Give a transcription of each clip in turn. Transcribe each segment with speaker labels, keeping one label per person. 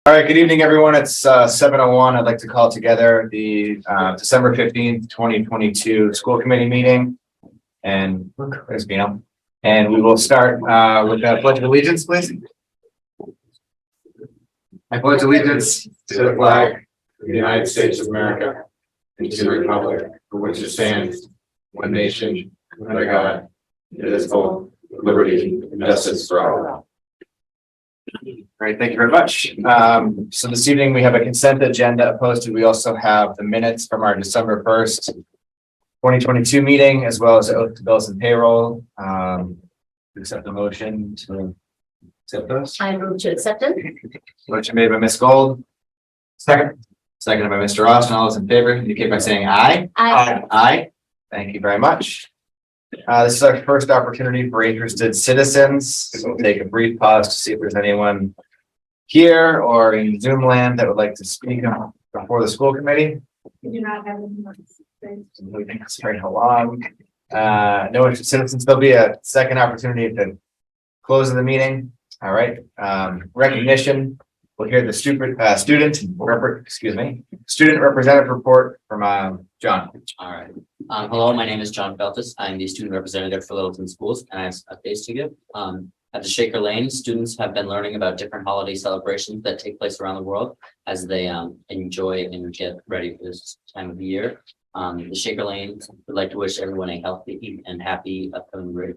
Speaker 1: All right, good evening, everyone. It's 7:01. I'd like to call together the December 15th, 2022 school committee meeting. And there's Bino. And we will start with a pledge of allegiance, please. I pledge allegiance to the flag of the United States of America and to the republic for which it stands, one nation, under God, indivisible, with liberty and justice for all. Great, thank you very much. So this evening we have a consent agenda posted. We also have the minutes from our December 1st, 2022 meeting, as well as the oath to bills and payroll. Accept the motion to accept those.
Speaker 2: I move to accept it.
Speaker 1: Motion made by Ms. Gold. Second. Seconded by Mr. Austin. All those in favor indicate by saying aye.
Speaker 2: Aye.
Speaker 1: Aye. Thank you very much. This is our first opportunity for interested citizens. So we'll take a brief pause to see if there's anyone here or in Zoom land that would like to speak before the school committee.
Speaker 2: We do not have any.
Speaker 1: We think it's very long. No interested citizens. There'll be a second opportunity at the close of the meeting. All right. Recognition. We'll hear the student representative report from John.
Speaker 3: All right. Hello, my name is John Feltus. I'm the student representative for Littleton Schools, and I have updates to give. At the Shaker Lane, students have been learning about different holiday celebrations that take place around the world as they enjoy and get ready for this time of the year. The Shaker Lane would like to wish everyone a healthy and happy upcoming break.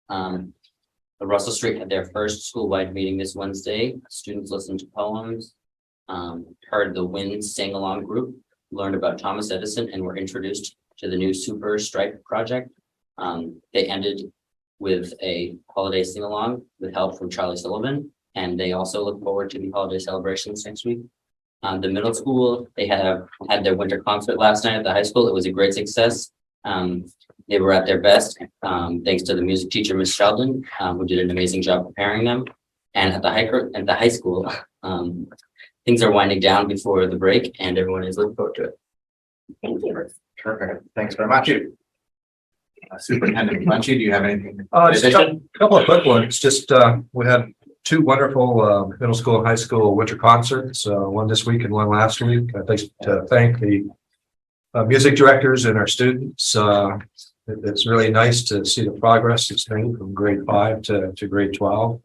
Speaker 3: The Russell Street had their first school-wide meeting this Wednesday. Students listened to poems, heard the Winds sing-along group, learned about Thomas Edison, and were introduced to the new Super Stripe project. They ended with a holiday sing-along with help from Charlie Sullivan, and they also look forward to the holiday celebrations next week. The middle school, they had their winter concert last night at the high school. It was a great success. They were at their best, thanks to the music teacher, Miss Sheldon, who did an amazing job preparing them. And at the high school, things are winding down before the break, and everyone is looking forward to it.
Speaker 2: Thank you.
Speaker 1: Perfect. Thanks very much. Superintendent Bunchy, do you have anything?
Speaker 4: Just a couple of quick ones. Just we had two wonderful middle school and high school winter concerts, one this week and one last week. I'd like to thank the music directors and our students. It's really nice to see the progress it's made from grade 5 to grade 12.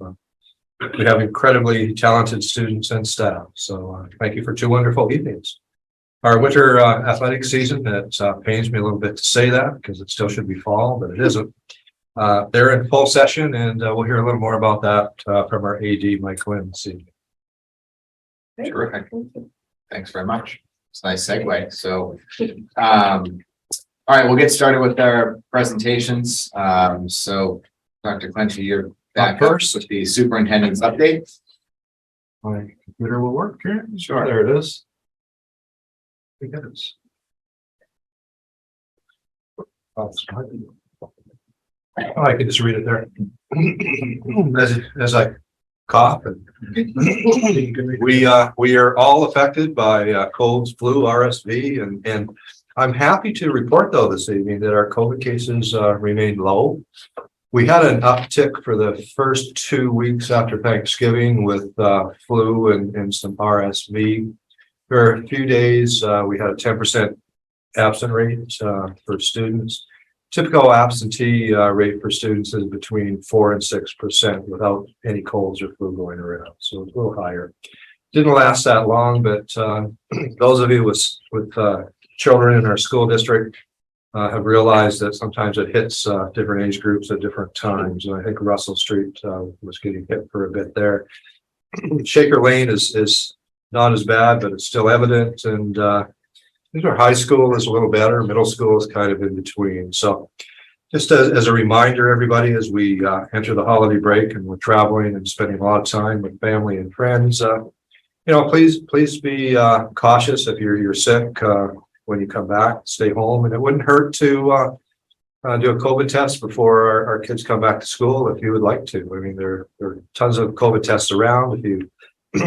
Speaker 4: We have incredibly talented students and staff. So thank you for two wonderful evenings. Our winter athletic season, it pains me a little bit to say that because it still should be fall, but it isn't. They're in full session, and we'll hear a little more about that from our AD, Mike Quinn, this evening.
Speaker 1: Terrific. Thanks very much. It's a nice segue. So, all right, we'll get started with our presentations. So, Dr. Clenchey, you're back first with the superintendent's update.
Speaker 4: My computer will work here.
Speaker 1: Sure.
Speaker 4: There it is. I think it is. Oh, I can just read it there. As I cough. And we are all affected by colds, flu, RSV, and I'm happy to report though this evening that our COVID cases remain low. We had an uptick for the first 2 weeks after Thanksgiving with flu and some RSV. For a few days, we had a 10% absent rate for students. Typical absentee rate for students is between 4 and 6% without any colds or flu going around. So it's a little higher. Didn't last that long, but those of you with children in our school district have realized that sometimes it hits different age groups at different times. And I think Russell Street was getting hit for a bit there. Shaker Lane is not as bad, but it's still evident. And our high school is a little better. Middle school is kind of in between. So just as a reminder, everybody, as we enter the holiday break and we're traveling and spending a lot of time with family and friends, please be cautious if you're sick when you come back. Stay home, and it wouldn't hurt to do a COVID test before our kids come back to school if you would like to. I mean, there are tons of COVID tests around. If you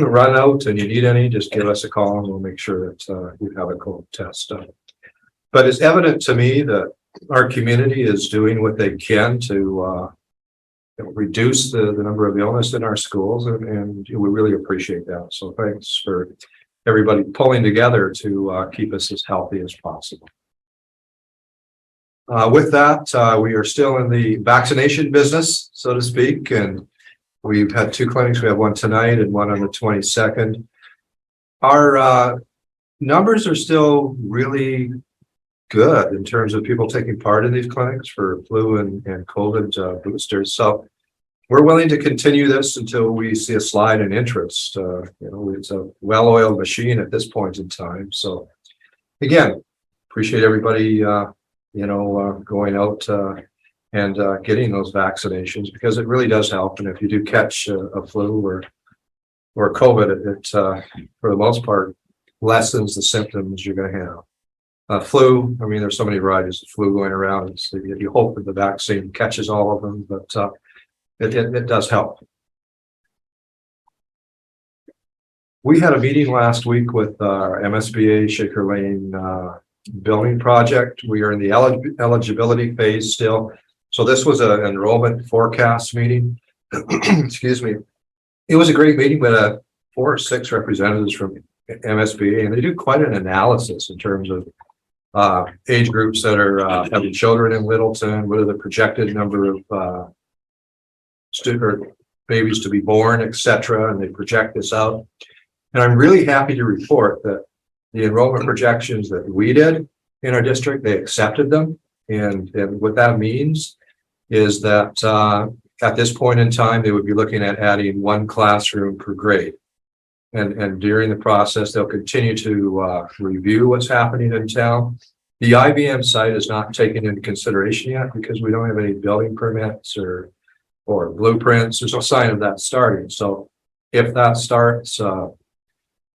Speaker 4: run out and you need any, just give us a call and we'll make sure that you have a COVID test. But it's evident to me that our community is doing what they can to reduce the number of illness in our schools, and we really appreciate that. So thanks for everybody pulling together to keep us as healthy as possible. With that, we are still in the vaccination business, so to speak, and we've had 2 clinics. We have one tonight and one on the 22nd. Our numbers are still really good in terms of people taking part in these clinics for flu and COVID boosters. So we're willing to continue this until we see a slide in interest. It's a well-oiled machine at this point in time. So again, appreciate everybody, going out and getting those vaccinations, because it really does help. And if you do catch a flu or COVID, it for the most part lessens the symptoms you're going to have. Flu, I mean, there's so many varieties of flu going around. So you hope that the vaccine catches all of them, but it does help. We had a meeting last week with our MSBA Shaker Lane building project. We are in the eligibility phase still. So this was an enrollment forecast meeting. Excuse me. It was a great meeting with 4 or 6 representatives from MSBA, and they do quite an analysis in terms of age groups that are having children in Littleton. What are the projected number of babies to be born, etc. And they project this out. And I'm really happy to report that the enrollment projections that we did in our district, they accepted them. And what that means is that at this point in time, they would be looking at adding 1 classroom per grade. And during the process, they'll continue to review what's happening in town. The IBM site is not taken into consideration yet because we don't have any building permits or blueprints. There's no sign of that starting. So if that starts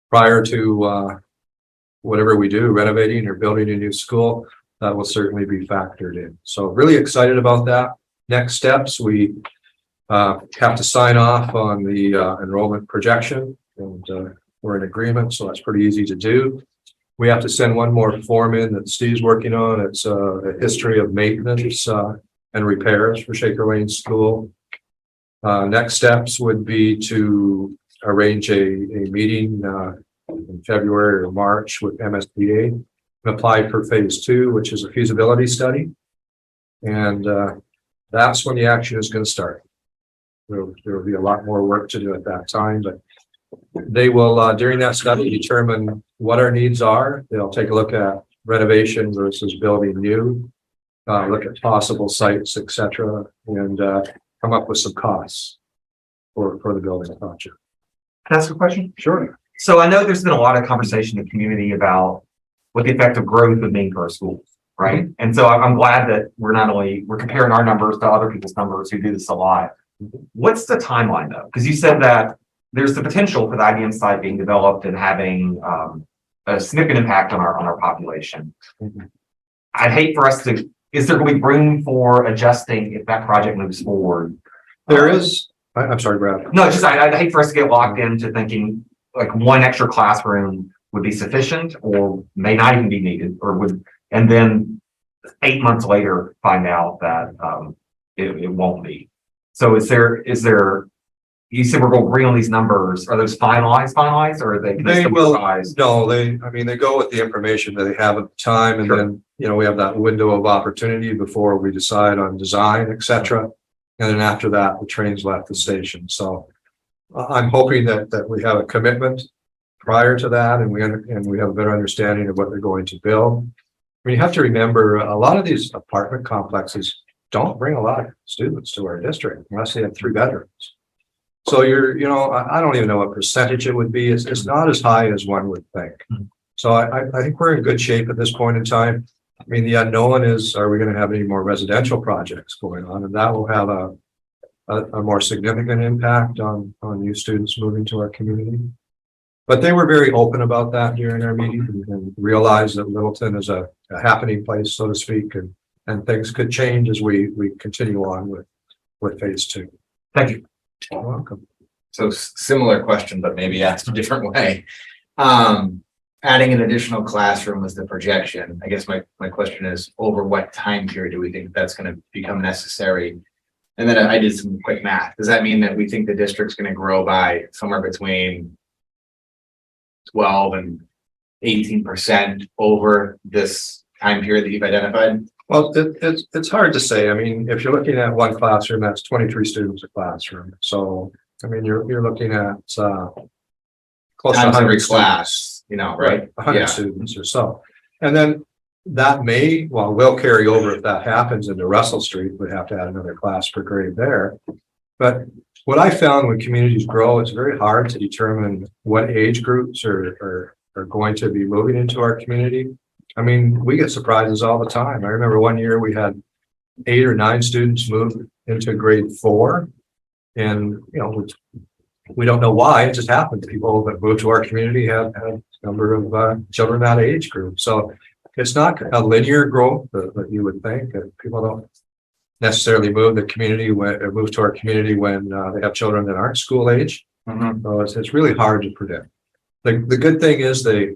Speaker 4: prior to whatever we do, renovating or building a new school, that will certainly be factored in. So really excited about that. Next steps, we have to sign off on the enrollment projection, and we're in agreement, so that's pretty easy to do. We have to send one more form in that Steve's working on. It's a history of maintenance and repairs for Shaker Lane School. Next steps would be to arrange a meeting in February or March with MSBA and apply for phase 2, which is a feasibility study. And that's when the action is going to start. There will be a lot more work to do at that time, but they will, during that study, determine what our needs are. They'll take a look at renovation versus building new, look at possible sites, etc., and come up with some costs for the building project.
Speaker 5: Can I ask a question?
Speaker 4: Sure.
Speaker 5: So I know there's been a lot of conversation in the community about what the effect of growth would mean for our schools, right? Mm-hmm. And so I'm glad that we're comparing our numbers to other people's numbers who do this a lot. What's the timeline though? Because you said that there's the potential for the IBM site being developed and having a significant impact on our population. Mm-hmm. I'd hate for us to, is there going to be room for adjusting if that project moves forward?
Speaker 4: There is. I'm sorry, Brad.
Speaker 5: No, just I'd hate for us to get locked into thinking like 1 extra classroom would be sufficient or may not even be needed, and then 8 months later find out that it won't be. So is there, you said we're going to agree on these numbers. Are those finalized or are they
Speaker 4: will, no, they go with the information that they have at the time. And sure. Then, we have that window of opportunity before we decide on design, etc. And then after that, the train's left the station. So I'm hoping that we have a commitment prior to that, and we have a better understanding of what they're going to build. I mean, you have to remember a lot of these apartment complexes don't bring a lot of students to our district unless they have 3 bedrooms. So I don't even know what percentage it would be. It's not as high as one would think. Mm-hmm. So I think we're in good shape at this point in time. I mean, the unknown is, are we going to have any more residential projects going on? And that will have a more significant impact on new students moving to our community. But they were very open about that during our meeting and realized that Littleton is a happening place, so to speak, and things could change as we continue on with phase 2.
Speaker 5: Thank you.
Speaker 4: You're welcome.
Speaker 1: So similar question, but maybe asked a different way. Adding an additional classroom was the projection. I guess my question is, over what time period do we think that's going to become necessary?
Speaker 6: And then I did some quick math. Does that mean that we think the district's gonna grow by somewhere between 12 and 18% over this time period that you've identified?
Speaker 4: Well, it's hard to say. I mean, if you're looking at one classroom, that's 23 students a classroom. So, I mean, you're looking at, close to
Speaker 6: Times
Speaker 4: 100
Speaker 6: every
Speaker 4: students.
Speaker 6: class, you know, right?
Speaker 4: 100
Speaker 6: Yeah.
Speaker 4: students or so. And then that will carry over if that happens into Russell Street, we'd have to add another class per grade there. But what I found when communities grow, it's very hard to determine what age groups are going to be moving into our community. I mean, we get surprises all the time. I remember one year we had 8 or 9 students move into grade 4. And, you know, we don't know why, it just happened. People that move to our community have a number of children that age group. So it's not a linear growth that you would think. People don't necessarily move to our community when they have children that aren't school age.
Speaker 6: Mhm.
Speaker 4: So it's really hard to predict. The good thing is they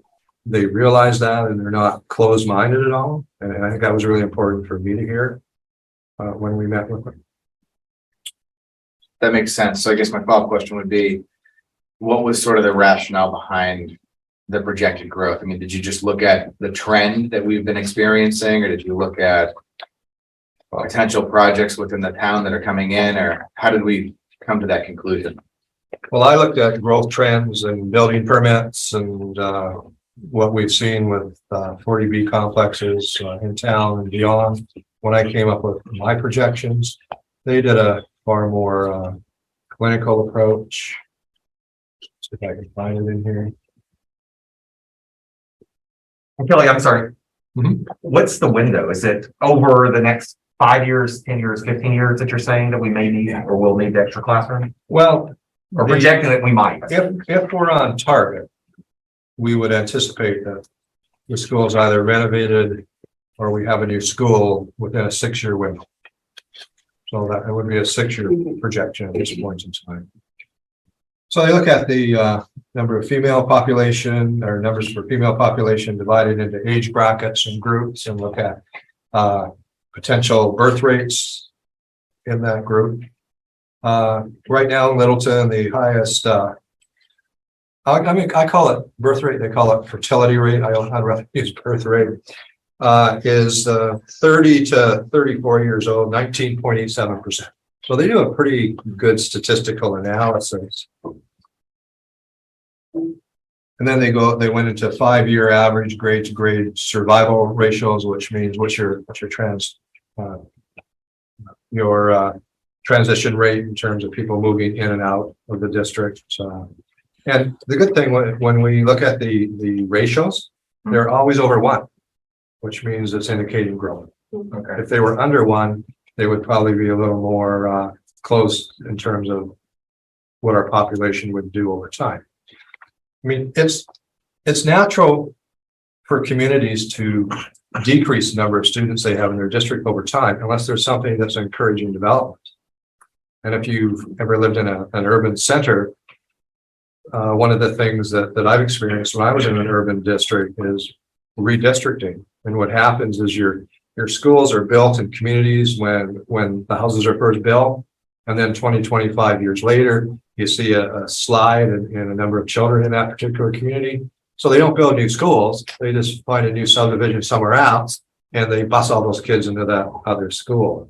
Speaker 4: realize that and they're not closed-minded at all. And I think that was really important for me to hear when we met with them.
Speaker 6: That makes sense. So I guess my follow-up question would be, what was sort of the rationale behind the projected growth? I mean, did you just look at the trend that we've been experiencing, or did you look at potential projects within the town that are coming in, or how did we come to that conclusion?
Speaker 4: Well, I looked at growth trends and building permits and what we've seen with 40B complexes in town and beyond. When I came up with my projections, they did a far more clinical approach. See if I can find it in here.
Speaker 5: Kelly, I'm sorry.
Speaker 4: Mhm.
Speaker 5: What's the window? Is it over the next 5 years, 10 years, 15 years that you're saying that we may need or will need the extra classroom?
Speaker 4: Well,
Speaker 5: Or projecting that we might?
Speaker 4: if we're on target, we would anticipate that the school is either renovated or we have a new school within a 6-year window. So that it would be a 6-year projection at this point in time. So I look at the number of female population or numbers for female population divided into age brackets and groups, and look at potential birth rates in that group. Right now in Littleton, the highest, I call it birth rate, they call it fertility rate. I'd rather use birth rate, is 30 to 34 years old, 19.87%. So they do a pretty good statistical analysis. And then they went into 5-year average grade to grade survival ratios, which means what's your transition rate in terms of people moving in and out of the district. And the good thing when we look at the ratios, they're always over 1, which means it's indicating growth.
Speaker 6: Okay.
Speaker 4: If they were under 1, they would probably be a little more close in terms of what our population would do over time. I mean, it's natural for communities to decrease the number of students they have in their district over time, unless there's something that's encouraging development. And if you've ever lived in an urban center, one of the things that I've experienced when I was in an urban district is redistricting. And what happens is your schools are built in communities when the houses are first built, and then 20, 25 years later, you see a slide in a number of children in that particular community. So they don't build new schools, they just find a new subdivision somewhere else, and they bus all those kids into that other school.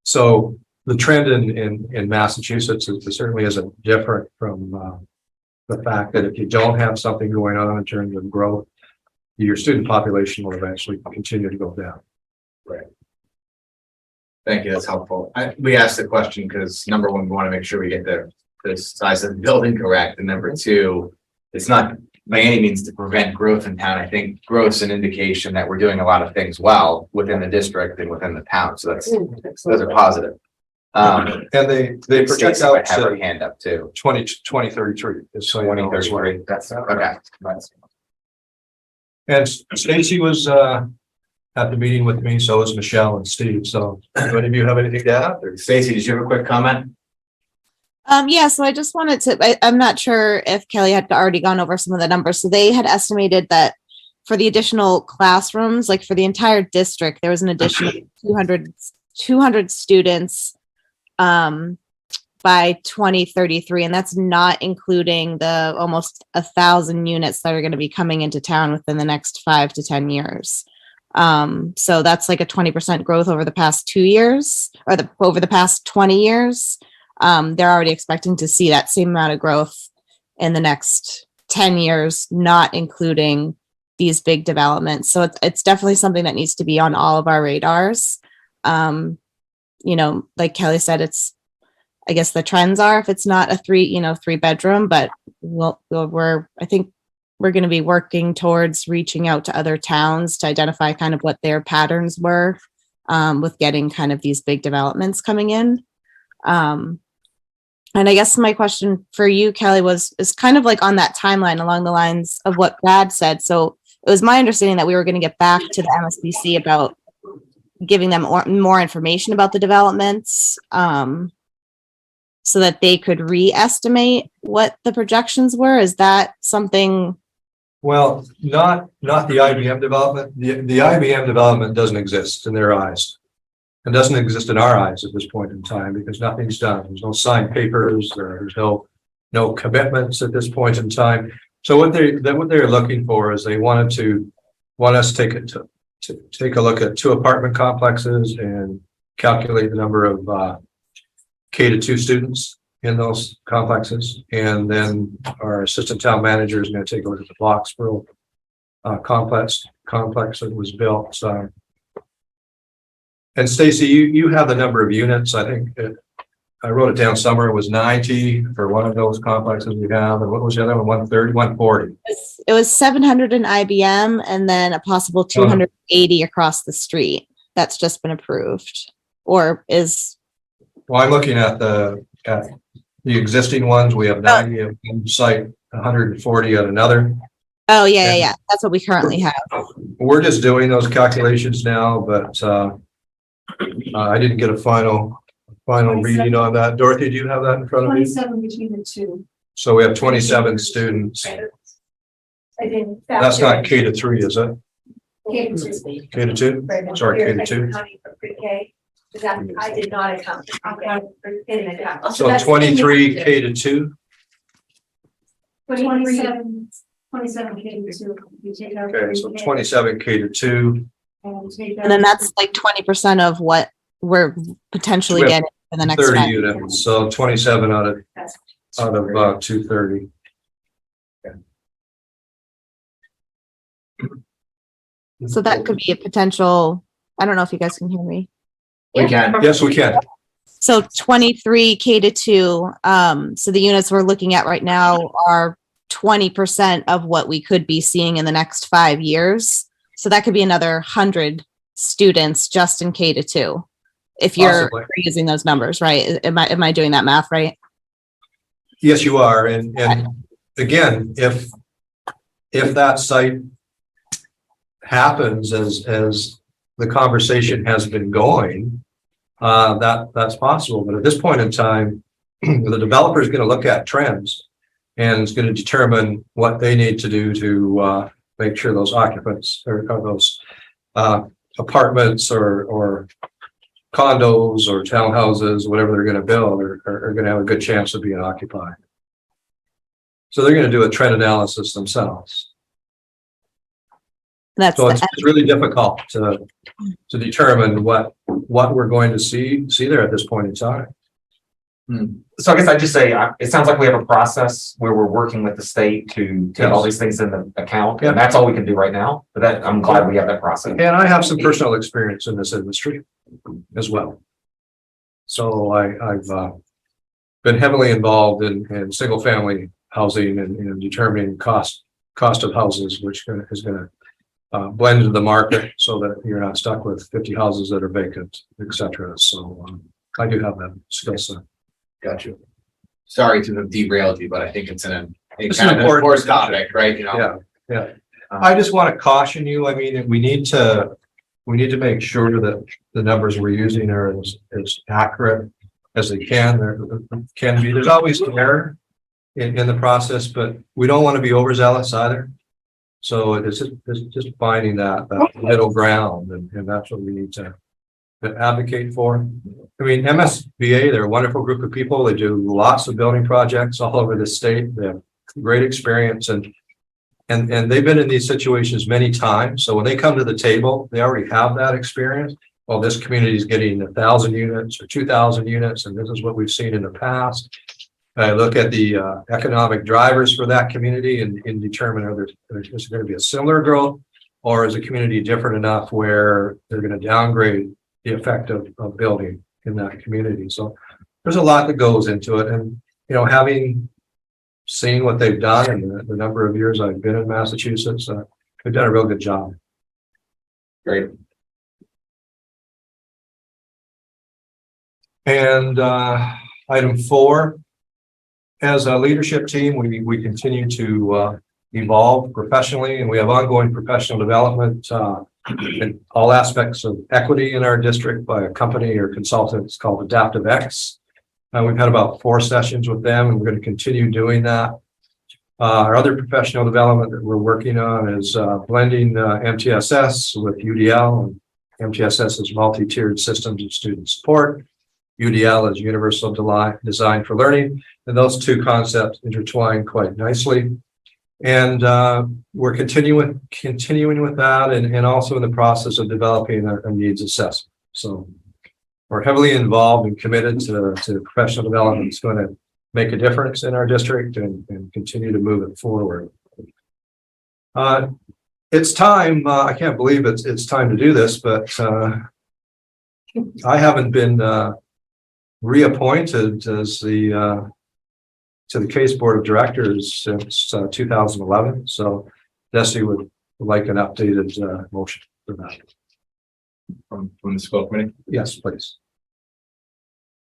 Speaker 4: So the trend in Massachusetts certainly isn't different from the fact that if you don't have something going on in terms of growth, your student population will eventually continue to go down.
Speaker 6: Right. Thank you. That's helpful. We asked the question because number one, we want to make sure we get the size of the building correct. And number two, it's not by any means to prevent growth in town. I think growth's an indication that we're doing a lot of things well within the district and within the town. So those are positive.
Speaker 4: And they project
Speaker 6: Stacy
Speaker 4: out
Speaker 6: might have her
Speaker 4: to
Speaker 6: hand up too.
Speaker 4: 2033. So you know, as well.
Speaker 6: 2033. That's okay.
Speaker 4: And Stacy was at the meeting with me, so was Michelle and Steve. So do any of you have anything to add? Or-
Speaker 6: Stacy, did you have a quick comment?
Speaker 7: Yeah, so I just wanted to, I'm not sure if Kelly had already gone over some of the numbers. So they had estimated that for the additional classrooms, like for the entire district, there was an additional 200 students by 2033, and that's not including the almost 1,000 units that are going to be coming into town within the next 5 to 10 years. So that's like a 20% growth over the past 2 years, or over the past 20 years. They're already expecting to see that same amount of growth in the next 10 years, not including these big developments. So it's definitely something that needs to be on all of our radars. Like Kelly said, I guess the trends are, if it's not a 3-bedroom, but I think we're going to be working towards reaching out to other towns to identify kind of what their patterns were with getting kind of these big developments coming in. And I guess my question for you, Kelly, is kind of like on that timeline along the lines of what Brad said. So it was my understanding that we were going to get back to the MSBC about giving them more information about the developments, so that they could re-estimate what the projections were. Is that something?
Speaker 4: Well, not the IBM development. The IBM development doesn't exist in their eyes. It doesn't exist in our eyes at this point in time because nothing's done. There's no signed papers. There's no commitments at this point in time. So what they're looking for is they want us to take a look at 2 apartment complexes and calculate the number of K-2 students in those complexes. And then our assistant town manager is going to take a look at the Bloxborough complex that was built. And Stacy, you have the number of units. I think I wrote it down somewhere. It was 90 for one of those complexes we have. And what was the other one? 130, 140.
Speaker 7: It was 700 in IBM and then a possible 280 across the street. That's just been approved or is.
Speaker 4: Well, I'm looking at the existing ones. We have 90 at one site, 140 at another.
Speaker 7: Oh, yeah. That's what we currently have.
Speaker 4: We're just doing those calculations now, but I didn't get a final reading on that. Dorothy, do you have that in front of you?
Speaker 2: 27 between the two.
Speaker 4: So we have 27 students.
Speaker 2: I didn't.
Speaker 4: That's not K-3, is it?
Speaker 2: K-2.
Speaker 4: K-2? Sorry, K-2.
Speaker 2: For pre-K. I did not account.
Speaker 4: So 23 K-2?
Speaker 2: 27 K-2.
Speaker 4: Okay, so 27 K-2.
Speaker 7: And then that's like 20% of what we're potentially
Speaker 4: We have
Speaker 7: getting in the next
Speaker 4: 30
Speaker 7: 5
Speaker 4: units, so 27 out of 230.
Speaker 7: So that could be a potential. I don't know if you guys can hear me.
Speaker 6: We can.
Speaker 4: Yes, we can.
Speaker 7: So 23 K-2. So the units we're looking at right now are 20% of what we could be seeing in the next 5 years. So that could be another 100 students just in K-2. If you're
Speaker 4: Possibly.
Speaker 7: using those numbers, right? Am I doing that math right?
Speaker 4: Yes, you are. And again, if that site happens as the conversation has been going, that's possible. But at this point in time, the developer is going to look at trends and is going to determine what they need to do to make sure those occupants or those apartments or condos or townhouses, whatever they're going to build, are going to have a good chance of being occupied. So they're going to do a trend analysis themselves.
Speaker 7: That's
Speaker 4: So it's really difficult to determine what we're going to see there at this point in time.
Speaker 5: So I guess I'd just say, it sounds like we have a process where we're working with the state to take all these things into account.
Speaker 4: Yeah.
Speaker 5: And that's all we can do right now, but I'm glad we have that process.
Speaker 4: And I have some personal experience in this industry as well. So I've been heavily involved in single family housing and determining cost of houses, which is going to blend into the market so that you're not stuck with 50 houses that are vacant, etc. So I do have that skill set.
Speaker 6: Got you. Sorry to have derailed you, but I think it's an
Speaker 4: It's
Speaker 6: kind
Speaker 4: an
Speaker 6: of
Speaker 4: important
Speaker 6: important topic, right? You know?
Speaker 4: Yeah. I just want to caution you. I mean, we need to make sure that the numbers we're using are as accurate as they can. There can be. There's always error in the process, but we don't want to be overzealous either. So it's just finding that middle ground, and that's what we need to to advocate for. I mean, MSBA, they're a wonderful group of people. They do lots of building projects all over the state. They have great experience and they've been in these situations many times. So when they come to the table, they already have that experience. Well, this community is getting 1,000 units or 2,000 units, and this is what we've seen in the past. I look at the economic drivers for that community and determine whether there's going to be a similar growth or is a community different enough where they're going to downgrade the effect of building in that community. So there's a lot that goes into it. And, you know, having seen what they've done and the number of years I've been in Massachusetts, they've done a real good job.
Speaker 6: Great.
Speaker 4: And item 4, as a leadership team, we continue to evolve professionally, and we have ongoing professional development in all aspects of equity in our district by a company or consultants called Adaptive X. We've had about 4 sessions with them, and we're going to continue doing that. Our other professional development that we're working on is blending MTSS with UDL. And MTSS is multi-tiered systems of student support. UDL is universal design for learning. And those two concepts intertwine quite nicely. And we're continuing with that and also in the process of developing a needs assessment. So we're heavily involved and committed to professional development. It's going to make a difference in our district and continue to move it forward. It's time, I can't believe it's time to do this, but I haven't been reappointed as to the case board of directors since 2011. So Desi would like an updated motion for that.
Speaker 6: From the school committee.
Speaker 4: Yes, please.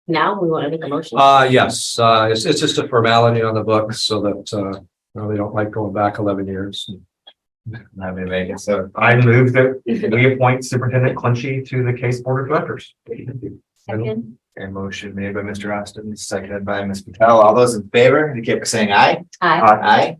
Speaker 8: Now we want to make a motion.
Speaker 4: Yes, it's just a formality on the books so that they don't like going back 11 years.
Speaker 6: Let me make it. So
Speaker 5: I move that we appoint Superintendent Clinchey to the case board of directors.
Speaker 2: Second.
Speaker 6: a motion made by Mr. Austin, seconded by Ms. Patel. All those in favor, indicate by saying aye.
Speaker 8: Aye.
Speaker 6: Aye.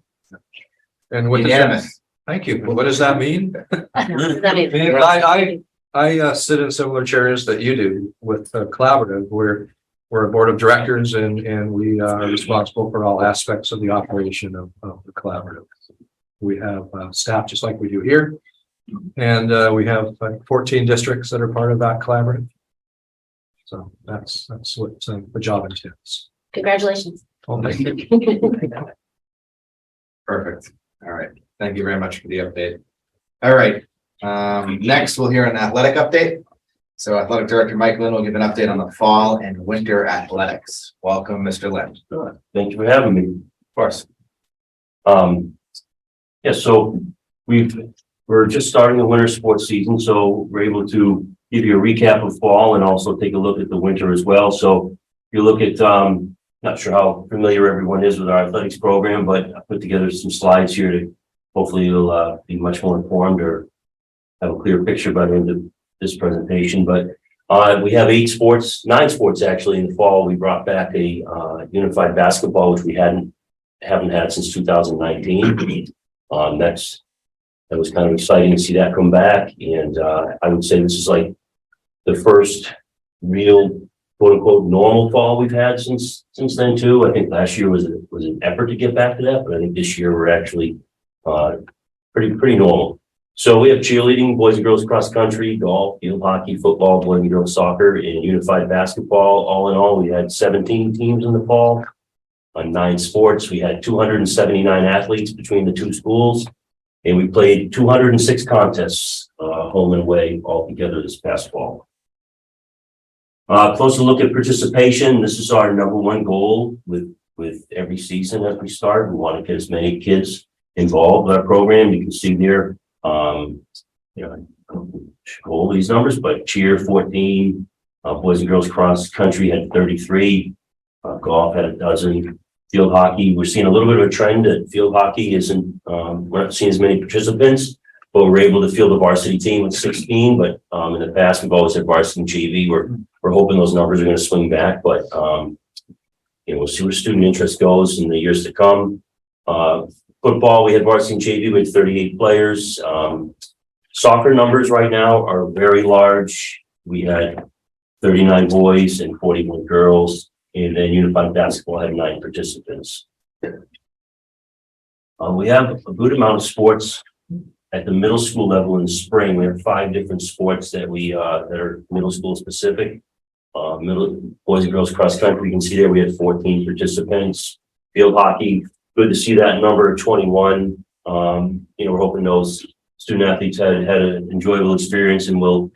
Speaker 4: And what does that,
Speaker 6: Unanimous.
Speaker 4: thank you. What does that mean?
Speaker 8: That means-
Speaker 4: I sit in similar chairs that you do with collaborative, where we're a board of directors and we are responsible for all aspects of the operation of the collaborative. We have staff just like we do here. And we have 14 districts that are part of that collaborative. So that's what the job entails.
Speaker 8: Congratulations.
Speaker 4: Well, thank you.
Speaker 6: Perfect. All right. Thank you very much for the update. All right. Next, we'll hear an athletic update. So Athletic Director Mike Lynn will give an update on the fall and winter athletics. Welcome, Mr. Lynn.
Speaker 9: Thank you for having me.
Speaker 6: Of course.
Speaker 9: Yeah, so we're just starting the winter sports season, so we're able to give you a recap of fall and also take a look at the winter as well. So if you look at, not sure how familiar everyone is with our athletics program, but I put together some slides here to hopefully you'll be much more informed or have a clear picture by the end of this presentation. But we have 9 sports actually in the fall. We brought back a unified basketball, which we haven't had since 2019. That was kind of exciting to see that come back. And I would say this is like the first real quote unquote normal fall we've had since then too. I think last year was an effort to get back to that, but I think this year we're actually pretty normal. So we have cheerleading, boys and girls cross country, golf, field hockey, football, boys and girls soccer, and unified basketball. All in all, we had 17 teams in the fall on 9 sports. We had 279 athletes between the 2 schools, and we played 206 contests, home and away altogether this past fall. Closer look at participation. This is our #1 goal with every season as we start. We want to get as many kids involved with our program. You can see there, all these numbers, but cheer 14, boys and girls cross country had 33, golf had 12, field hockey. We're seeing a little bit of a trend that field hockey isn't, we're not seeing as many participants, but we're able to field a varsity team with 16. But in the past, we've always had varsity and JV. We're hoping those numbers are going to swing back, but we'll see where student interest goes in the years to come. Football, we had varsity and JV with 38 players. Soccer numbers right now are very large. We had 39 boys and 41 girls. And then unified basketball had 9 participants. We have a good amount of sports at the middle school level in the spring. We have 5 different sports that we that are middle school specific. Middle boys and girls cross country. You can see there we had 14 participants. Field hockey, good to see that number 21. We're hoping those student athletes had an enjoyable experience and will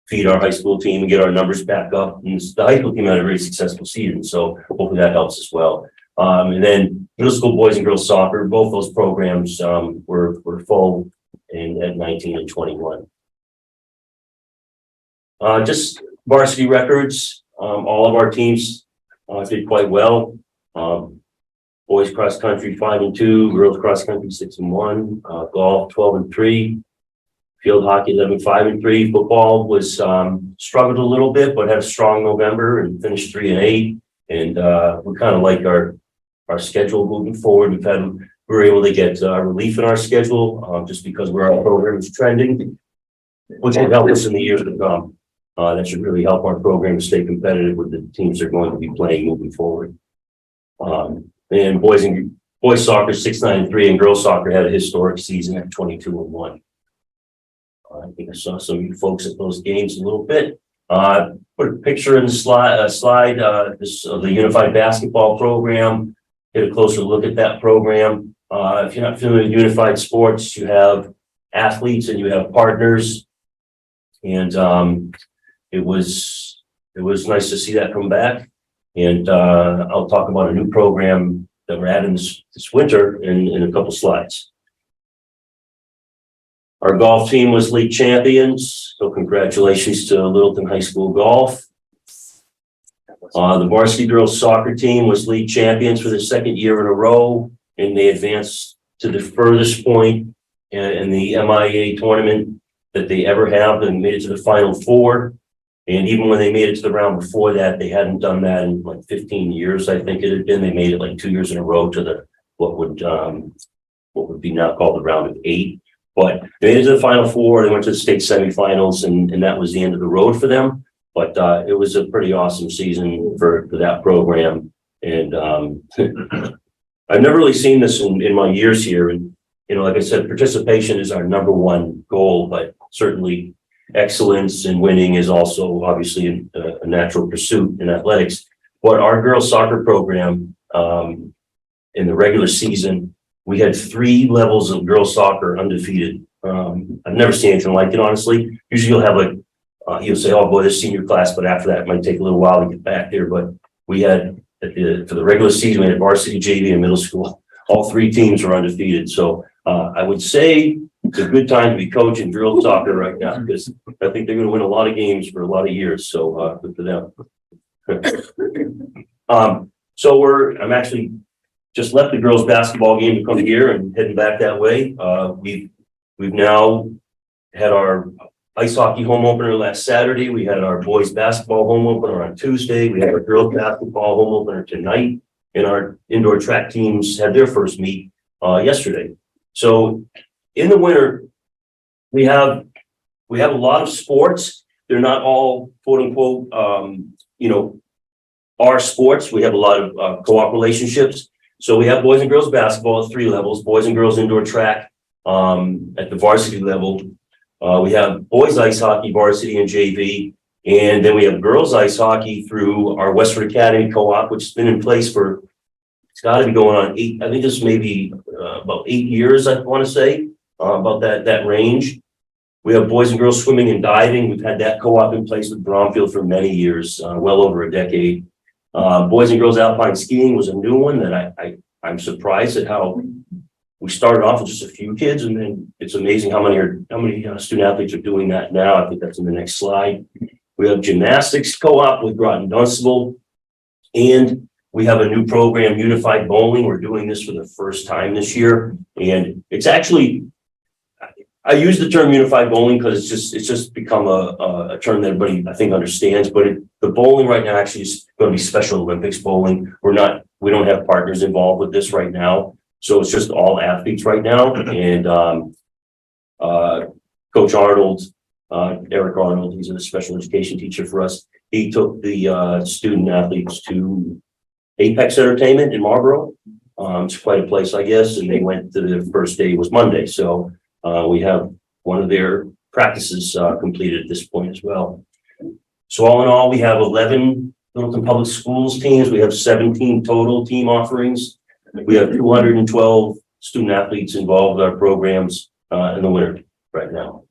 Speaker 9: feed our high school team and get our numbers back up. And the high school team had a very successful season, so hopefully that helps as well. And then middle school boys and girls soccer, both those programs were full in at 19 and 21. Just varsity records, all of our teams did quite well. Boys cross country 5-2, girls cross country 6-1, golf 12-3, field hockey 11-5-3. Football was struggled a little bit, but had a strong November and finished 3-8. And we kind of like our schedule moving forward. We were able to get relief in our schedule just because where our program is trending, which will help us in the years to come. That should really help our program stay competitive with the teams they're going to be playing moving forward. And boys soccer 6-9-3 and girls soccer had a historic season at 22-1. I think I saw some of you folks at those games a little bit. Put a picture in the slide of the unified basketball program. Get a closer look at that program. If you're not familiar with unified sports, you have athletes and you have partners. And it was nice to see that come back. And I'll talk about a new program that we're adding this winter in a couple slides. Our golf team was league champions, so congratulations to Littleton High School Golf. The varsity girls soccer team was league champions for the second year in a row, and they advanced to the furthest point in the MIA tournament that they ever have and made it to the Final Four. And even when they made it to the round before that, they hadn't done that in like 15 years, I think it had been. They made it like 2 years in a row to what would be now called the round of 8. But they made it to the Final Four. They went to the state semifinals, and that was the end of the road for them. But it was a pretty awesome season for that program. And I've never really seen this in my years here. And, like I said, participation is our #1 goal, but certainly excellence and winning is also obviously a natural pursuit in athletics. But our girls soccer program, in the regular season, we had 3 levels of girls soccer undefeated. I've never seen anything like it, honestly. Usually you'll have you'll say, oh boy, this senior class, but after that it might take a little while to get back there. But we had for the regular season, we had varsity, JV, and middle school. All 3 teams were undefeated. So I would say it's a good time to be coaching girls soccer right now, because I think they're going to win a lot of games for a lot of years. So good for them. I'm actually just left the girls basketball game to come here and heading back that way. We've now had our ice hockey home opener last Saturday. We had our boys basketball home opener on Tuesday. We had our girls basketball home opener tonight, and our indoor track teams had their first meet yesterday. So in the winter, we have a lot of sports. They're not all quote unquote, our sports. We have a lot of co-op relationships. So we have boys and girls basketball at 3 levels, boys and girls indoor track at the varsity level. We have boys ice hockey, varsity and JV. And then we have girls ice hockey through our Westford Academy co-op, which has been in place for, it's got to be going on 8, I think this may be about 8 years, I want to say, about that range. We have boys and girls swimming and diving. We've had that co-op in place with Bromfield for many years, well over a decade. Boys and girls alpine skiing was a new one that I'm surprised at how we started off with just a few kids, and then it's amazing how many student athletes are doing that now. I think that's in the next slide. We have gymnastics co-op with Groton Dunstable, and we have a new program, Unified Bowling. We're doing this for the first time this year, and it's actually, I use the term unified bowling because it's just become a term that everybody I think understands. But the bowling right now actually is going to be Special Olympics bowling. We don't have partners involved with this right now, so it's just all athletes right now. And Coach Arnold, Eric Arnold, he's a special education teacher for us. he took the student athletes to Apex Entertainment in Marlboro. It's quite a place, I guess, and they went to the first day was Monday, so we have one of their practices completed at this point as well. So all in all, we have 11 Littleton Public Schools teams. We have 17 total team offerings. We have 212 student athletes involved with our programs in the winter right now.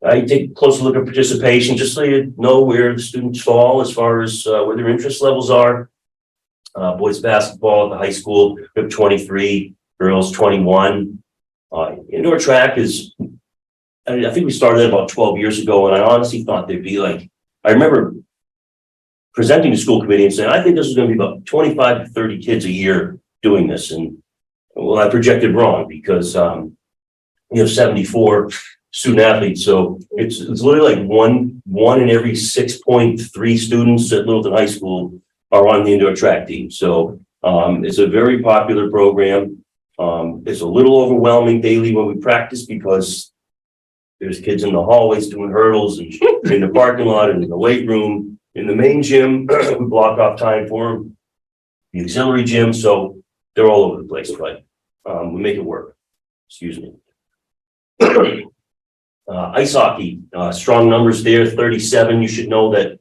Speaker 9: I take a closer look at participation, just so you know where the students fall as far as where their interest levels are. Boys basketball at the high school, we have 23, girls 21. Indoor track is, I think we started about 12 years ago, and I honestly thought there'd be like, I remember presenting to school committee and saying, I think this is going to be about 25 to 30 kids a year doing this. And well, I projected wrong because we have 74 student athletes. So it's literally like one in every 6.3 students at Littleton High School are on the indoor track team. So it's a very popular program. It's a little overwhelming daily when we practice because there's kids in the hallways doing hurdles and in the parking lot and in the weight room. In the main gym, we block off time for them. The auxiliary gym, so they're all over the place, but we make it work. Excuse me. Ice hockey, strong numbers there, 37. You should know that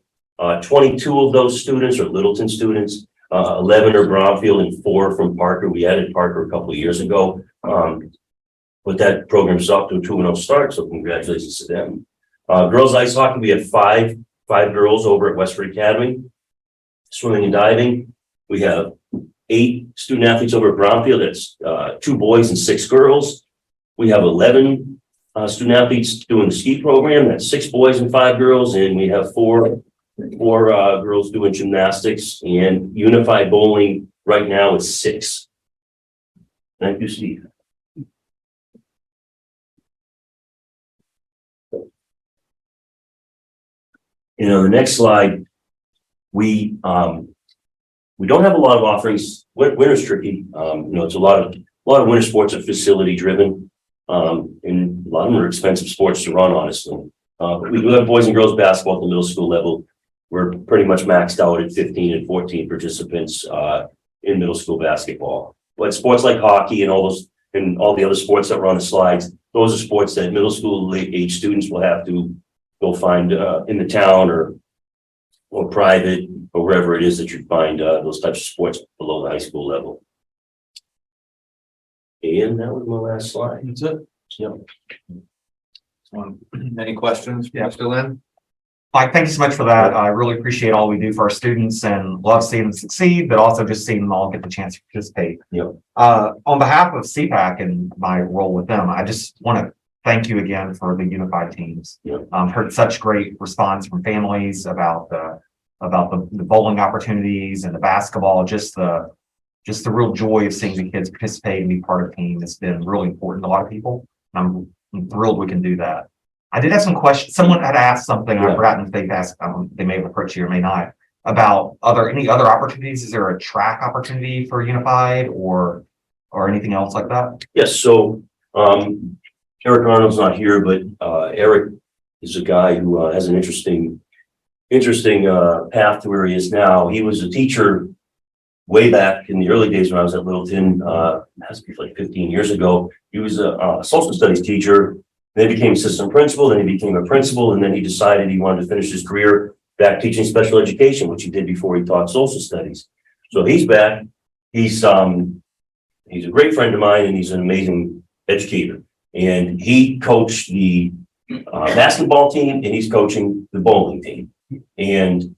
Speaker 9: 22 of those students are Littleton students, 11 are Bromfield and 4 from Parker. We added Parker a couple of years ago. But that program's off to a 2-0 start, so congratulations to them. Girls ice hockey, we have five girls over at Westford Academy. Swimming and diving, we have 8 student athletes over at Bromfield. That's 2 boys and 6 girls. We have 11 student athletes doing the ski program. That's 6 boys and 5 girls, and we have 4 girls doing gymnastics, and unified bowling right now is 6. Thank you, Steve. You know, the next slide, we don't have a lot of offerings. Winter's tricky. You know, it's a lot of winter sports are facility driven, and a lot of them are expensive sports to run, honestly. We do have boys and girls basketball at the middle school level. We're pretty much maxed out at 15 and 14 participants in middle school basketball. But sports like hockey and all the other sports that were on the slides, those are sports that middle school age students will have to go find in the town or private or wherever it is that you find those types of sports below the high school level. And that was my last slide.
Speaker 6: That's it.
Speaker 9: Yep.
Speaker 6: Any questions, Mr. Lynn?
Speaker 5: Mike, thank you so much for that. I really appreciate all we do for our students and love seeing them succeed, but also just seeing them all get the chance to participate.
Speaker 9: Yep.
Speaker 5: On behalf of CPAC and my role with them, I just want to thank you again for the unified teams.
Speaker 9: Yep.
Speaker 5: Heard such great response from families about the bowling opportunities and the basketball, just the real joy of seeing the kids participate and be part of the team has been really important to a lot of people. I'm thrilled we can do that. I did have some questions. Someone had asked something. I've forgotten if they've asked. They may have approached you or may not about any other opportunities. Is there a track opportunity for Unified or anything else like that?
Speaker 9: Yes. So Eric Arnold's not here, but Eric is a guy who has an interesting path to where he is now. He was a teacher way back in the early days when I was at Littleton. It has to be like 15 years ago. He was a social studies teacher. Then he became assistant principal, then he became a principal, and then he decided he wanted to finish his career back teaching special education, which he did before he taught social studies. So he's back. He's a great friend of mine, and he's an amazing educator. And he coached the basketball team, and he's coaching the bowling team. And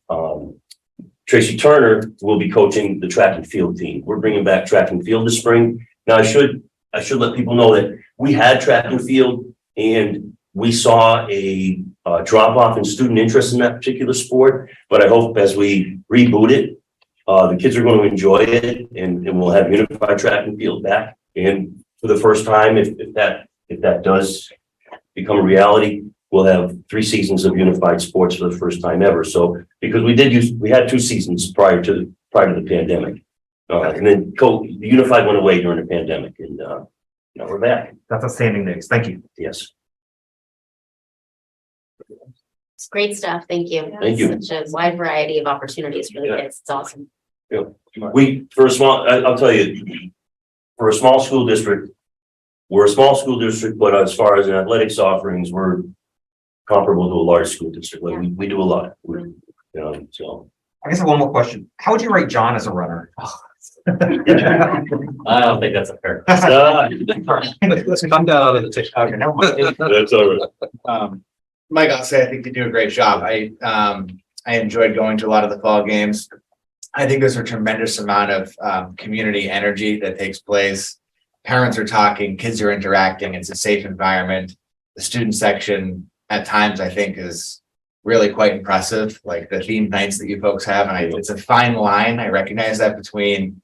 Speaker 9: Tracy Turner will be coaching the track and field team. We're bringing back track and field this spring. Now, I should let people know that we had track and field, and we saw a drop off in student interest in that particular sport. But I hope as we reboot it, the kids are going to enjoy it, and we'll have unified track and field back. And for the first time, if that does become a reality, we'll have 3 seasons of unified sports for the first time ever. So because we had 2 seasons prior to the pandemic, and then the unified went away during the pandemic, and now we're back.
Speaker 5: That's outstanding news. Thank you.
Speaker 9: Yes.
Speaker 8: It's great stuff. Thank you.
Speaker 9: Thank you.
Speaker 8: Such a wide variety of opportunities for the
Speaker 9: Yeah.
Speaker 8: kids. It's awesome.
Speaker 9: For a small, I'll tell you, for a small school district, we're a small school district, but as far as athletics offerings, we're comparable to a large school district. Like we do a lot. So.
Speaker 5: I guess I have one more question. How would you rate John as a runner?
Speaker 3: I don't think that's a fair.
Speaker 4: Let's come down out of the tape.
Speaker 5: Okay, never mind.
Speaker 9: That's all right.
Speaker 6: Mike, I'll say, I think you do a great job. I enjoyed going to a lot of the fall games. I think there's a tremendous amount of community energy that takes place. Parents are talking, kids are interacting. It's a safe environment. The student section at times, I think, is really quite impressive, like the themed nights that you folks have. And it's a fine line. I recognize that between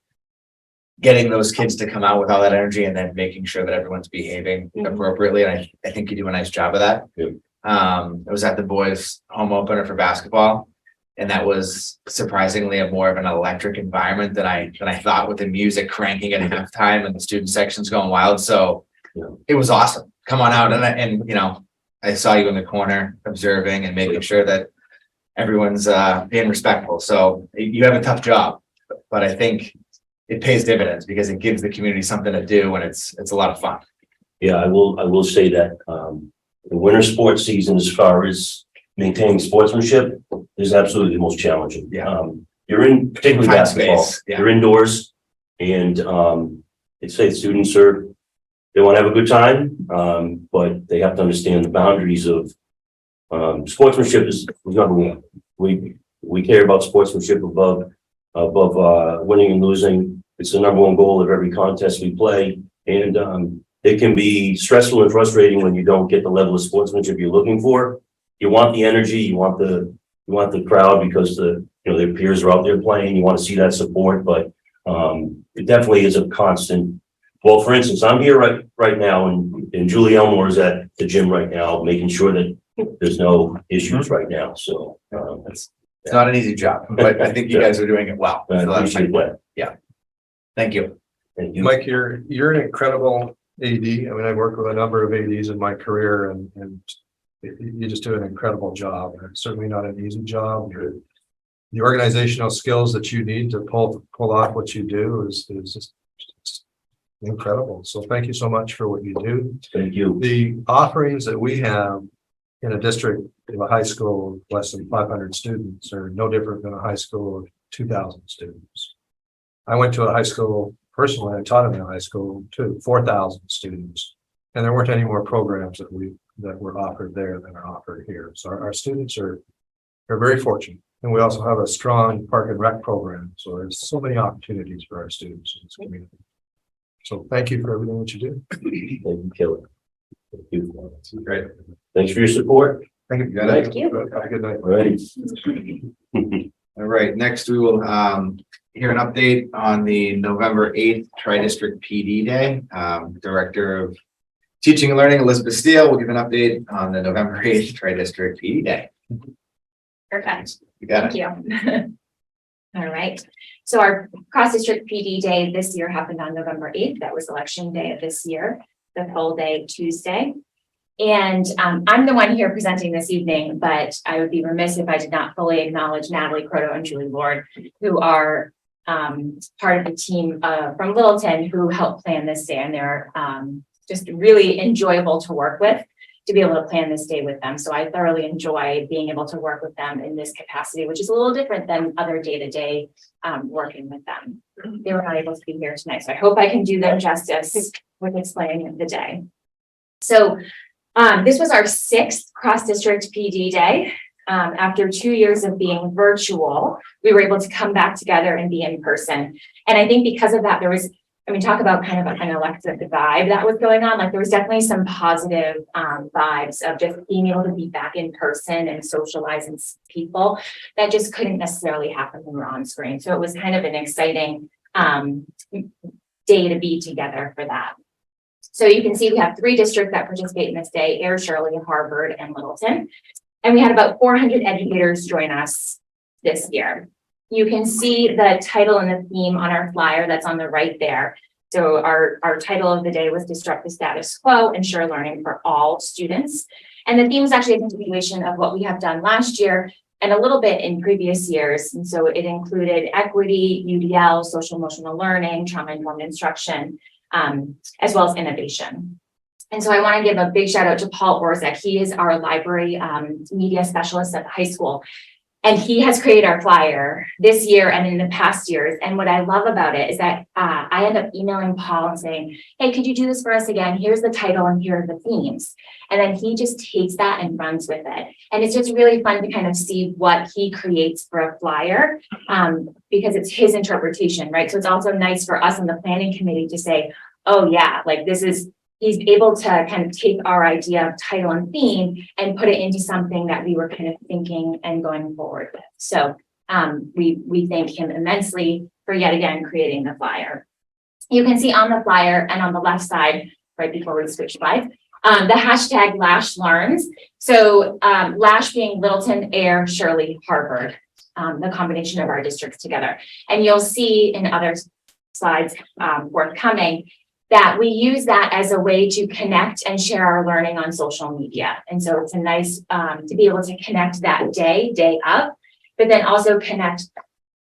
Speaker 6: getting those kids to come out with all that energy and then making sure that everyone's behaving appropriately. And I think you do a nice job of that.
Speaker 9: Yeah.
Speaker 6: I was at the boys' home opener for basketball, and that was surprisingly a more of an electric environment than I thought, with the music cranking at halftime and the student sections going wild. So it was awesome. Come on out, and you know, I saw you in the corner observing and making sure that everyone's being respectful. So you have a tough job, but I think it pays dividends because it gives the community something to do, and it's a lot of fun.
Speaker 9: Yeah, I will say that the winter sports season, as far as maintaining sportsmanship, is absolutely the most challenging.
Speaker 6: Yeah.
Speaker 9: You're in, particularly
Speaker 6: Confined
Speaker 9: basketball,
Speaker 6: space, yeah.
Speaker 9: you're indoors, and they say students they want to have a good time, but they have to understand the boundaries of sportsmanship is number one. We care about sportsmanship above winning and losing. It's the number one goal of every contest we play, and it can be stressful and frustrating when you don't get the level of sportsmanship you're looking for. You want the energy, you want the crowd because their peers are out there playing. You want to see that support, but it definitely is a constant. Well, for instance, I'm here right now, and Julie Elmore is at the gym right now, making sure that there's no issues right now. So
Speaker 6: It's not an easy job, but I think you guys are doing it well.
Speaker 9: I
Speaker 6: So that's
Speaker 9: appreciate that.
Speaker 6: Thank you.
Speaker 9: Thank you.
Speaker 4: Mike, you're an incredible AD. I mean, I've worked with a number of ADs in my career, and you just do an incredible job. And it's certainly not an easy job. The organizational skills that you need to pull off what you do is just incredible. So thank you so much for what you do.
Speaker 9: Thank you.
Speaker 4: The offerings that we have in a district of a high school of less than 500 students are no different than a high school of 2,000 students. I went to a high school, personally, I taught in a high school too, 4,000 students. And there weren't any more programs that were offered there than are offered here. So our students are very fortunate. And we also have a strong park and rec program. So there's so many opportunities for our students in this community. So thank you for everything that you do.
Speaker 9: Thank you, Kelly. Thank you.
Speaker 6: Great.
Speaker 9: Thanks for your support.
Speaker 4: Thank you.
Speaker 8: Thank you.
Speaker 4: Have a good night.
Speaker 9: Alrighty.
Speaker 6: All right, next we will hear an update on the November 8th Tri-District PD Day. Director of Teaching and Learning, Elizabeth Steele, will give an update on the November 8th Tri-District PD Day.
Speaker 2: Perfect.
Speaker 6: You got it.
Speaker 2: Thank you. All right. So our cross-district PD day this year happened on November 8th. That was election day of this year, the poll day Tuesday. And I'm the one here presenting this evening, but I would be remiss if I did not fully acknowledge Natalie Croto and Julie Lord, who are part of the team from Littleton who helped plan this day. And they're just really enjoyable to work with, to be able to plan this day with them. So I thoroughly enjoy being able to work with them in this capacity, which is a little different than other day-to-day working with them. They were not able to be here tonight, so I hope I can do them justice with explaining the day. So this was our 6th cross-district PD day. After 2 years of being virtual, we were able to come back together and be in person. And I think because of that, there was, I mean, talk about kind of an electric vibe that was going on. Like there was definitely some positive vibes of just being able to be back in person and socialize and see people that just couldn't necessarily happen when we're on screen. So it was kind of an exciting day to be together for that. So you can see we have 3 districts that participate in this day: Air, Shirley, Harvard, and Littleton. And we had about 400 educators join us this year. You can see the title and the theme on our flyer that's on the right there. So our title of the day was Disrupt the Status Quo, Ensure Learning for All Students. And the theme is actually a continuation of what we have done last year and a little bit in previous years. And so it included equity, UDL, social emotional learning, trauma-informed instruction, as well as innovation. And so I want to give a big shout out to Paul Orzek. He is our library media specialist at the high school. And he has created our flyer this year and in the past years. And what I love about it is that I end up emailing Paul and saying, hey, could you do this for us again? Here's the title and here are the themes. And then he just takes that and runs with it. And it's just really fun to kind of see what he creates for a flyer because it's his interpretation, right? So it's also nice for us on the planning committee to say, oh yeah, like this is, he's able to kind of take our idea of title and theme and put it into something that we were kind of thinking and going forward with. So we thank him immensely for yet again creating the flyer. You can see on the flyer and on the left side, right before we switch slides, the hashtag Lash Learns. So Lash being Littleton, Air, Shirley, Harvard, the combination of our districts together. And you'll see in other slides forthcoming that we use that as a way to connect and share our learning on social media. And so it's a nice to be able to connect that day up, but then also connect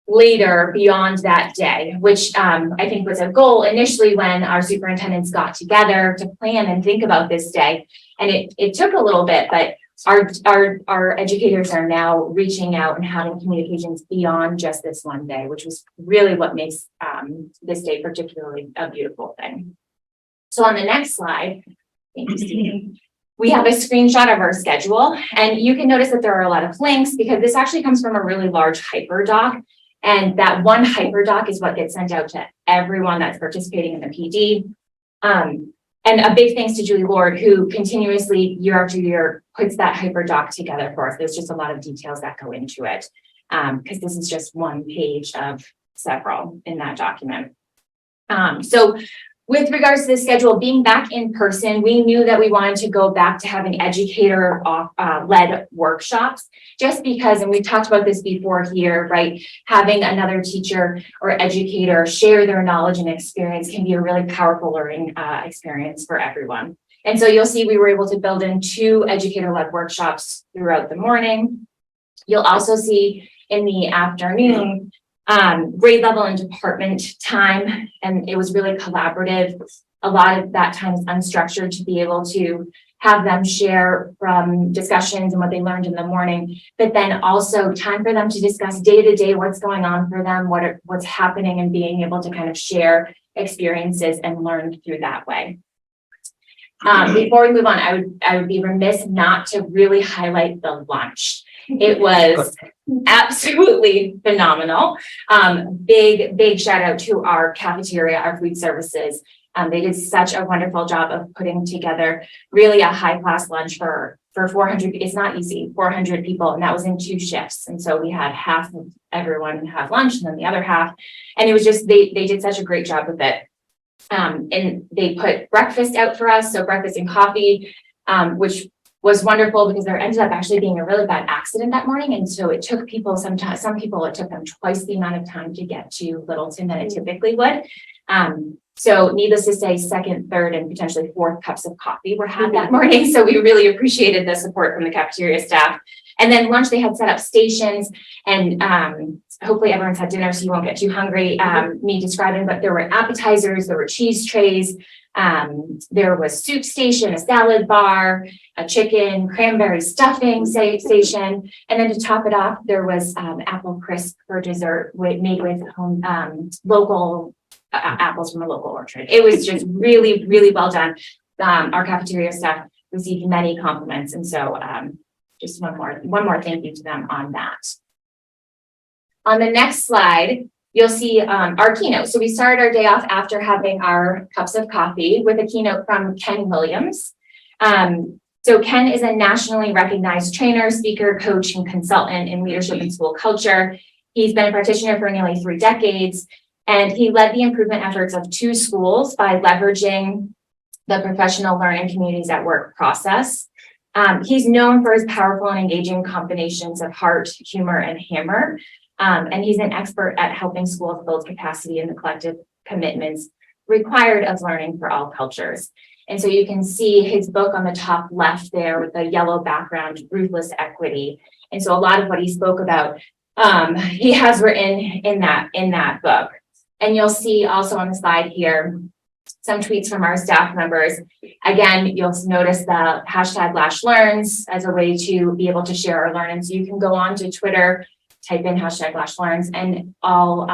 Speaker 2: later beyond that day, which I think was a goal initially when our superintendents got together to plan and think about this day. And it took a little bit, but our educators are now reaching out and having communications beyond just this one day, which was really what makes this day particularly a beautiful thing. So on the next slide, thank you, Steve, we have a screenshot of our schedule, and you can notice that there are a lot of links because this actually comes from a really large hyperdoc, and that one hyperdoc is what gets sent out to everyone that's participating in the PD. And a big thanks to Julie Lord, who continuously year after year puts that hyperdoc together for us. There's just a lot of details that go into it because this is just one page of several in that document. So with regards to the schedule being back in person, we knew that we wanted to go back to having educator led workshops just because, and we talked about this before here, right? Having another teacher or educator share their knowledge and experience can be a really powerful learning experience for everyone. And so you'll see we were able to build in 2 educator led workshops throughout the morning. You'll also see in the afternoon grade level and department time, and it was really collaborative. A lot of that time is unstructured to be able to have them share from discussions and what they learned in the morning, but then also time for them to discuss day to day what's going on for them, what's happening, and being able to kind of share experiences and learn through that way. Before we move on, I would be remiss not to really highlight the lunch. It was absolutely phenomenal. Big shout out to our cafeteria, our food services. They did such a wonderful job of putting together really a high class lunch for 400. It's not easy, 400 people, and that was in 2 shifts. And so we had half of everyone have lunch and then the other half. And it was just, they did such a great job with it. And they put breakfast out for us. So breakfast and coffee, which was wonderful because there ended up actually being a really bad accident that morning. And so it took people some people, it took them twice the amount of time to get to Littleton than it typically would. So needless to say, 2nd, 3rd, and potentially 4th cups of coffee were had that morning. So we really appreciated the support from the cafeteria staff. And then lunch, they had set up stations, and hopefully everyone's had dinner so you won't get too hungry, me describing, but there were appetizers, there were cheese trays, there was soup station, a salad bar, a chicken, cranberry stuffing station, and then to top it off, there was apple crisp for dessert made with home local apples from a local orchard. It was just really, really well done. Our cafeteria staff received many compliments, and so just one more thank you to them on that. On the next slide, you'll see our keynote. So we started our day off after having our cups of coffee with a keynote from Ken Williams. So Ken is a nationally recognized trainer, speaker, coach, and consultant in leadership and school culture. He's been a practitioner for nearly 3 decades, and he led the improvement efforts of 2 schools by leveraging the professional learning communities at work process. He's known for his powerful and engaging combinations of heart, humor, and hammer. And he's an expert at helping schools build capacity in the collective commitments required of learning for all cultures. And so you can see his book on the top left there with the yellow background, Ruthless Equity. And so a lot of what he spoke about, he has written in that book. And you'll see also on the slide here, some tweets from our staff members. Again, you'll notice the hashtag #LashLearns as a way to be able to share our learning. So you can go on to Twitter, type in hashtag #LashLearns, and all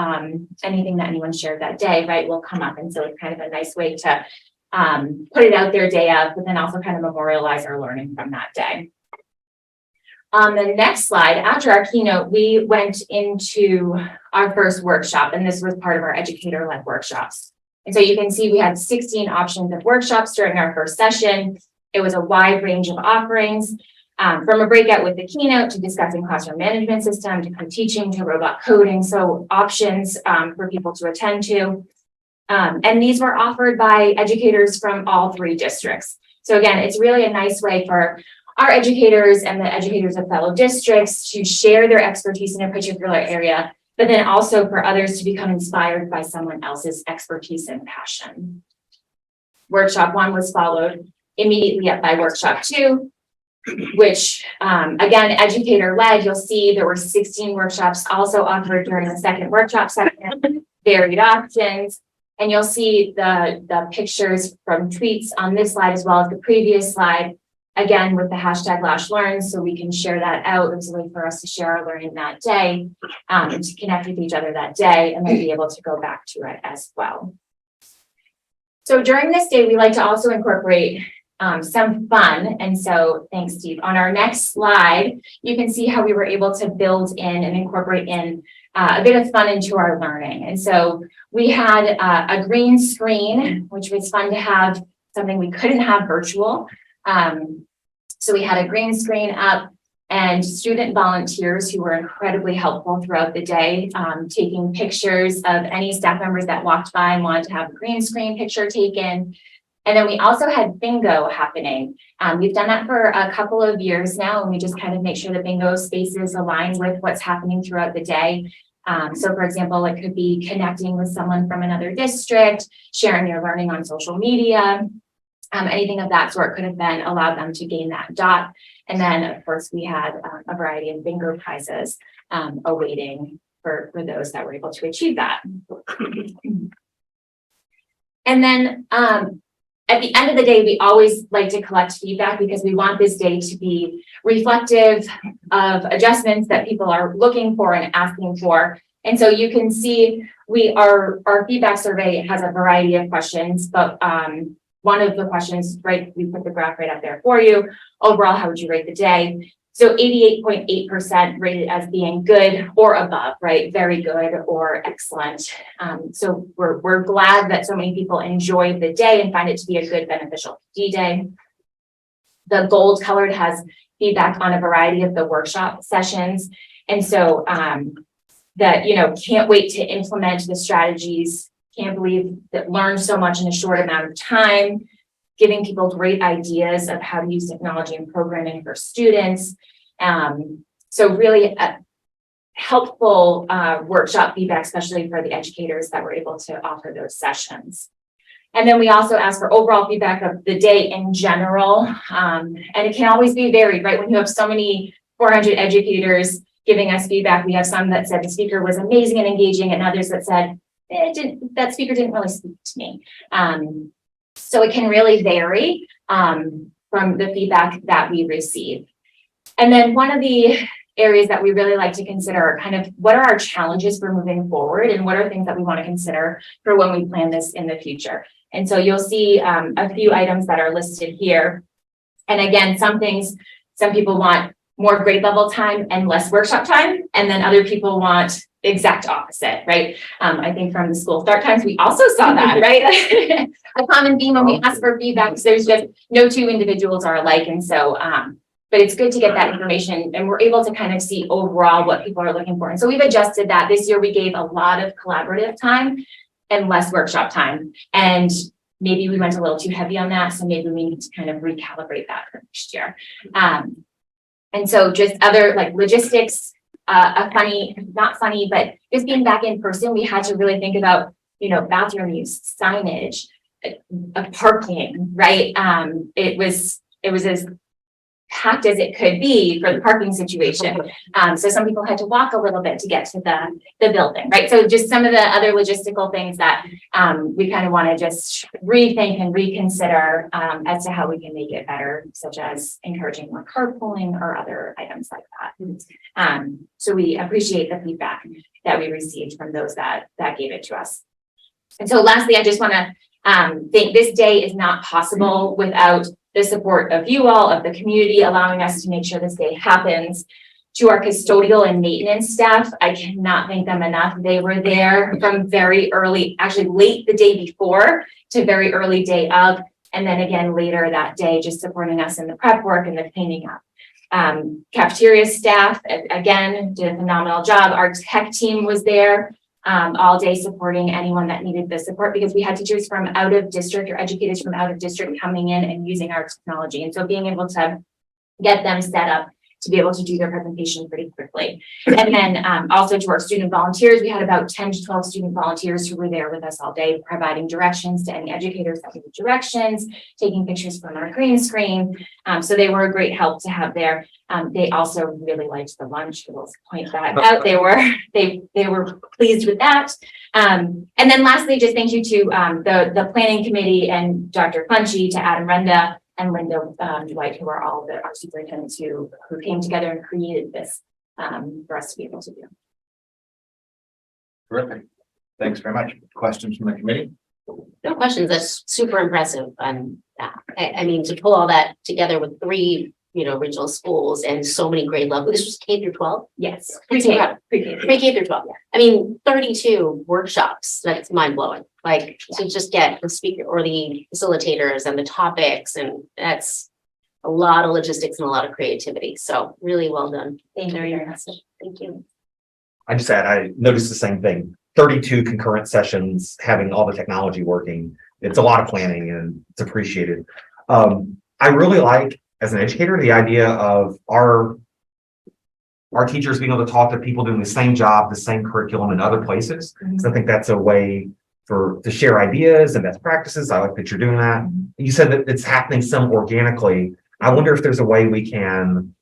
Speaker 2: anything that anyone shared that day, right, will come up. And so it's kind of a nice way to put it out there day of, but then also kind of memorialize our learning from that day. On the next slide, after our keynote, we went into our first workshop, and this was part of our educator-led workshops. And so you can see we had 16 options of workshops during our first session. It was a wide range of offerings, from a breakout with the keynote to discussing classroom management system to co-teaching to robot coding. So options for people to attend to. And these were offered by educators from all 3 districts. So again, it's really a nice way for our educators and the educators of fellow districts to share their expertise in a particular area, but then also for others to become inspired by someone else's expertise and passion. Workshop 1 was followed immediately up by workshop 2, which again, educator-led. You'll see there were 16 workshops also offered during the second workshop session, varied options. And you'll see the pictures from tweets on this slide as well as the previous slide, again, with the hashtag #LashLearns, so we can share that out. It was a way for us to share our learning that day, and to connect with each other that day, and then be able to go back to it as well. So during this day, we like to also incorporate some fun. And so thanks, Steve. On our next slide, you can see how we were able to build in and incorporate in a bit of fun into our learning. And so we had a green screen, which was fun to have, something we couldn't have virtual. So we had a green screen up and student volunteers who were incredibly helpful throughout the day, taking pictures of any staff members that walked by and wanted to have a green screen picture taken. And then we also had bingo happening. We've done that for a couple of years now, and we just kind of make sure the bingo spaces align with what's happening throughout the day. So for example, it could be connecting with someone from another district, sharing your learning on social media, anything of that sort could have been allowed them to gain that dot. And then of course we had a variety of bingo prizes awaiting for those that were able to achieve that. And then at the end of the day, we always like to collect feedback because we want this day to be reflective of adjustments that people are looking for and asking for. And so you can see our feedback survey has a variety of questions, but one of the questions, right, we put the graph right up there for you. Overall, how would you rate the day? So 88.8% rated as being good or above, right? Very good or excellent. So we're glad that so many people enjoyed the day and find it to be a good, beneficial PD day. The gold colored has feedback on a variety of the workshop sessions. And so that, can't wait to implement the strategies, can't believe that learned so much in a short amount of time, giving people great ideas of how to use technology and programming for students. So really helpful workshop feedback, especially for the educators that were able to offer those sessions. And then we also ask for overall feedback of the day in general. And it can always be varied, right? When you have so many 400 educators giving us feedback, we have some that said the speaker was amazing and engaging, and others that said, that speaker didn't really speak to me. So it can really vary from the feedback that we receive. And then one of the areas that we really like to consider are kind of what are our challenges for moving forward and what are things that we want to consider for when we plan this in the future. And so you'll see a few items that are listed here. And again, some people want more grade level time and less workshop time, and then other people want the exact opposite, right? I think from the school start times, we also saw that, right? A common theme when we ask for feedback, because there's just no two individuals are alike. And so, but it's good to get that information, and we're able to kind of see overall what people are looking for. And so we've adjusted that. This year we gave a lot of collaborative time and less workshop time. And maybe we went a little too heavy on that. So maybe we need to kind of recalibrate that for next year. And so just other like logistics, not funny, but just being back in person, we had to really think about, bathroom use, signage, parking, right? It was as packed as it could be for the parking situation. So some people had to walk a little bit to get to the building, right? So just some of the other logistical things that we kind of want to just rethink and reconsider as to how we can make it better, such as encouraging more carpooling or other items like that. So we appreciate the feedback that we received from those that gave it to us. And so lastly, I just want to think this day is not possible without the support of you all, of the community, allowing us to make sure this day happens. To our custodial and maintenance staff, I cannot thank them enough. They were there from very early, actually late the day before to very early day of, and then again later that day, just supporting us in the prep work and the cleaning up. Cafeteria staff, again, did a phenomenal job. Our tech team was there all day supporting anyone that needed the support, because we had teachers from out of district or educators from out of district coming in and using our technology. And so being able to get them set up to be able to do their presentation pretty quickly. And then also to our student volunteers, we had about 10 to 12 student volunteers who were there with us all day, providing directions to any educators that needed directions, taking pictures from our green screen. So they were a great help to have there. They also really liked the lunch. We'll point that out. They were pleased with that. And then lastly, just thank you to the planning committee and Dr. Funchy, to Adam Renda and Linda White, who are all of our superintendents who came together and created this for us to be able to do.
Speaker 6: Terrific. Thanks very much. Questions from the committee?
Speaker 8: No questions. That's super impressive. I mean, to pull all that together with 3, regional schools and so many grade levels. This was K through 12?
Speaker 2: Yes,
Speaker 8: Pre-K.
Speaker 2: pre-K.
Speaker 8: Pre-K through 12. I mean, 32 workshops. That's mind blowing. Like to just get the speaker or the facilitators and the topics, and that's a lot of logistics and a lot of creativity. So really well done.
Speaker 2: Thank you
Speaker 8: Very
Speaker 2: very much.
Speaker 8: impressive. Thank you.
Speaker 5: I just said, I noticed the same thing. 32 concurrent sessions, having all the technology working. It's a lot of planning and it's appreciated. I really like, as an educator, the idea of our teachers being able to talk to people doing the same job, the same curriculum in other places. So I think that's a way to share ideas and best practices. I like that you're doing that. You said that it's happening some organically. I wonder if there's a way we can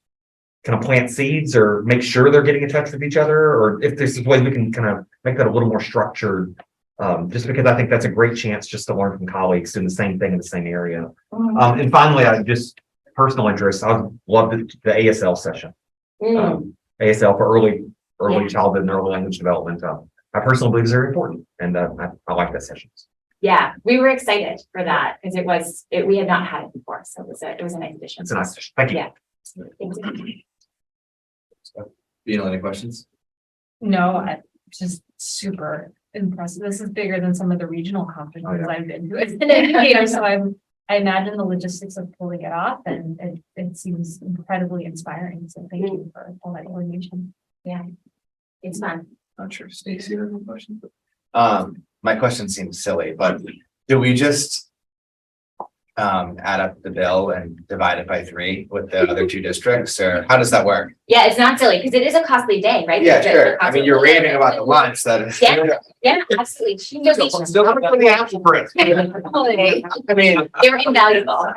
Speaker 5: kind of plant seeds or make sure they're getting in touch with each other, or if there's ways we can kind of make that a little more structured. Just because I think that's a great chance just to learn from colleagues doing the same thing in the same area. And finally, I just personal interest. I love the ASL session. ASL for early childhood and early language development. I personally believe is very important, and I like that session.
Speaker 2: Yeah, we were excited for that because we had not had it before, so it was a nice addition.
Speaker 5: It's a nice session. Thank you.
Speaker 2: Yeah. Thank you.
Speaker 6: Any questions?
Speaker 10: No, I just super impressive. This is bigger than some of the regional conferences I've been to as an educator. So I imagine the logistics of pulling it off, and it seems incredibly inspiring. So thank you for all that coordination.
Speaker 2: Yeah, it's fun.
Speaker 6: Not sure if Stacy has any questions. My question seems silly, but do we just add up the bill and divide it by 3 with the other 2 districts, or how does that work?
Speaker 2: Yeah, it's not silly because it is a costly day, right?
Speaker 6: Yeah,
Speaker 2: The
Speaker 6: sure. I
Speaker 2: cost
Speaker 6: mean,
Speaker 2: of
Speaker 6: you're
Speaker 2: living.
Speaker 6: raving about the lunch that is.
Speaker 2: Yeah, absolutely.
Speaker 5: Still coming for the apple bread.
Speaker 6: I mean.
Speaker 2: They're invaluable.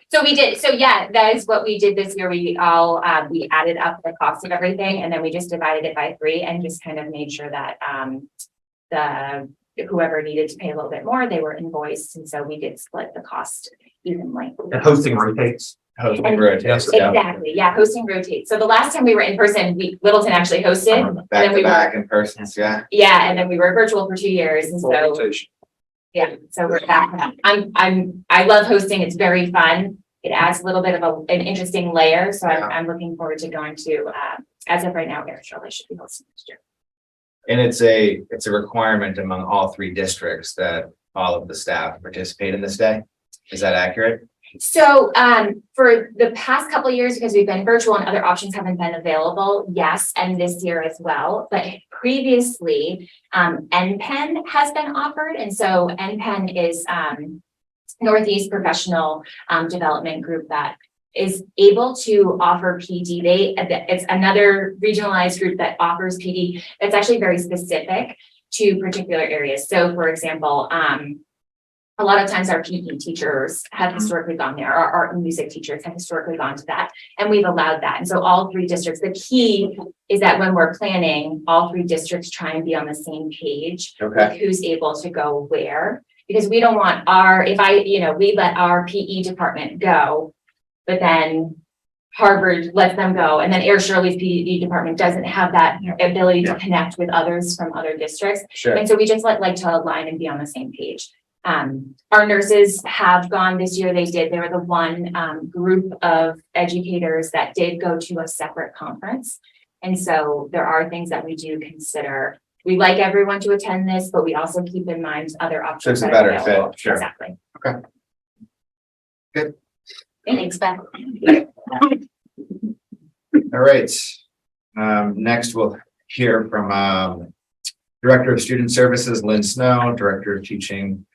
Speaker 2: So we did. So yeah, that is what we did this year. We added up the cost of everything, and then we just divided it by 3 and just kind of made sure that whoever needed to pay a little bit more, they were invoiced, and so we did split the cost evenly.
Speaker 5: And hosting rotates.
Speaker 6: Hosting rotates.
Speaker 2: Exactly. Yeah, hosting rotates. So the last time we were in person, Littleton actually hosted.
Speaker 6: Back
Speaker 2: we
Speaker 6: to
Speaker 2: were-
Speaker 6: back in person, yeah.
Speaker 2: Yeah, and then we were virtual for 2 years, and so yeah, so we're back. I love hosting. It's very fun. It adds a little bit of an interesting layer. So I'm looking forward to going to as of right now, Airshell, I should be hosting next year.
Speaker 6: And it's a requirement among all 3 districts that all of the staff participate in this day. Is that accurate?
Speaker 2: So for the past couple of years, because we've been virtual and other options haven't been available, yes, and this year as well. But previously, NPEN has been offered, and so NPEN is Northeast Professional Development Group that is able to offer PD. It's another regionalized group that offers PD that's actually very specific to particular areas. So for example, a lot of times our PE teachers have historically gone there, our art and music teachers have historically gone to that, and we've allowed that. And so all three districts, the key is that when we're planning, all three districts try and be on the same page.
Speaker 6: Okay.
Speaker 2: Who's able to go where, because we don't want we let our PE department go, but then Harvard lets them go, and then Air Shirley's PE department doesn't have that ability to connect with others from other districts.
Speaker 6: Sure.
Speaker 2: And so we just like to align and be on the same page. Our nurses have gone this year. They were the one group of educators that did go to a separate conference. And so there are things that we do consider. We like everyone to attend this, but we also keep in mind other options.
Speaker 6: So it's a
Speaker 2: that are
Speaker 6: better fit,
Speaker 2: available.
Speaker 6: sure.
Speaker 2: Exactly.
Speaker 6: Okay. Good.
Speaker 2: Thanks, Beth.
Speaker 6: All right. Next we'll hear from Director of Student Services, Lynn Snow, Director of Teaching,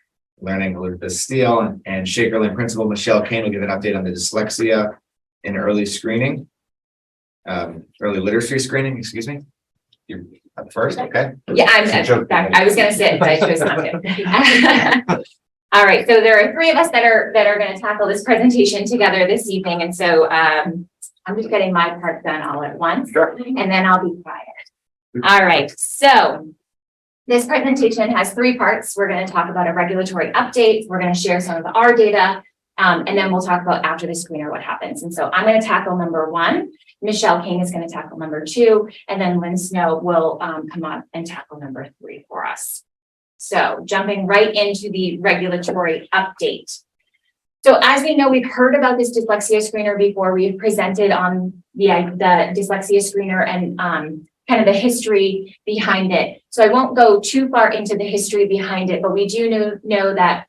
Speaker 6: Learning, Elizabeth Steele, and Shaker Lane Principal, Michelle Kane will give an update on the dyslexia and early screening. Early literacy screening, excuse me. You're up first, okay?
Speaker 2: Yeah, I was gonna sit, but I chose not to. All right, so there are three of us that are gonna tackle this presentation together this evening, and so I'm just getting my part done all at once.
Speaker 6: Sure.
Speaker 2: And then I'll be quiet. All right, so this presentation has three parts. We're going to talk about a regulatory update. We're going to share some of our data, and then we'll talk about after the screener what happens. And so I'm going to tackle number one. Michelle King is going to tackle number two, and then Lynn Snow will come up and tackle number three for us. So jumping right into the regulatory update. So as we know, we've heard about this dyslexia screener before. We've presented on the dyslexia screener and kind of the history behind it. So I won't go too far into the history behind it, but we do know that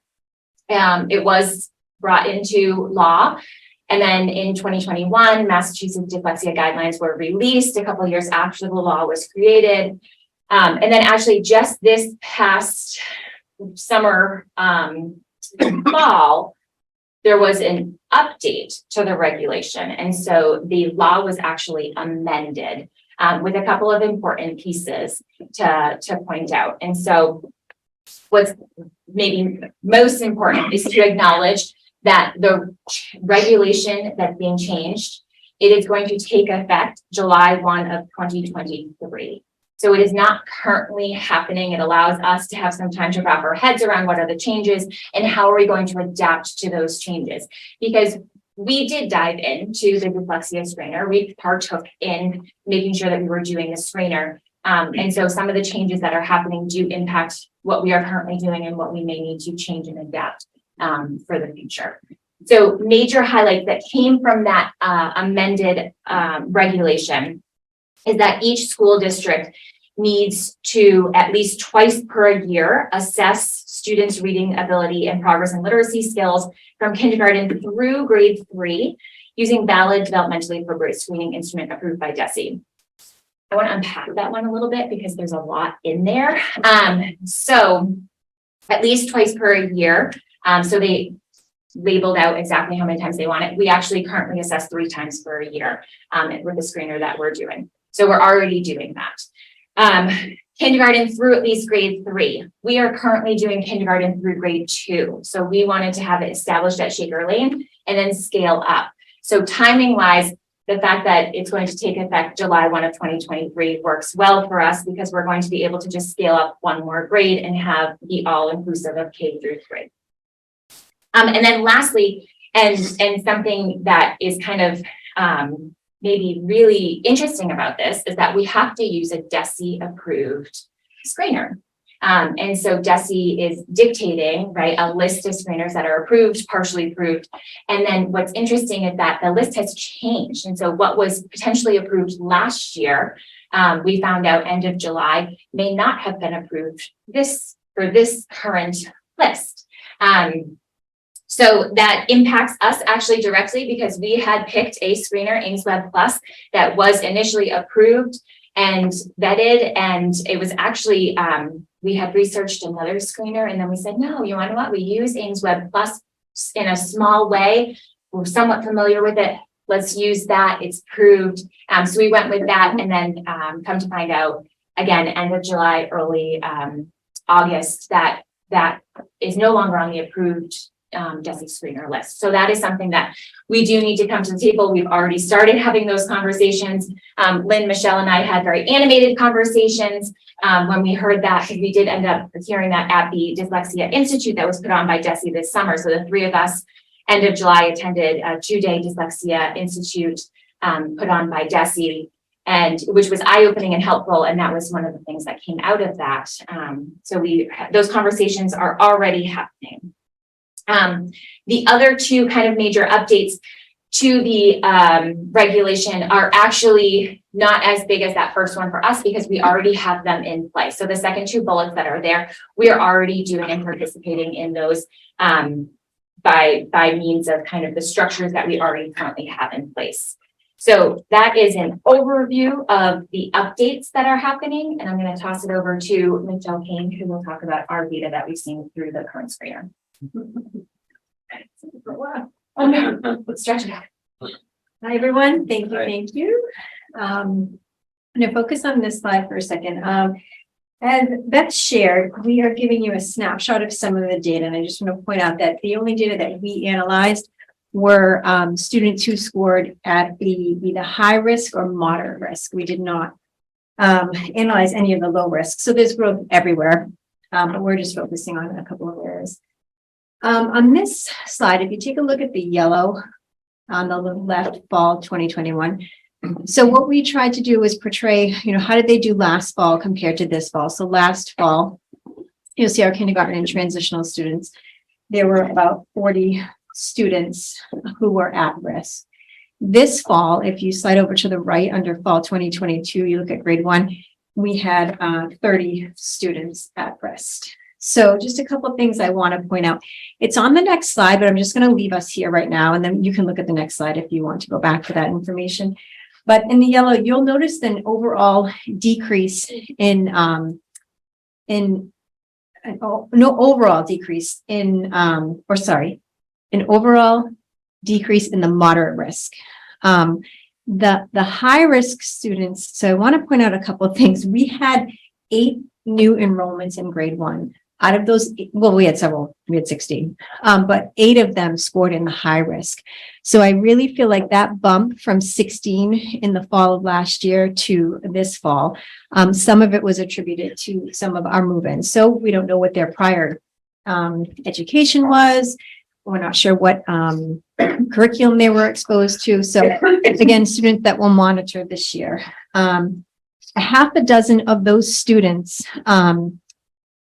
Speaker 2: it was brought into law. And then in 2021, Massachusetts dyslexia guidelines were released a couple of years after the law was created. And then actually just this past summer, fall, there was an update to the regulation. And so the law was actually amended with a couple of important pieces to point out. And so what's maybe most important is to acknowledge that the regulation that's being changed, it is going to take effect July 1 of 2023. So it is not currently happening. It allows us to have some time to wrap our heads around what are the changes and how are we going to adapt to those changes. Because we did dive into the dyslexia screener. We partook in making sure that we were doing the screener. And so some of the changes that are happening do impact what we are currently doing and what we may need to change and adapt for the future. So major highlights that came from that amended regulation is that each school district needs to at least twice per year assess students' reading ability and progress in literacy skills from kindergarten through grade 3 using valid developmentally appropriate screening instrument approved by DESE. I want to unpack that one a little bit because there's a lot in there. So at least twice per year. So they labeled out exactly how many times they want it. We actually currently assess 3 times per year with the screener that we're doing. So we're already doing that. Kindergarten through at least grade 3. We are currently doing kindergarten through grade 2. So we wanted to have it established at Shaker Lane and then scale up. So timing wise, the fact that it's going to take effect July 1 of 2023 works well for us because we're going to be able to just scale up one more grade and have the all inclusive of K through 3. And then lastly, and something that is kind of maybe really interesting about this is that we have to use a DESE approved screener. And so DESE is dictating, right, a list of screeners that are approved, partially approved. And then what's interesting is that the list has changed. And so what was potentially approved last year, we found out end of July, may not have been approved for this current list. So that impacts us actually directly because we had picked a screener, AimsWeb Plus, that was initially approved and vetted. And it was actually, we had researched another screener and then we said, no, you know what? We use AimsWeb Plus in a small way. We're somewhat familiar with it. Let's use that. It's approved. So we went with that and then come to find out again, end of July, early August, that is no longer on the approved DESI screener list. So that is something that we do need to come to the table. We've already started having those conversations. Lynn, Michelle, and I had very animated conversations when we heard that, because we did end up hearing that at the Dyslexia Institute that was put on by DESI this summer. So the three of us, end of July, attended a 2-day Dyslexia Institute put on by DESI, and which was eye-opening and helpful. And that was one of the things that came out of that. So those conversations are already happening. The other two kind of major updates to the regulation are actually not as big as that first one for us, because we already have them in place. So the second two bullets that are there, we are already doing and participating in those by means of kind of the structures that we already currently have in place. So that is an overview of the updates that are happening. And I'm going to toss it over to Michelle Kane, who will talk about our data that we've seen through the current screener. Oh no, let's stretch it out.
Speaker 11: Hi, everyone. Thank you. I'm going to focus on this slide for a second. As Beth shared, we are giving you a snapshot of some of the data. And I just want to point out that the only data that we analyzed were students who scored at the high risk or moderate risk. We did not analyze any of the low risk. So there's growth everywhere, but we're just focusing on a couple of areas. On this slide, if you take a look at the yellow on the left, fall 2021. So what we tried to do was portray, how did they do last fall compared to this fall? So last fall, you'll see our kindergarten and transitional students. There were about 40 students who were at risk. This fall, if you slide over to the right under fall 2022, you look at grade 1, we had 30 students at risk. So just a couple of things I want to point out. It's on the next slide, but I'm just going to leave us here right now, and then you can look at the next slide if you want to go back for that information. But in the yellow, you'll notice an overall decrease in an overall decrease in the moderate risk. The high risk students. So I want to point out a couple of things. We had 8 new enrollments in grade 1. Out of those, well, we had several, we had 16, but 8 of them scored in the high risk. So I really feel like that bump from 16 in the fall of last year to this fall, some of it was attributed to some of our move-ins. So we don't know what their prior education was. We're not sure what curriculum they were exposed to. So again, students that we'll monitor this year. A half a dozen of those students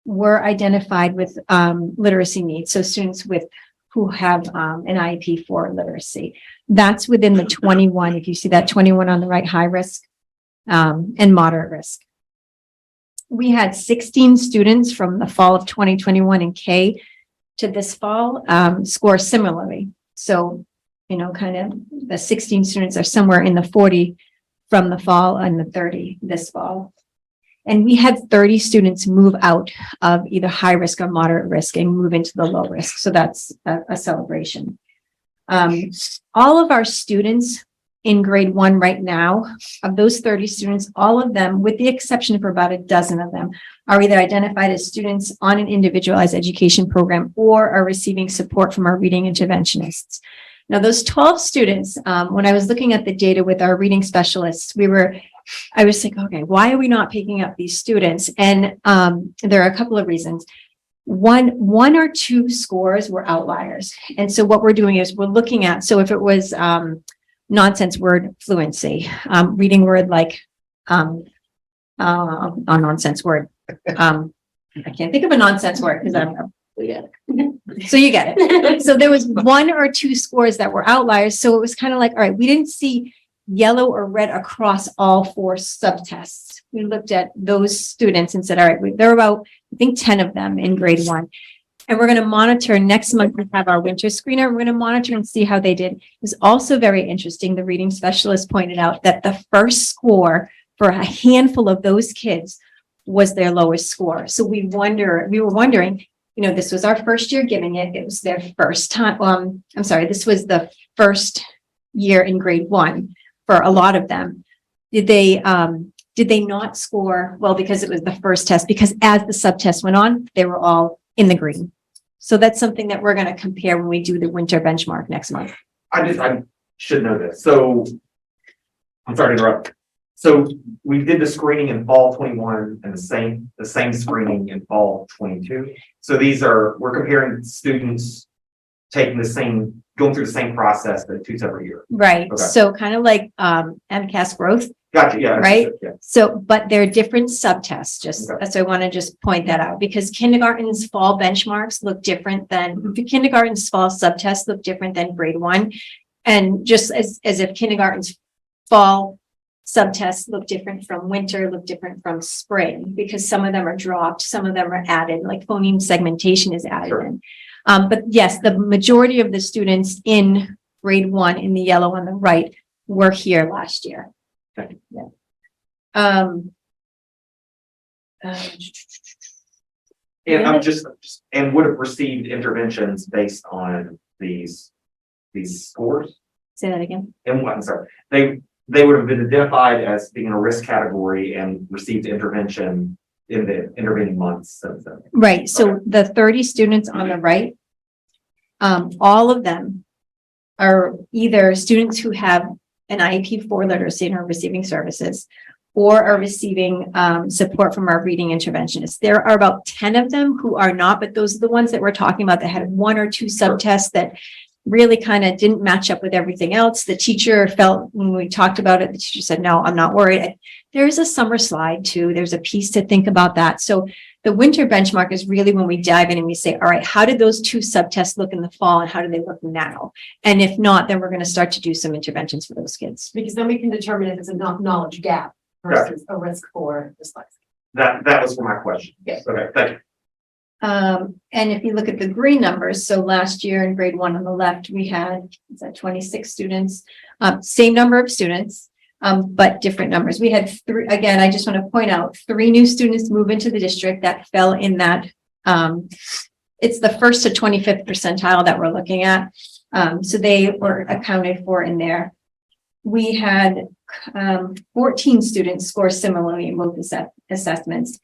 Speaker 11: were identified with literacy needs. So students who have an IEP for literacy. That's within the 21, if you see that 21 on the right, high risk and moderate risk. We had 16 students from the fall of 2021 in K to this fall score similarly. So, kind of the 16 students are somewhere in the 40 from the fall and the 30 this fall. And we had 30 students move out of either high risk or moderate risk and move into the low risk. So that's a celebration. All of our students in grade 1 right now, of those 30 students, all of them, with the exception for about a dozen of them, are either identified as students on an individualized education program or are receiving support from our reading interventionists. Now, those 12 students, when I was looking at the data with our reading specialists, I was like, okay, why are we not picking up these students? And there are a couple of reasons. One or two scores were outliers. And so what we're doing is we're looking at, so if it was nonsense word fluency, reading word like a nonsense word. I can't think of a nonsense word because I'm so you get it. So there was 1 or 2 scores that were outliers. So it was kind of like, all right, we didn't see yellow or red across all 4 subtests. We looked at those students and said, all right, there are about, I think 10 of them in grade 1. And we're going to monitor next month. We have our winter screener. We're going to monitor and see how they did. It was also very interesting. The reading specialist pointed out that the first score for a handful of those kids was their lowest score. So we were wondering, this was our first year giving it. It was their first time. This was the first year in grade 1 for a lot of them. Did Did they not score well because it was the first test? Because as the subtests went on, they were all in the green. So that's something that we're going to compare when we do the winter benchmark next month.
Speaker 5: I should know this. So I'm sorry to interrupt. So we did the screening in fall 21 and the same screening in fall 22. So we're comparing students taking going through the same process, but 2 separate years.
Speaker 11: Right.
Speaker 5: Okay.
Speaker 11: So kind of like MCAS growth.
Speaker 5: Gotcha. Yeah.
Speaker 11: Right?
Speaker 5: Yeah.
Speaker 11: So, but they're different subtests,
Speaker 5: Okay.
Speaker 11: so I want to just point that out because kindergarten's fall benchmarks look different than kindergarten's fall subtests look different than grade 1. And just as if kindergarten's fall subtests look different from winter, look different from spring, because some of them are dropped, some of them are added, like phoneme segmentation is added
Speaker 5: Sure.
Speaker 11: in. But yes, the majority of the students in grade 1 in the yellow on the right were here last year.
Speaker 5: Okay.
Speaker 11: Yeah.
Speaker 5: And I'm just and would have received interventions based on these scores.
Speaker 11: Say that again.
Speaker 5: And what, I'm sorry, they would have been identified as being a risk category and received intervention in the intervening months since then.
Speaker 11: Right, so the 30 students on the right, all of them are either students who have an IEP for literacy and are receiving services or are receiving support from our reading interventionists. There are about 10 of them who are not, but those are the ones that we're talking about that had 1 or 2 subtests that really kind of didn't match up with everything else. The teacher felt when we talked about it, the teacher said, no, I'm not worried. There's a summer slide too. There's a piece to think about that. So the winter benchmark is really when we dive in and we say, all right, how did those 2 subtests look in the fall and how do they look now? And if not, then we're going to start to do some interventions for those kids.
Speaker 12: Because then we can determine if it's a knowledge gap versus a risk for dyslexia.
Speaker 5: That was for my question.
Speaker 12: Yes.
Speaker 5: Okay, thank you.
Speaker 11: And if you look at the green numbers, so last year in grade 1 on the left, we had 26 students, same number of students, but different numbers. We had 3, again, I just want to point out 3 new students move into the district that fell in that. It's the 1st to 25th percentile that we're looking at. So they were accounted for in there. We had 14 students score similarly in both assessments.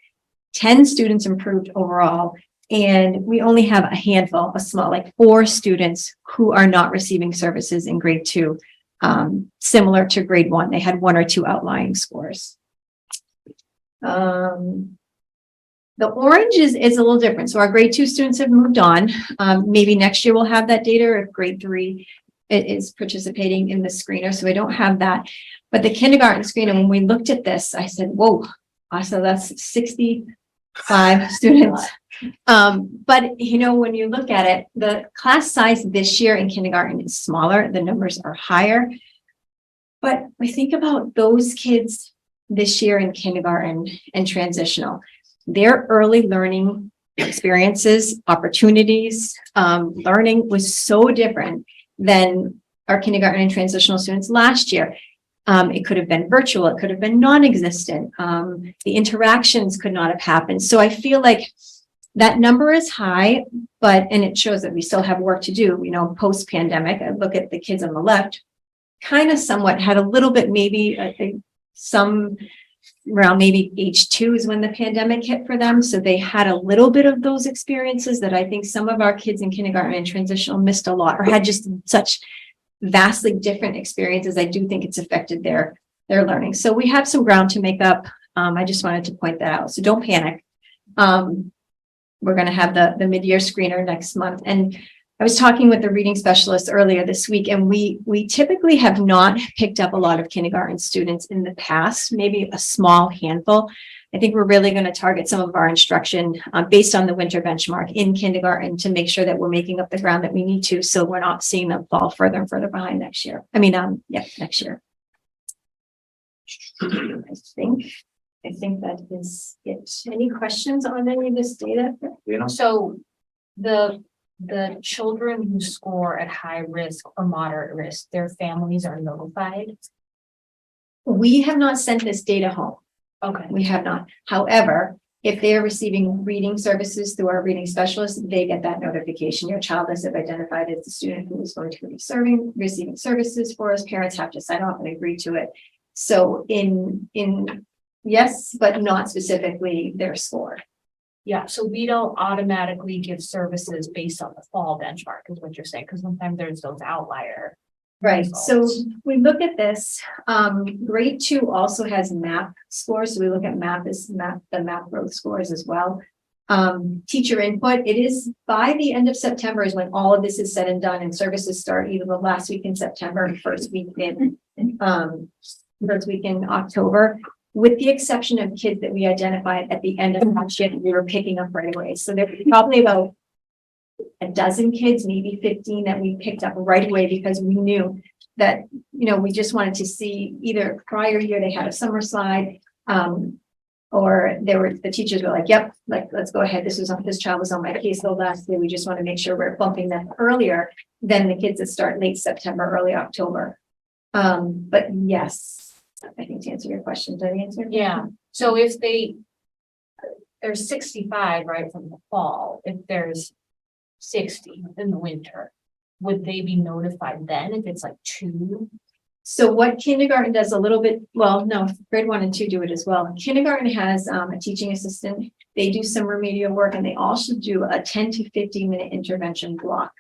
Speaker 11: 10 students improved overall, and we only have a handful, a small, like 4 students who are not receiving services in grade 2, similar to grade 1. They had 1 or 2 outlying scores. The orange is a little different. So our grade 2 students have moved on. Maybe next year we'll have that data if grade 3 is participating in the screener. So I don't have that. But the kindergarten screener, when we looked at this, I said, whoa, so that's 65 students. But you know, when you look at it, the class size this year in kindergarten is smaller. The numbers are higher. But we think about those kids this year in kindergarten and transitional. Their early learning experiences, opportunities, learning was so different than our kindergarten and transitional students last year. It could have been virtual, it could have been non-existent. The interactions could not have happened. So I feel like that number is high, and it shows that we still have work to do, you know, post-pandemic. I look at the kids on the left, kind of somewhat had a little bit, maybe I think some around maybe age 2 is when the pandemic hit for them. So they had a little bit of those experiences that I think some of our kids in kindergarten and transitional missed a lot, or had just such vastly different experiences. I do think it's affected their learning. So we have some ground to make up. I just wanted to point that out. So don't panic. We're going to have the mid-year screener next month. And I was talking with the reading specialist earlier this week, and we typically have not picked up a lot of kindergarten students in the past, maybe a small handful. I think we're really going to target some of our instruction based on the winter benchmark in kindergarten to make sure that we're making up the ground that we need to, so we're not seeing them fall further and further behind next year. Next year. I think that is it. Any questions on any of this data?
Speaker 5: You know,
Speaker 10: So the children who score at high risk or moderate risk, their families are notified.
Speaker 11: We have not sent this data home.
Speaker 10: Okay.
Speaker 11: We have not. However, if they are receiving reading services through our reading specialist, they get that notification. Your child is identified as the student who is going to be receiving services for us. Parents have to sign off and agree to it. So in Yes, but not specifically their score.
Speaker 10: Yeah, so we don't automatically give services based on the fall benchmark, is what you're saying, because sometimes there's those outlier.
Speaker 11: Right, so
Speaker 10: results.
Speaker 11: we look at this, grade 2 also has MAP scores, so we look at the MAP growth scores as well. Teacher input, it is by the end of September is when all of this is said and done, and services start either the last week in September or first week in October. With the exception of kids that we identified at the end of last year, we were picking up right away, so there were probably about a dozen kids, maybe 15 that we picked up right away because we knew that, we just wanted to see either prior year they had a summer slide, or the teachers were like, yep, like, let's go ahead. This child was on my caseload last year. We just want to make sure we're bumping them earlier than the kids that start late September, early October. But yes, I think to answer your question, did I answer? your
Speaker 10: Yeah,
Speaker 11: question?
Speaker 10: so if there's 65, right, from the fall, if there's 60 in the winter, would they be notified then if it's like 2?
Speaker 11: So what kindergarten does a little bit, well, no, grade 1 and 2 do it as well. Kindergarten has a teaching assistant. They do some remedial work and they also do a 10 to 15 minute intervention block.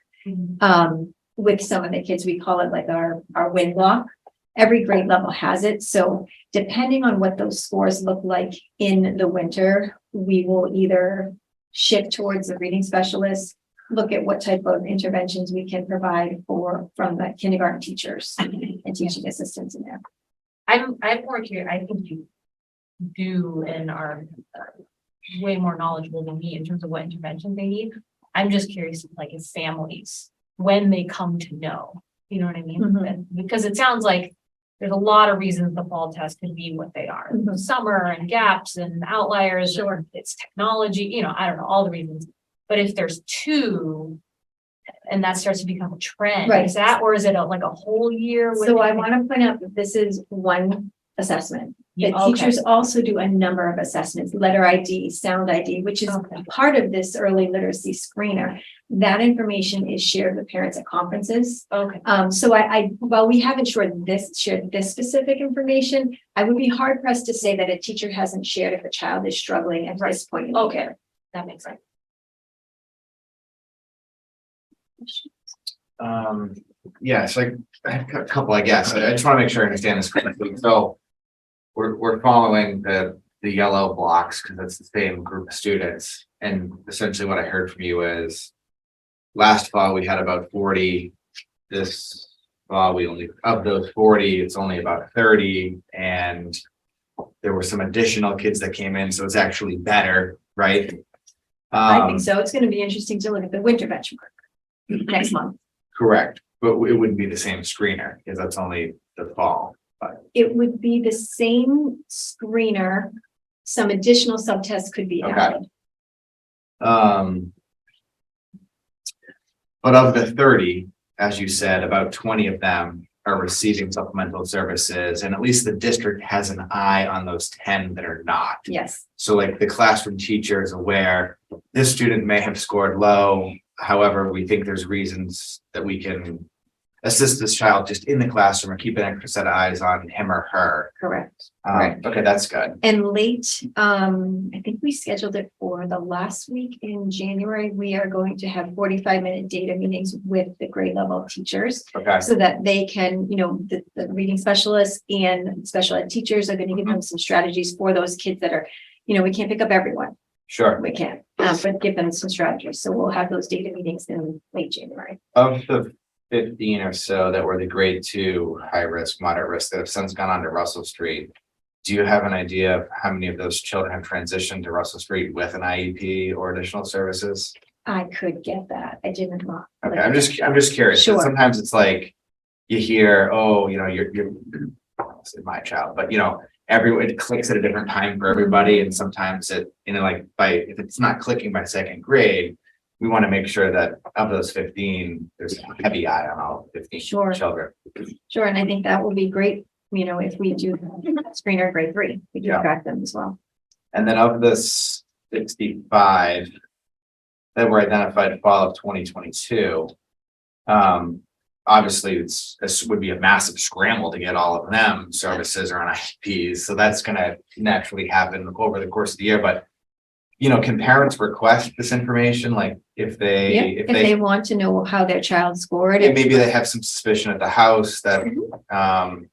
Speaker 11: With some of the kids, we call it like our win block. Every grade level has it. So depending on what those scores look like in the winter, we will either shift towards the reading specialist, look at what type of interventions we can provide from the kindergarten teachers and teaching assistants in there.
Speaker 10: I'm more curious, I think you do and are way more knowledgeable than me in terms of what intervention they need. I'm just curious, like, if families, when they come to know, you know what I mean?
Speaker 11: Mhm.
Speaker 10: Because it sounds like there's a lot of reasons the fall test could be what they are.
Speaker 11: Mhm.
Speaker 10: Summer and gaps and outliers, or it's technology, I don't know, all the reasons. But if there's 2, and that starts to become a trend,
Speaker 11: Right.
Speaker 10: is that, or is it like a whole year?
Speaker 11: So I want to point out that this is one assessment. The
Speaker 10: Yeah, okay.
Speaker 11: teachers also do a number of assessments, letter ID, sound ID, which is
Speaker 10: Okay.
Speaker 11: part of this early literacy screener. That information is shared with parents at conferences.
Speaker 10: Okay.
Speaker 11: So while we haven't shared this specific information, I would be hard pressed to say that a teacher hasn't shared if a child is struggling at this point. in the
Speaker 10: Okay.
Speaker 11: year.
Speaker 10: That makes sense.
Speaker 6: Yeah, so I have a couple, I guess. I just want to make sure I understand this correctly. So we're following the yellow blocks because it's the same group of students. And essentially what I heard from you is last fall, we had about 40. This fall, of those 40, it's only about 30. And there were some additional kids that came in, so it's actually better, right?
Speaker 11: I think so. It's going to be interesting to look at the winter benchmark next month.
Speaker 6: Correct, but it wouldn't be the same screener because that's only the fall.
Speaker 11: It would be the same screener. Some additional subtests could be
Speaker 6: Okay.
Speaker 11: added.
Speaker 6: But of the 30, as you said, about 20 of them are receiving supplemental services, and at least the district has an eye on those 10 that are not.
Speaker 11: Yes,
Speaker 6: So like the classroom teacher is aware, this student may have scored low. However, we think there's reasons that we can assist this child just in the classroom or keep an extra set of eyes on him or her.
Speaker 11: correct.
Speaker 6: Okay, that's good.
Speaker 11: And late, I think we scheduled it for the last week in January. We are going to have 45-minute data meetings with the grade level teachers
Speaker 6: Okay,
Speaker 11: so that they can, the reading specialists and special ed teachers are going to give them some strategies for those kids that are, we can't pick up everyone.
Speaker 6: sure.
Speaker 11: We can't, but give them some strategies. So we'll have those data meetings in late January.
Speaker 6: Of the 15 or so that were the grade 2 high risk, moderate risk that have since gone on to Russell Street, do you have an idea of how many of those children have transitioned to Russell Street with an IEP or additional services?
Speaker 11: I could get that. I didn't know.
Speaker 6: Okay, I'm just curious.
Speaker 11: Sure.
Speaker 6: Sometimes it's like you hear, oh, you're this is my child, but it clicks at a different time for everybody, and sometimes it, if it's not clicking by second grade, we want to make sure that of those 15, there's a heavy eye on all 15
Speaker 11: Sure.
Speaker 6: children.
Speaker 11: Sure, and I think that will be great, if we do screener grade 3, we can
Speaker 6: Yeah.
Speaker 11: track them as well.
Speaker 6: And then of this 65 that were identified fall of 2022, obviously this would be a massive scramble to get all of them services or on IEPs. So that's gonna naturally happen over the course of the year, but can parents request this information? Like if they,
Speaker 11: If they want to know how their child scored.
Speaker 6: and maybe they have some suspicion at the house that,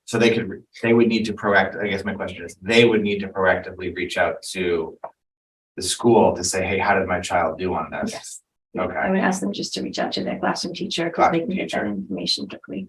Speaker 6: so they would need to I guess my question is, they would need to proactively reach out to the school to say, hey, how did my child do on this?
Speaker 11: Yes.
Speaker 6: Okay.
Speaker 11: I would ask them just to reach out to their classroom teacher because they can get that information quickly.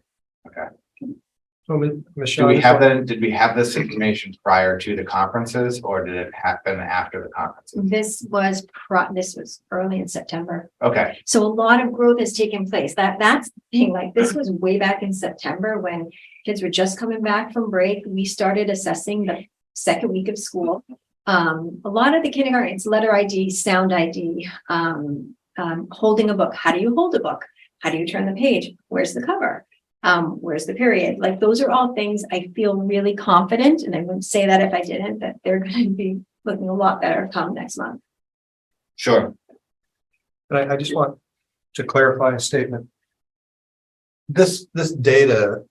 Speaker 4: So
Speaker 6: Do
Speaker 4: Michelle.
Speaker 6: we have that, did we have this information prior to the conferences or did it happen after the conferences?
Speaker 11: This was early in September.
Speaker 6: Okay,
Speaker 11: So a lot of growth has taken place. That's the thing, like this was way back in September when kids were just coming back from break. We started assessing the second week of school. A lot of the kindergarten, it's letter ID, sound ID, holding a book. How do you hold a book? How do you turn the page? Where's the cover? Where's the period? Like those are all things I feel really confident, and I wouldn't say that if I didn't, that they're going to be looking a lot better come next month.
Speaker 6: sure.
Speaker 4: I just want to clarify a statement. This data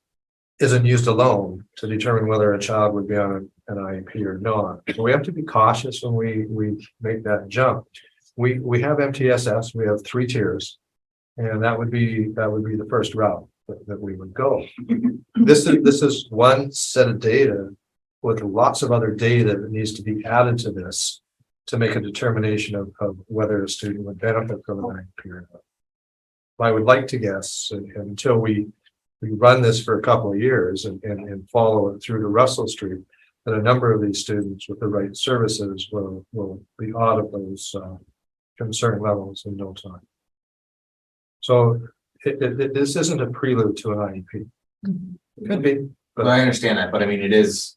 Speaker 4: isn't used alone to determine whether a child would be on an IEP or not. So we have to be cautious when we make that jump. We have MTSS, we have 3 tiers, and that would be the first route that we would go. This is one set of data with lots of other data that needs to be added to this to make a determination of whether a student would benefit from an IEP or not. I would like to guess, and until we run this for a couple of years and follow it through to Russell Street, that a number of these students with the right services will be out of those concern levels in no time. So this isn't a prelude to an IEP. It could be,
Speaker 6: But I understand that, but I mean, it is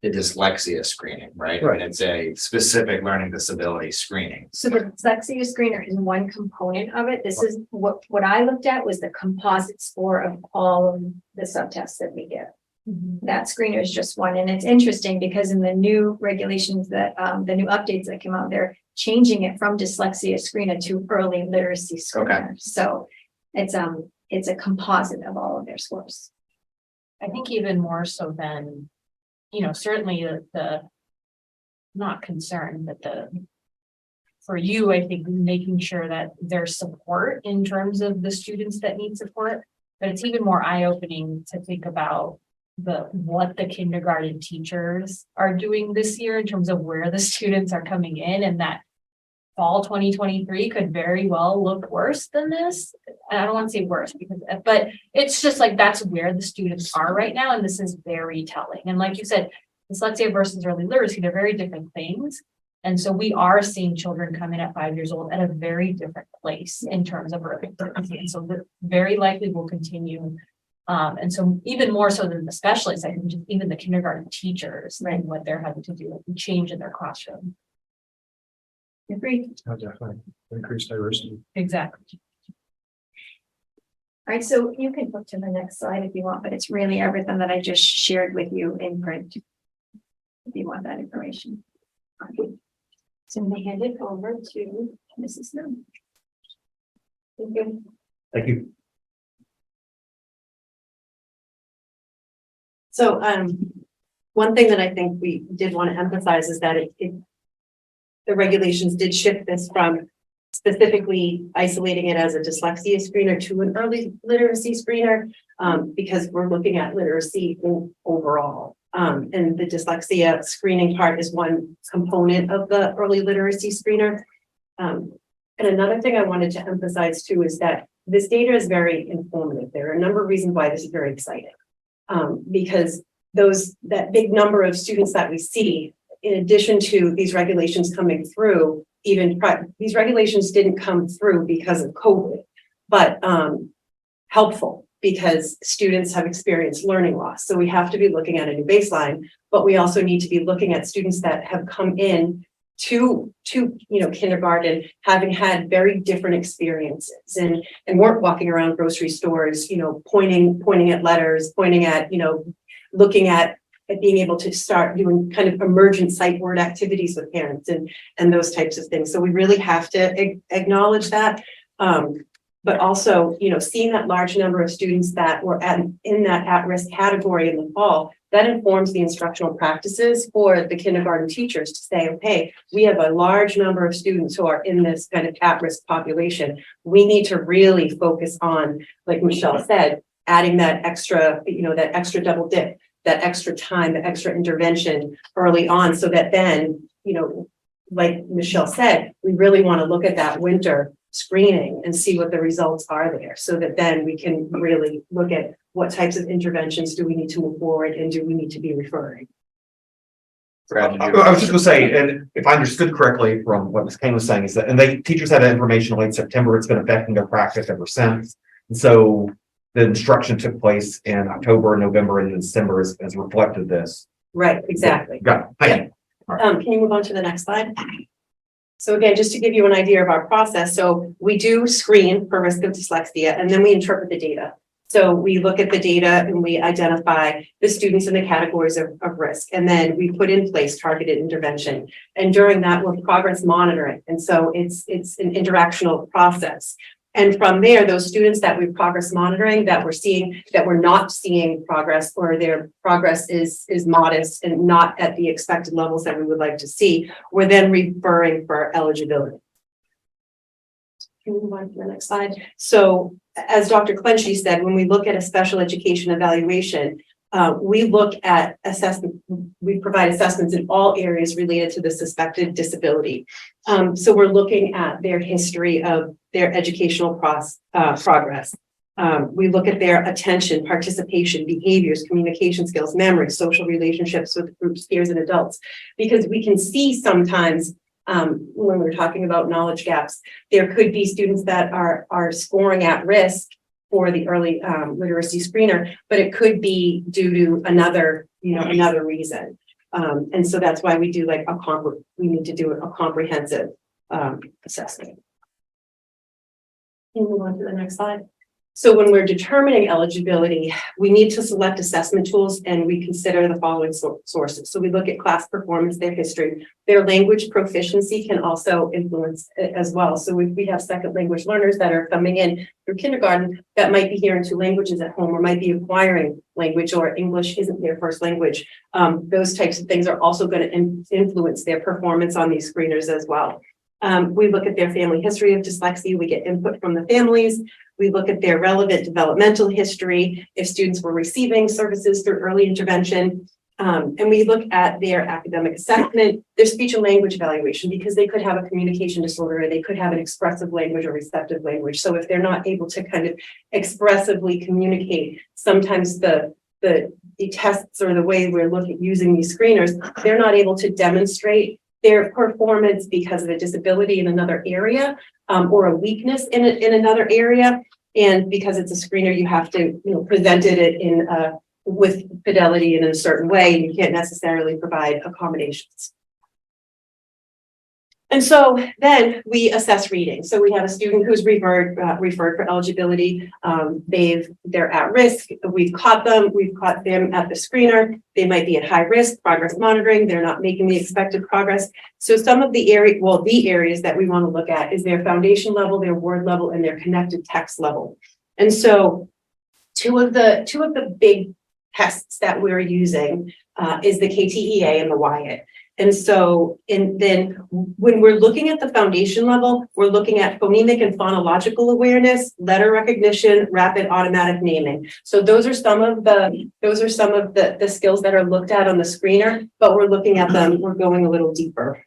Speaker 6: a dyslexia screening, right? I mean, it's a specific learning disability screening.
Speaker 11: So the dyslexia screener is one component of it. This is what I looked at was the composite score of all of the subtests that we give. That screener is just one. And it's interesting because in the new regulations that the new updates that came out, they're changing it from dyslexia screener to early literacy screener. So it's a composite of all of their scores.
Speaker 10: I think even more so than, certainly the not concern, but for you, I think making sure that there's support in terms of the students that need support, but it's even more eye-opening to think about what the kindergarten teachers are doing this year in terms of where the students are coming in, and that fall 2023 could very well look worse than this. And I don't want to say worse but it's just like that's where the students are right now, and this is very telling. And like you said, dyslexia versus early literacy, they're very different things. And so we are seeing children come in at 5 years old at a very different place in terms of early literacy. And so that very likely will continue. And so even more so than the specialists, I think just even the kindergarten teachers and what they're having to do and change in their classroom.
Speaker 11: Agreed.
Speaker 4: definitely increased diversity.
Speaker 10: Exactly.
Speaker 11: All right, so you can flip to the next slide if you want, but it's really everything that I just shared with you in print. If you want that information. Okay. So I'm gonna hand it over to Mrs. Snow. Thank you.
Speaker 9: Thank you.
Speaker 12: So, one thing that I think we did want to emphasize is that the regulations did shift this from specifically isolating it as a dyslexia screener to an early literacy screener, because we're looking at literacy overall. And the dyslexia screening part is one component of the early literacy screener. And another thing I wanted to emphasize too is that this data is very informative. There are a number of reasons why this is very exciting. Because that big number of students that we see, in addition to these regulations coming through, these regulations didn't come through because of COVID, but helpful because students have experienced learning loss. So we have to be looking at a new baseline, but we also need to be looking at students that have come in to kindergarten, having had very different experiences and weren't walking around grocery stores, pointing at letters, pointing at, looking at being able to start doing kind of emergent sight word activities with parents and those types of things. So we really have to acknowledge that. But also, seeing that large number of students that were in that at-risk category in the fall, that informs the instructional practices for the kindergarten teachers to say, okay, we have a large number of students who are in this kind of at-risk population. We need to really focus on, like Michelle said, adding that extra, that extra double dip, that extra time, that extra intervention early on, so that then, like Michelle said, we really want to look at that winter screening and see what the results are there, so that then we can really look at what types of interventions do we need to move forward and do we need to be referring.
Speaker 6: Brad,
Speaker 5: I
Speaker 6: did you-
Speaker 5: was just gonna say, and if I understood correctly from what Ms. Kane was saying, is that, and teachers had that information in late September, it's been affecting their practice ever since. And so the instruction took place in October, November, and December as reflected this.
Speaker 12: Right, exactly.
Speaker 5: Got it. Thank you.
Speaker 12: Can you move on to the next slide? So again, just to give you an idea of our process, so we do screen for risk of dyslexia, and then we interpret the data. So we look at the data and we identify the students in the categories of risk, and then we put in place targeted intervention. And during that, we're progress monitoring. And so it's an interactional process. And from there, those students that we're progress monitoring, that we're not seeing progress, or their progress is modest and not at the expected levels that we would like to see, we're then referring for eligibility. Can we move on to the next slide? So as Dr. Clenchy said, when we look at a special education evaluation, we look at assessment, we provide assessments in all areas related to the suspected disability. So we're looking at their history of their educational progress. We look at their attention, participation, behaviors, communication skills, memory, social relationships with groups, peers, and adults, because we can see sometimes when we're talking about knowledge gaps, there could be students that are scoring at risk for the early literacy screener, but it could be due to another reason. And so that's why we do we need to do a comprehensive assessment. Can you move on to the next slide? So when we're determining eligibility, we need to select assessment tools, and we consider the following sources. So we look at class performance, their history, their language proficiency can also influence it as well. So if we have second language learners that are coming in through kindergarten that might be hearing two languages at home, or might be acquiring language, or English isn't their first language, those types of things are also going to influence their performance on these screeners as well. We look at their family history of dyslexia. We get input from the families. We look at their relevant developmental history, if students were receiving services through early intervention. And we look at their academic assessment, their speech and language evaluation, because they could have a communication disorder, or they could have an expressive language or receptive language. So if they're not able to kind of expressively communicate, sometimes the tests or the way we're looking at using these screeners, they're not able to demonstrate their performance because of a disability in another area, or a weakness in another area. And because it's a screener, you have to present it with fidelity in a certain way. You can't necessarily provide accommodations. And so then we assess reading. So we have a student who's referred for eligibility. They're at risk. We've caught them at the screener. They might be at high risk, progress monitoring. They're not making the expected progress. So some of the areas that we want to look at is their foundation level, their word level, and their connected text level. And so two of the big tests that we're using is the KTEA and the WIAT. And so, then when we're looking at the foundation level, we're looking at phonemic and phonological awareness, letter recognition, rapid automatic naming. So those are some of the skills that are looked at on the screener, but we're looking at them, we're going a little deeper.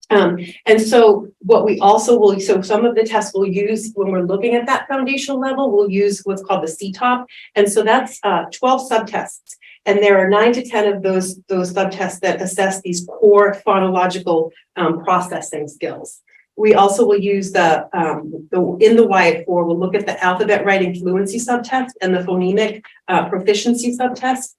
Speaker 12: And so what we also will, so some of the tests we'll use when we're looking at that foundational level, we'll use what's called the CTOP. And so that's 12 subtests. And there are 9 to 10 of those subtests that assess these core phonological processing skills. We also will use in the WIAT 4, we'll look at the alphabet writing fluency subtest and the phonemic proficiency subtest.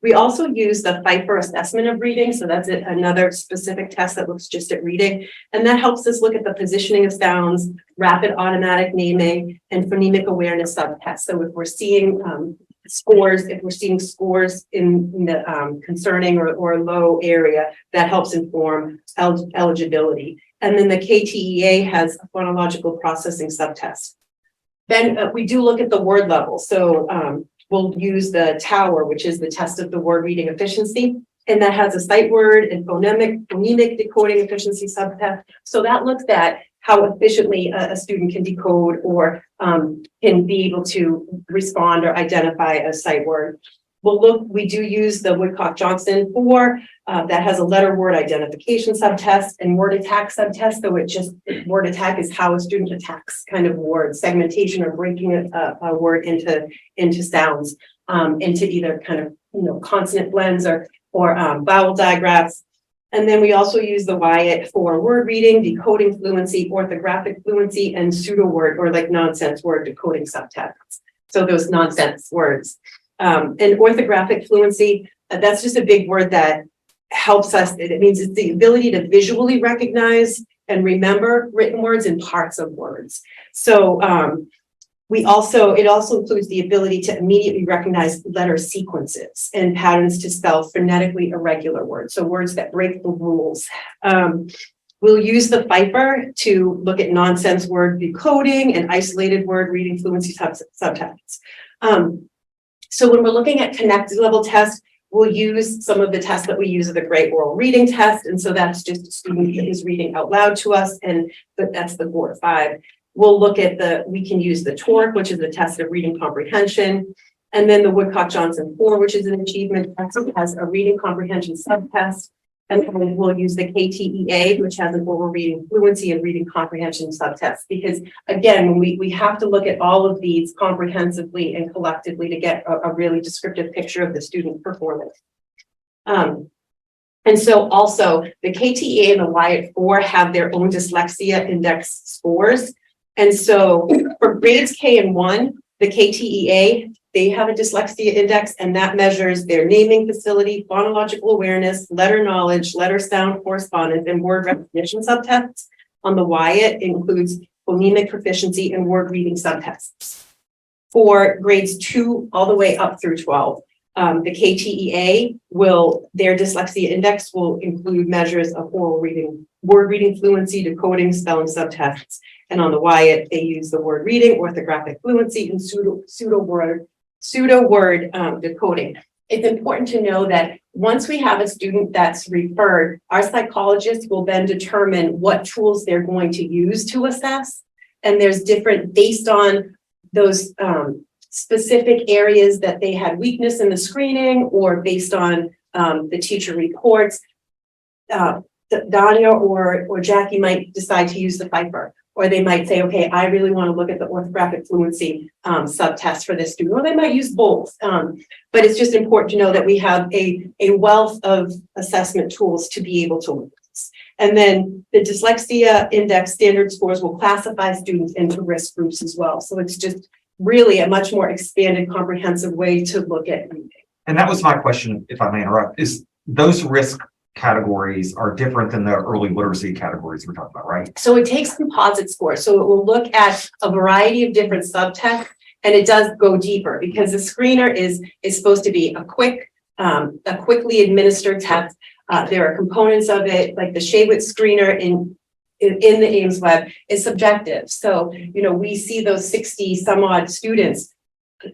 Speaker 12: We also use the Pfeiffer assessment of reading. So that's another specific test that looks just at reading. And that helps us look at the positioning of sounds, rapid automatic naming, and phonemic awareness subtests. So if we're seeing scores in the concerning or low area, that helps inform eligibility. And then the KTEA has a phonological processing subtest. Then we do look at the word level. So we'll use the tower, which is the test of the word reading efficiency. And that has a sight word and phonemic decoding efficiency subtest. So that looks at how efficiently a student can decode or can be able to respond or identify a sight word. We do use the Woodcock-Johnson 4 that has a letter word identification subtest and word attack subtest. So word attack is how a student attacks kind of word segmentation or breaking a word into sounds, into either kind of, consonant blends or vowel digraphs. And then we also use the Wyatt for word reading, decoding fluency, orthographic fluency, and pseudo word or like nonsense word decoding subtests. So those nonsense words. And orthographic fluency, that's just a big word that helps us. It means it's the ability to visually recognize and remember written words and parts of words. So it also includes the ability to immediately recognize letter sequences and patterns to spell phonetically irregular words. So words that break the rules. We'll use the Pfeiffer to look at nonsense word decoding and isolated word reading fluency subtests. So when we're looking at connected level tests, we'll use some of the tests that we use of the Great Oral Reading Test. And so that's just a student that is reading out loud to us. And that's the 4-5. We'll look at we can use the TORC, which is the test of reading comprehension. And then the Woodcock-Johnson 4, which is an achievement test, has a reading comprehension subtest. And then we'll use the KTEA, which has an oral reading fluency and reading comprehension subtest. Because again, when we have to look at all of these comprehensively and collectively to get a really descriptive picture of the student performance. And so also the KTEA and the Wyatt 4 have their own dyslexia index scores. And so for grades K and 1, the KTEA, they have a dyslexia index, and that measures their naming facility, phonological awareness, letter knowledge, letter sound correspondence, and word recognition subtests. On the Wyatt, it includes phonemic proficiency and word reading subtests. For grades 2 all the way up through 12, the KTEA their dyslexia index will include measures of oral reading, word reading fluency, decoding, spelling subtests. And on the Wyatt, they use the word reading, orthographic fluency, and pseudo word decoding. It's important to know that once we have a student that's referred, our psychologist will then determine what tools they're going to use to assess. And there's different, based on those specific areas that they had weakness in the screening, or based on the teacher reports, Danya or Jackie might decide to use the Pfeiffer. Or they might say, okay, I really want to look at the orthographic fluency subtest for this student, or they might use both. But it's just important to know that we have a wealth of assessment tools to be able to look at this. And then the dyslexia index standard scores will classify students into risk groups as well. So it's just really a much more expanded, comprehensive way to look at reading.
Speaker 5: And that was my question, if I may interrupt, is those risk categories are different than the early literacy categories we're talking about, right?
Speaker 12: So it takes composite scores. So it will look at a variety of different subtests, and it does go deeper because the screener is supposed to be a quickly administered test. There are components of it, like the Schcmte screener in the Ames Web is subjective. So, we see those 60 some odd students.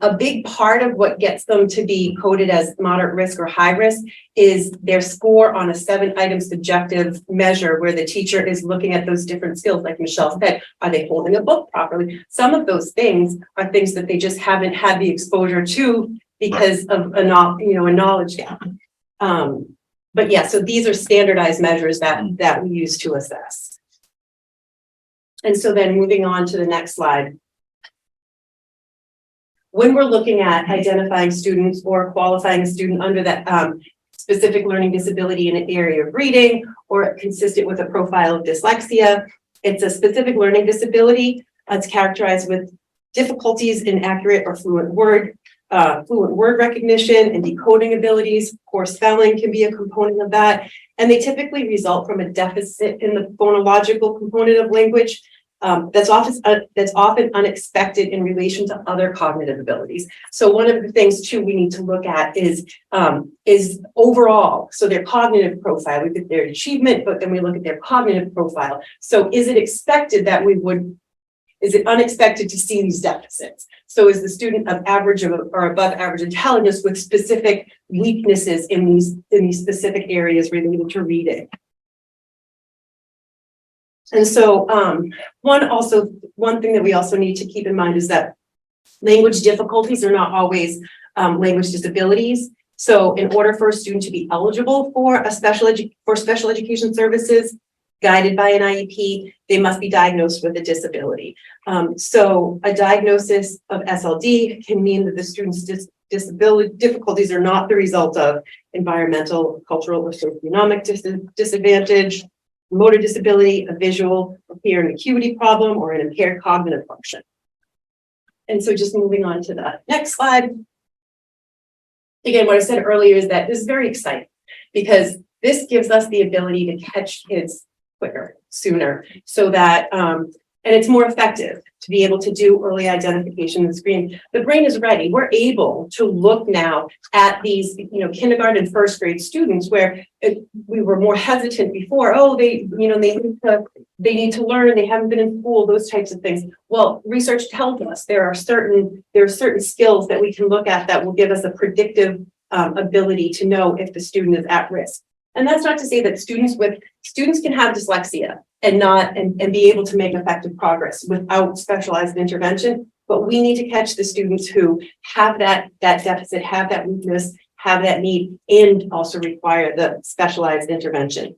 Speaker 12: A big part of what gets them to be coded as moderate risk or high risk is their score on a 7-item subjective measure where the teacher is looking at those different skills. Like Michelle said, are they holding a book properly? Some of those things are things that they just haven't had the exposure to because of a knowledge gap. But yeah, so these are standardized measures that we use to assess. And so then moving on to the next slide. When we're looking at identifying students or qualifying a student under that specific learning disability in an area of reading or consistent with a profile of dyslexia, it's a specific learning disability. It's characterized with difficulties in accurate or fluent word recognition and decoding abilities. Poor spelling can be a component of that. And they typically result from a deficit in the phonological component of language. That's often unexpected in relation to other cognitive abilities. So one of the things too we need to look at is overall. So their cognitive profile, we look at their achievement, but then we look at their cognitive profile. So is it expected that we would is it unexpected to see these deficits? So is the student of average or above average intelligence with specific weaknesses in these specific areas related to reading? And so one thing that we also need to keep in mind is that language difficulties are not always language disabilities. So in order for a student to be eligible for special education services guided by an IEP, they must be diagnosed with a disability. So a diagnosis of SLD can mean that the student's disability difficulties are not the result of environmental, cultural, or socioeconomic disadvantage, motor disability, a visual or hearing acuity problem, or an impaired cognitive function. And so just moving on to the next slide. Again, what I said earlier is that this is very exciting because this gives us the ability to catch kids quicker, sooner, so that, and it's more effective to be able to do early identification and screening. The brain is ready. We're able to look now at these, kindergarten and first grade students where we were more hesitant before. Oh, they need to learn. They haven't been in school. Those types of things. Well, research tells us there are certain skills that we can look at that will give us a predictive ability to know if the student is at risk. And that's not to say that students can have dyslexia and be able to make effective progress without specialized intervention. But we need to catch the students who have that deficit, have that weakness, have that need, and also require the specialized intervention.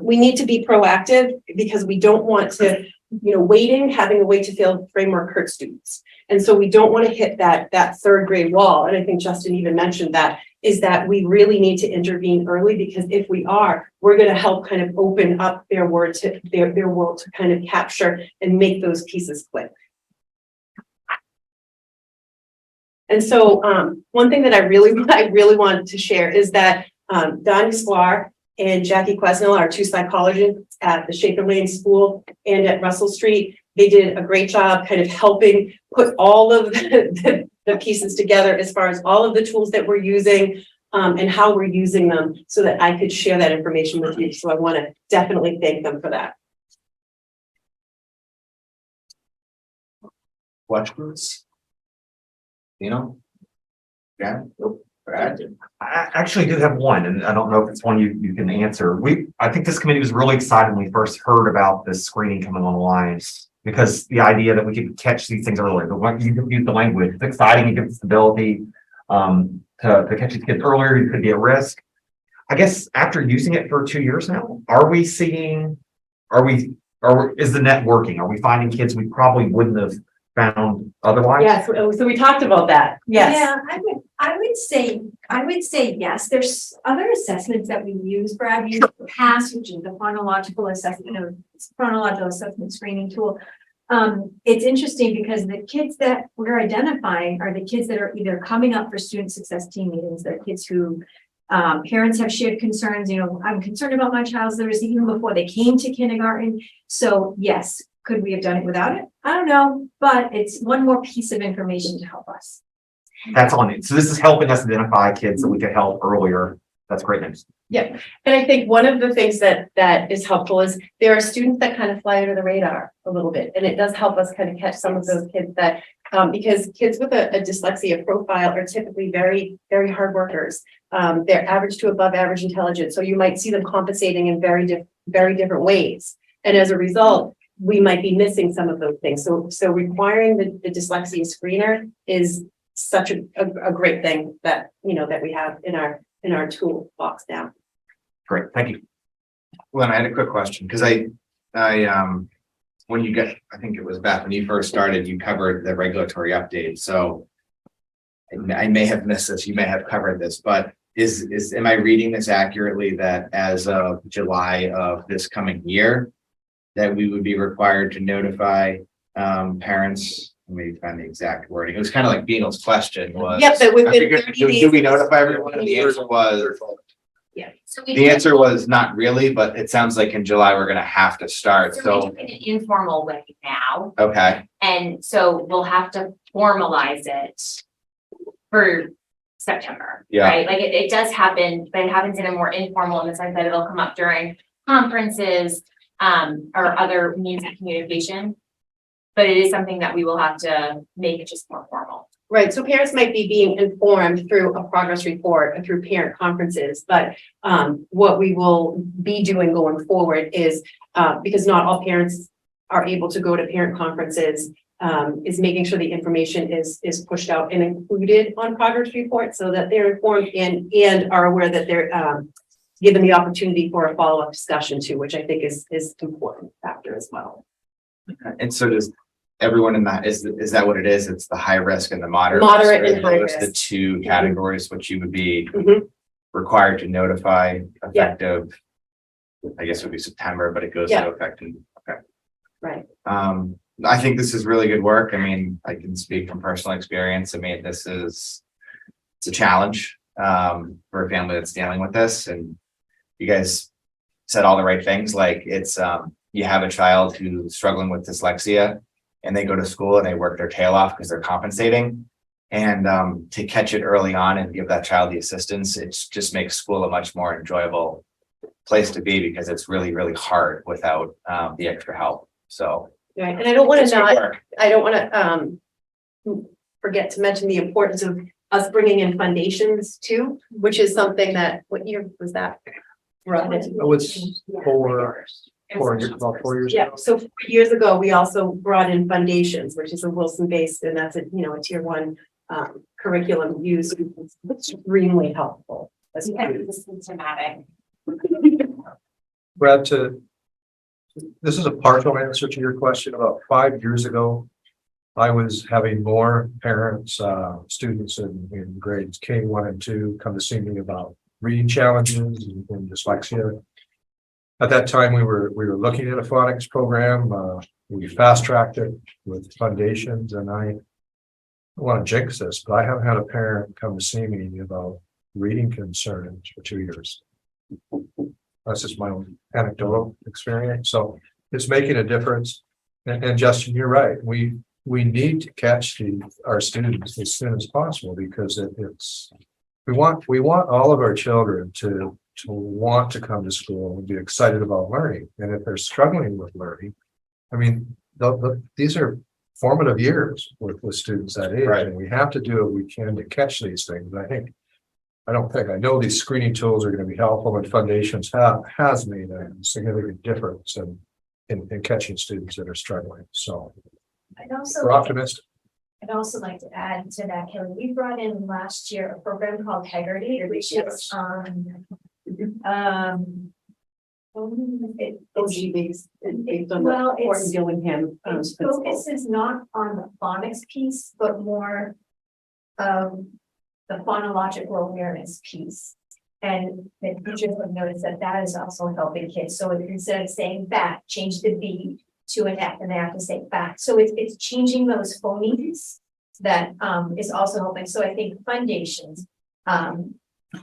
Speaker 12: We need to be proactive because we don't want to, having a wait to fail framework hurt students. And so we don't want to hit that third grade wall. And I think Justin even mentioned that, is that we really need to intervene early, because if we are, we're going to help kind of open up their world to kind of capture and make those pieces click. And so one thing that I really wanted to share is that Donnie Sklar and Jackie Quesnell, our two psychologists at the Shaker Lane School and at Russell Street, they did a great job kind of helping put all of the pieces together as far as all of the tools that we're using and how we're using them, so that I could share that information with you. So I want to definitely thank them for that.
Speaker 6: Questions? Yeah. Nope. Brad?
Speaker 5: I actually do have one, and I don't know if it's one you can answer. I think this committee was really excited when we first heard about this screening coming online, because the idea that we could catch these things earlier, you can use the language, it's exciting, it gives us the ability to catch these kids earlier, you could be at risk. I guess after using it for 2 years now, is the net working? Are we finding kids we probably wouldn't have found otherwise?
Speaker 12: Yes, so we talked about that. Yes.
Speaker 11: Yeah, I would say yes. There's other assessments that we use, Brad, we use PASS, which is the chronological assessment screening tool. It's interesting because the kids that we're identifying are the kids that are either coming up for student success team meetings. They're kids who parents have shared concerns. I'm concerned about my child's literacy even before they came to kindergarten. So yes, could we have done it without it? I don't know, but it's one more piece of information to help us.
Speaker 5: That's on it. So this is helping us identify kids that we could help earlier. That's great news.
Speaker 12: Yeah, and I think one of the things that is helpful is there are students that kind of fly under the radar a little bit, and it does help us kind of catch some of those kids that, because kids with a dyslexia profile are typically very, very hard workers. They're average to above average intelligence, so you might see them compensating in very different ways, and as a result, we might be missing some of those things. So requiring the dyslexia screener is such a great thing that that we have in our toolbox now.
Speaker 5: Great, thank you.
Speaker 6: Well, I had a quick question, because I when you get, I think it was Beth, when you first started, you covered the regulatory update. So I may have missed this, you may have covered this, but am I reading this accurately that as of July of this coming year, that we would be required to notify parents? Let me find the exact wording. It was kind of like Beanle's question was.
Speaker 12: Yep, but within 30 days.
Speaker 6: Do we notify everyone? And the answer was,
Speaker 2: Yeah. So
Speaker 6: the answer was not really, but it sounds like in July, we're gonna have to start,
Speaker 2: we're
Speaker 6: so,
Speaker 2: doing it in an informal way now.
Speaker 6: okay,
Speaker 2: And so we'll have to formalize it for September,
Speaker 6: Yeah.
Speaker 2: right? Like it does happen, but it happens in a more informal in the sense that it'll come up during conferences or other means of communication. but it is something that we will have to make just more formal.
Speaker 12: Right, so parents might be being informed through a progress report or through parent conferences, but what we will be doing going forward is because not all parents are able to go to parent conferences, is making sure the information is pushed out and included on progress reports so that they're informed and are aware that they're given the opportunity for a follow-up discussion too, which I think is important factor as well.
Speaker 6: And so does everyone in that, is that what it is? It's the high risk and the moderate?
Speaker 12: Moderate
Speaker 6: risk,
Speaker 12: and
Speaker 6: or
Speaker 12: high
Speaker 6: those The
Speaker 12: risk.
Speaker 6: two categories, which you would be
Speaker 12: Mhm.
Speaker 6: required to notify
Speaker 12: Yeah.
Speaker 6: effective, I guess it would be September, but it goes
Speaker 12: Yeah.
Speaker 6: into effect in, okay.
Speaker 12: Right.
Speaker 6: I think this is really good work. I mean, I can speak from personal experience. I mean, it's a challenge, for a family that's dealing with this, and you guys said all the right things, like it's, you have a child who's struggling with dyslexia and they go to school and they work their tail off because they're compensating. And to catch it early on and give that child the assistance, it just makes school a much more enjoyable place to be because it's really, really hard without the extra help. So.
Speaker 12: Right, and I don't want
Speaker 6: it's
Speaker 12: to
Speaker 6: good
Speaker 12: not,
Speaker 6: work.
Speaker 12: I don't want to forget to mention the importance of us bringing in foundations too, which is something that, what year was that? Brought in?
Speaker 4: Oh, it's about 4 years
Speaker 12: Yeah,
Speaker 4: ago.
Speaker 12: so 4 years ago, we also brought in foundations, which is a Wilson-based, and that's a tier 1 curriculum used, extremely helpful. As well.
Speaker 2: This is dramatic.
Speaker 4: Brad, this is a partial answer to your question. About 5 years ago, I was having more parents, students in grades K1 and 2 come to see me about reading challenges and dyslexia. At that time, we were looking at a phonics program. We fast tracked it with foundations, and I don't want to jinx this, but I haven't had a parent come to see me about reading concerns for 2 years. That's just my own anecdotal experience. So it's making a difference. And Justin, you're right. We need to catch our students as soon as possible because we want all of our children to want to come to school and be excited about learning. And if they're struggling with learning, I mean, these are formative years with students that age,
Speaker 6: Right.
Speaker 4: and we have to do what we can to catch these things. I know these screening tools are going to be helpful, and foundations has made a significant difference in catching students that are struggling. So
Speaker 10: I'd also
Speaker 4: we're optimistic.
Speaker 10: I'd also like to add to that, Kelly, we brought in last year a program called Integrity, which is
Speaker 12: OG based on
Speaker 10: Well,
Speaker 12: the Fort
Speaker 10: it's-
Speaker 12: Gillingham.
Speaker 10: it focuses not on the phonics piece, but more the phonological awareness piece. And the teachers have noticed that is also helping kids. So instead of saying back, change the B to an F, and they have to say back. So it's changing those phonemes that is also helping. So I think foundations, the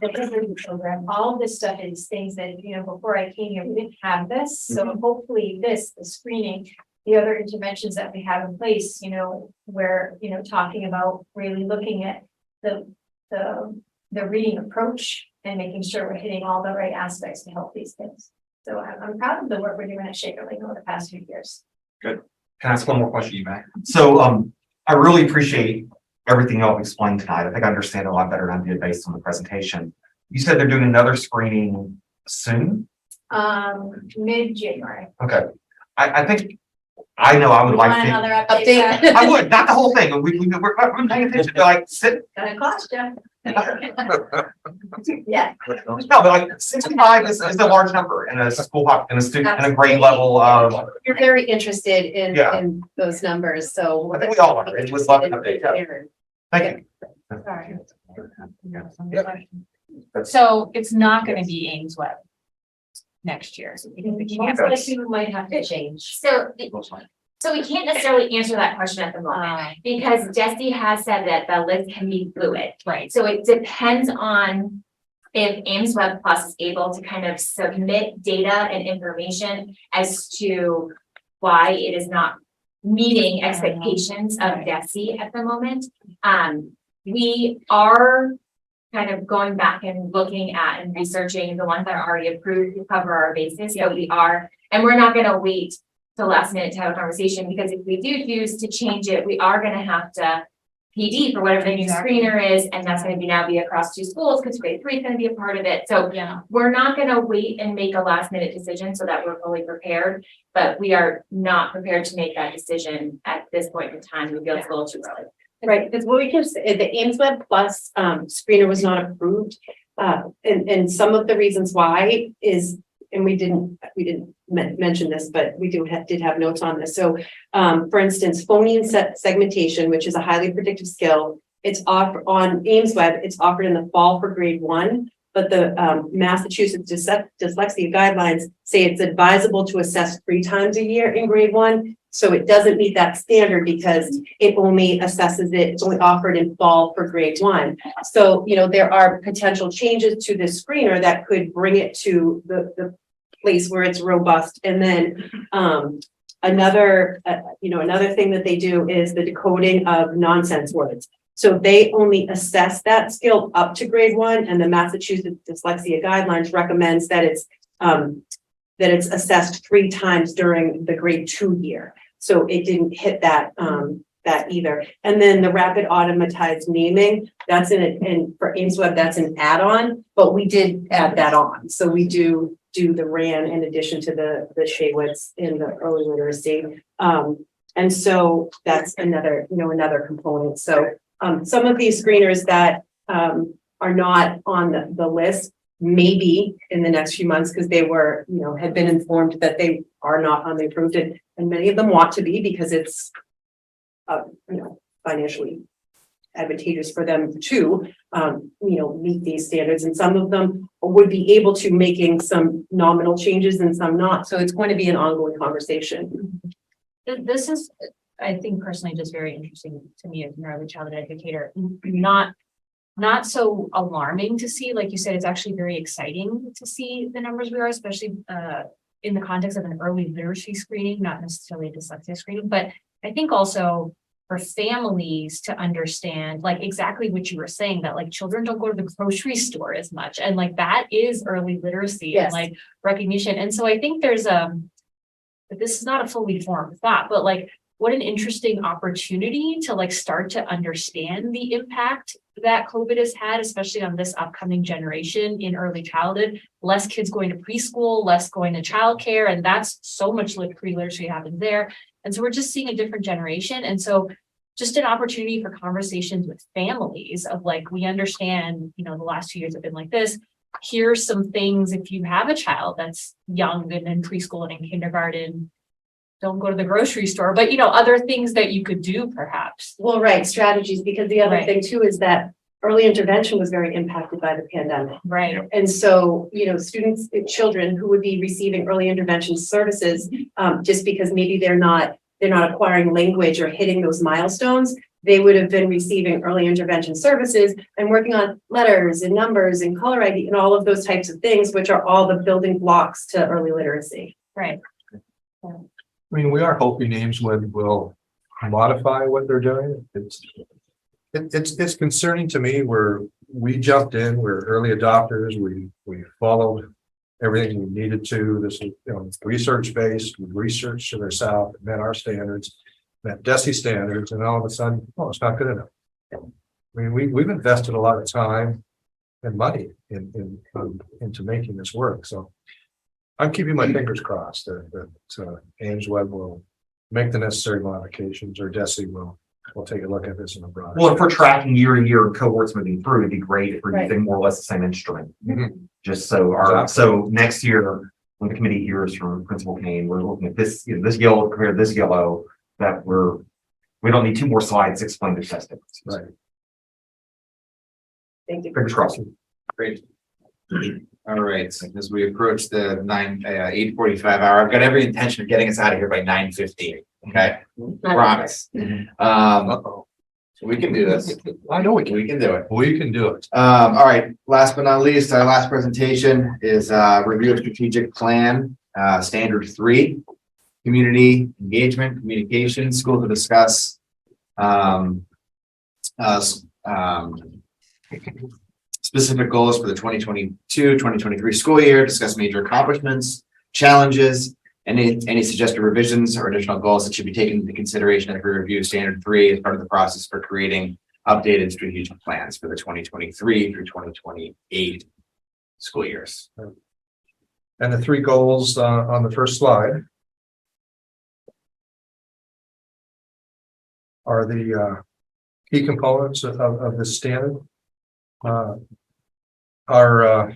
Speaker 10: Integrity program, all of this stuff is things that, before I came here, we didn't have this. So hopefully the screening, the other interventions that we have in place, where, talking about really looking at the reading approach and making sure we're hitting all the right aspects to help these kids. So I'm proud of the work we're doing at Shaker Lake over the past few years.
Speaker 5: Can I ask one more question, you may? So, I really appreciate everything y'all explained tonight. I think I understand a lot better than I did based on the presentation. You said they're doing another screening soon?
Speaker 10: Mid-January.
Speaker 5: Okay. I think, I know I would like to.
Speaker 10: Another
Speaker 12: Update.
Speaker 5: I would, not the whole thing. We're paying attention to like,
Speaker 10: Gonna cost you. Yeah.
Speaker 5: no, but like 65 is a large number in a school, in a student, in a grade level of,
Speaker 12: You're very interested
Speaker 5: Yeah.
Speaker 12: in those numbers, so.
Speaker 5: I think we all are, and we'd love an update, yeah. Thank you.
Speaker 10: Sorry.
Speaker 5: Yep.
Speaker 13: So it's not gonna be Ames Web next year.
Speaker 10: Most likely we might have to change.
Speaker 2: So we can't necessarily answer that question at the moment because Desi has said that the list can be fluid.
Speaker 13: Right.
Speaker 2: So it depends on if Ames Web Plus is able to kind of submit data and information as to why it is not meeting expectations of Desi at the moment. We are kind of going back and looking at and researching the ones that are already approved to cover our bases. So we are, and we're not gonna wait to last minute to have a conversation, because if we do choose to change it, we are gonna have to PD for whatever the new
Speaker 10: Exactly.
Speaker 2: screener is, and that's gonna be now be across 2 schools, because grade 3 is gonna be a part of it. So
Speaker 10: Yeah.
Speaker 2: we're not gonna wait and make a last minute decision so that we're fully prepared, but we are not prepared to make that decision at this point in time. We feel it's a little too early.
Speaker 12: Right, because what we can say, the Ames Web Plus screener was not approved. And some of the reasons why is, and we didn't mention this, but we did have notes on this. So for instance, phoneme segmentation, which is a highly predictive skill, it's offered on Ames Web, it's offered in the fall for grade 1. But the Massachusetts dyslexia guidelines say it's advisable to assess 3 times a year in grade 1. So it doesn't meet that standard because it only assesses it, it's only offered in fall for grade 1. So, you know, there are potential changes to this screener that could bring it to the place where it's robust. And then another thing that they do is the decoding of nonsense words. So they only assess that skill up to grade 1, and the Massachusetts Dyslexia Guidelines recommends that it's assessed 3 times during the grade 2 year. So it didn't hit that either. And then the rapid automatized naming, that's and for Ames Web, that's an add-on, but we did add that on. So we do the RAN in addition to the Shaywitz in the early literacy. And so that's another component. So some of these screeners that are not on the list, maybe in the next few months, because they were, had been informed that they are not on the approved, and many of them want to be because it's, financially advantageous for them to, meet these standards. And some of them would be able to, making some nominal changes and some not. So it's going to be an ongoing conversation.
Speaker 10: This is, I think personally, just very interesting to me as an early childhood educator. Not so alarming to see, like you said, it's actually very exciting to see the numbers we are, especially in the context of an early literacy screening, not necessarily a dyslexia screening, but I think also for families to understand, like exactly what you were saying, that like children don't go to the grocery store as much, and like that is early literacy.
Speaker 12: Yes.
Speaker 10: And like recognition. And so I think there's this is not a fully formed thought, but like what an interesting opportunity to like start to understand the impact that COVID has had, especially on this upcoming generation in early childhood. Less kids going to preschool, less going to childcare, and that's so much pre-literacy happens there. And so we're just seeing a different generation. And so just an opportunity for conversations with families of like, we understand, the last 2 years have been like this. Here's some things if you have a child that's young and in preschool and in kindergarten, don't go to the grocery store, but other things that you could do perhaps.
Speaker 12: Well, right, strategies, because the other
Speaker 10: Right.
Speaker 12: thing too is that early intervention was very impacted by the pandemic.
Speaker 10: Right.
Speaker 12: And so, children who would be receiving early intervention services, just because maybe they're not acquiring language or hitting those milestones, they would have been receiving early intervention services and working on letters and numbers and color ID and all of those types of things, which are all the building blocks to early literacy.
Speaker 10: Right.
Speaker 4: I mean, we are hoping Ames will modify what they're doing. It's concerning to me where we jumped in, we're early adopters, we followed everything we needed to. This is, research based, we researched to their south, met our standards, met DESI standards, and all of a sudden, it's not good enough. I mean, we've invested a lot of time and money into making this work. So I'm keeping my fingers crossed that Ames Web will make the necessary modifications, or DESI will take a look at this in a broader.
Speaker 5: Well, if we're tracking year to year and cohorts moving through, it'd be great if we're
Speaker 12: Right.
Speaker 5: using more or less the same instrument.
Speaker 4: Mhm.
Speaker 5: Just so so next year, when the committee hears from Principal Kane, we're looking at this, this yellow compared to this yellow, that we don't need 2 more slides to explain the test differences.
Speaker 4: Right.
Speaker 12: Thank you.
Speaker 5: Fingers crossed.
Speaker 6: Great. All right, so as we approach the 8:45 hour, I've got every intention of getting us out of here by 9:15. Okay, promise. So we can do this.
Speaker 4: I know we
Speaker 6: We can do it.
Speaker 4: can do it.
Speaker 6: All right, last but not least, our last presentation is review of strategic plan, standard 3, community engagement, communication, school to discuss. Specific goals for the 2022-2023 school year, discuss major accomplishments, challenges, Any suggested revisions or additional goals that should be taken into consideration as we review standard 3 as part of the process for creating updated strategic plans for the 2023 through 2028 school years.
Speaker 4: And the 3 goals on the first slide are the key components of this standard. Our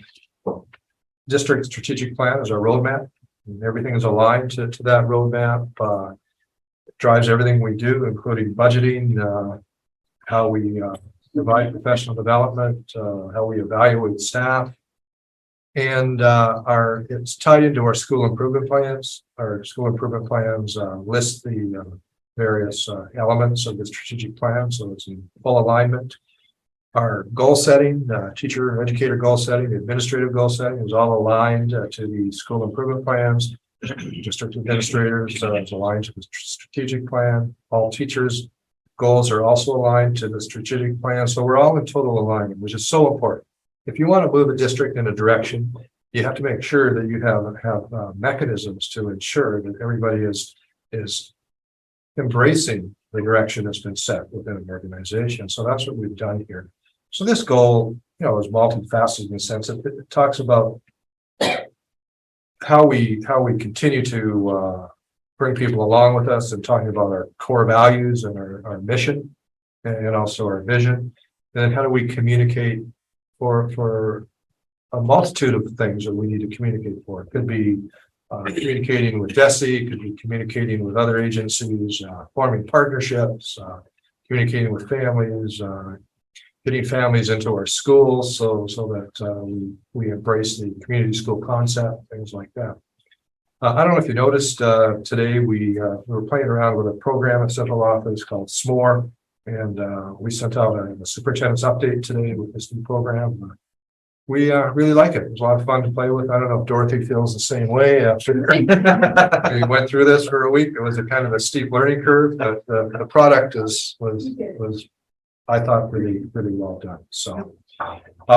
Speaker 4: district strategic plan is our roadmap, and everything is aligned to that roadmap. It drives everything we do, including budgeting, how we provide professional development, how we evaluate staff. And it's tied into our school improvement plans. Our school improvement plans list the various elements of the strategic plan, so it's in full alignment. Our goal setting, teacher and educator goal setting, administrative goal setting is all aligned to the school improvement plans. District administrators is aligned to the strategic plan. All teachers' goals are also aligned to the strategic plan. So we're all in total alignment, which is so important. If you want to move a district in a direction, you have to make sure that you have mechanisms to ensure that everybody is embracing the direction that's been set within an organization. So that's what we've done here. So this goal, is multifaceted in the sense that it talks about how we continue to bring people along with us and talking about our core values and our mission and also our vision. And then how do we communicate for a multitude of things that we need to communicate for. It could be communicating with DESE, it could be communicating with other agencies, forming partnerships, communicating with families, getting families into our schools so that we embrace the community school concept, things like that. I don't know if you noticed today we were playing around with a program at Central Office called S'more, and we sent out a superintendent's update today with this new program. We really like it. It was a lot of fun to play with. I don't know if Dorothy feels the same way after we went through this for a week. It was a kind of a steep learning curve, but the product was I thought really well done. So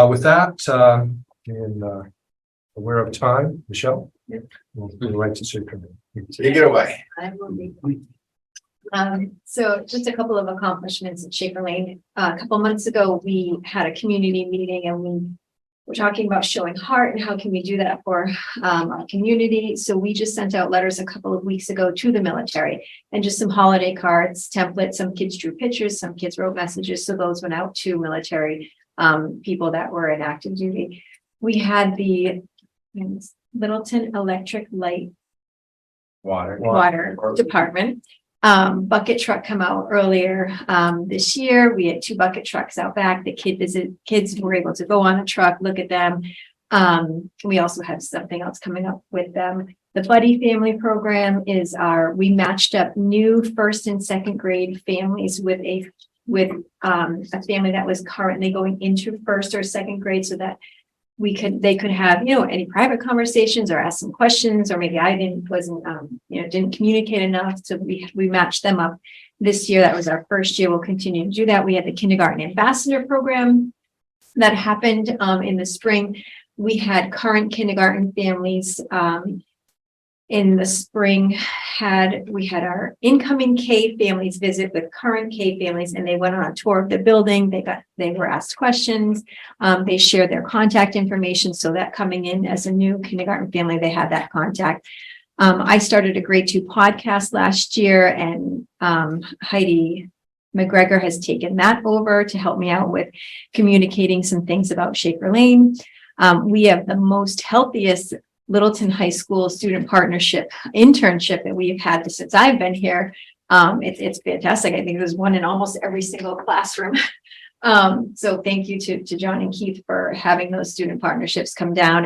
Speaker 4: with that, and aware of time, Michelle, we'll right to superintendent.
Speaker 6: Take it away.
Speaker 11: I will be. So just a couple of accomplishments at Shaker Lane. A couple months ago, we had a community meeting and we were talking about showing heart and how can we do that for our community. So we just sent out letters a couple of weeks ago to the military and just some holiday cards, templates. Some kids drew pictures, some kids wrote messages. So those went out to military people that were in active duty. We had the Littleton Electric Light Water Department bucket truck come out earlier this year. We had 2 bucket trucks out back. The kids were able to go on a truck, look at them. We also have something else coming up with them. The Buddy Family Program is we matched up new 1st and 2nd grade families with a family that was currently going into 1st or 2nd grade, so that they could have, any private conversations or ask some questions, or maybe I didn't communicate enough. So we matched them up this year. That was our first year. We'll continue to do that. We had the kindergarten ambassador program that happened in the spring. We had current kindergarten families in the spring. We had our incoming K families visit with current K families, and they went on a tour of the building. They were asked questions. They shared their contact information, so that coming in as a new kindergarten family, they had that contact. I started a grade 2 podcast last year, and Heidi McGregor has taken that over to help me out with communicating some things about Shaker Lane. We have the most healthiest Littleton High School student partnership internship that we've had since I've been here. It's fantastic. I think there's one in almost every single classroom. So thank you to John and Keith for having those student partnerships come down,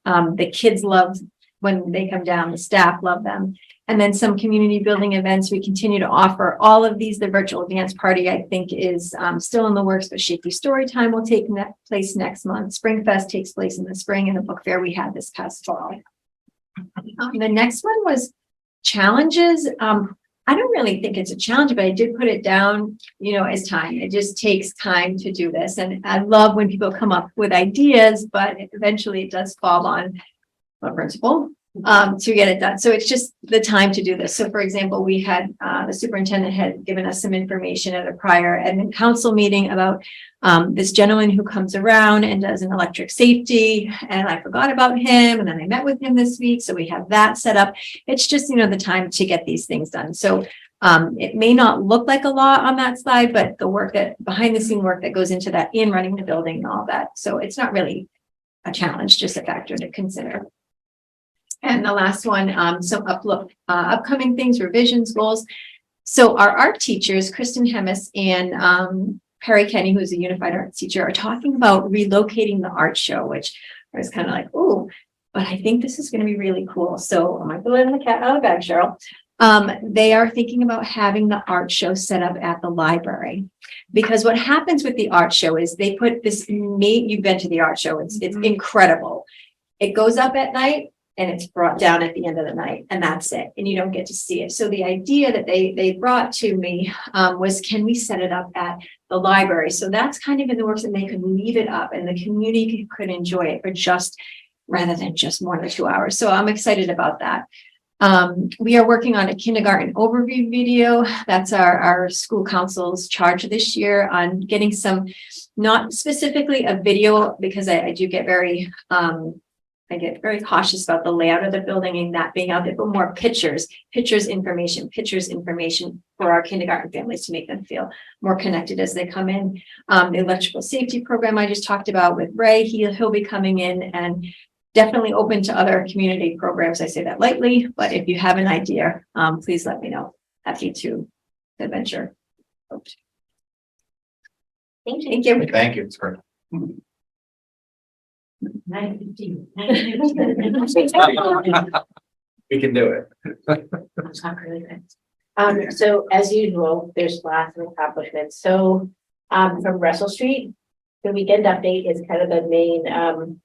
Speaker 11: and the kids love when they come down, the staff love them. And then some community building events we continue to offer. All of these, the virtual dance party, I think is still in the works, but Shaky Storytime will take place next month. Spring Fest takes place in the spring, and the book fair we had this past fall. The next one was challenges. I don't really think it's a challenge, but I did put it down, as time. It just takes time to do this. And I love when people come up with ideas, but eventually it does fall on a principal to get it done. So it's just the time to do this. So for example, we had, the superintendent had given us some information at a prior admin council meeting about this gentleman who comes around and does an electric safety, and I forgot about him, and then I met with him this week, so we have that set up. It's just, the time to get these things done. So it may not look like a lot on that slide, but the work that, behind the scene work that goes into that in running the building and all that. So it's not really a challenge, just a factor to consider. And the last one, some upcoming things, revisions, goals. So our art teachers, Kristen Hemis and Perry Kenny, who's a unified arts teacher, are talking about relocating the art show, which I was kind of like, oh, but I think this is going to be really cool. So I might be letting the cat out of the bag, Cheryl. They are thinking about having the art show set up at the library, because what happens with the art show is they put this, you've been to the art show, it's incredible. It goes up at night and it's brought down at the end of the night, and that's it. And you don't get to see it. So the idea that they brought to me was, can we set it up at the library? So that's kind of in the works, and they could leave it up and the community could enjoy it for rather than just 1 or 2 hours. So I'm excited about that. We are working on a kindergarten overview video. That's our school council's charge this year, on getting some, not specifically a video, because I do get very, I get very cautious about the layout of the building and that being out there, but more pictures, information for our kindergarten families to make them feel more connected as they come in. The electrical safety program I just talked about with Ray, he'll be coming in, and definitely open to other community programs. I say that lightly, but if you have an idea, please let me know. Happy to adventure.
Speaker 8: Thank you.
Speaker 11: Thank you.
Speaker 6: Thank you. It's great. We can do it.
Speaker 8: I'll talk really quick. So as usual, there's lots of accomplishments. So from Russell Street, the weekend update is kind of the main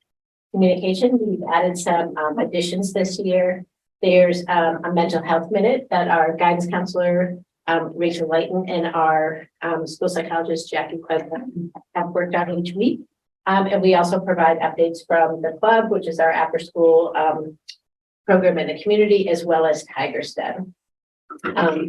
Speaker 8: communication. We've added some additions this year. There's a mental health minute that our guidance counselor, Rachel Lighton, and our school psychologist, Jackie Quezza, have worked on each week. And we also provide updates from the club, which is our after school program in the community, as well as Tiger STEM.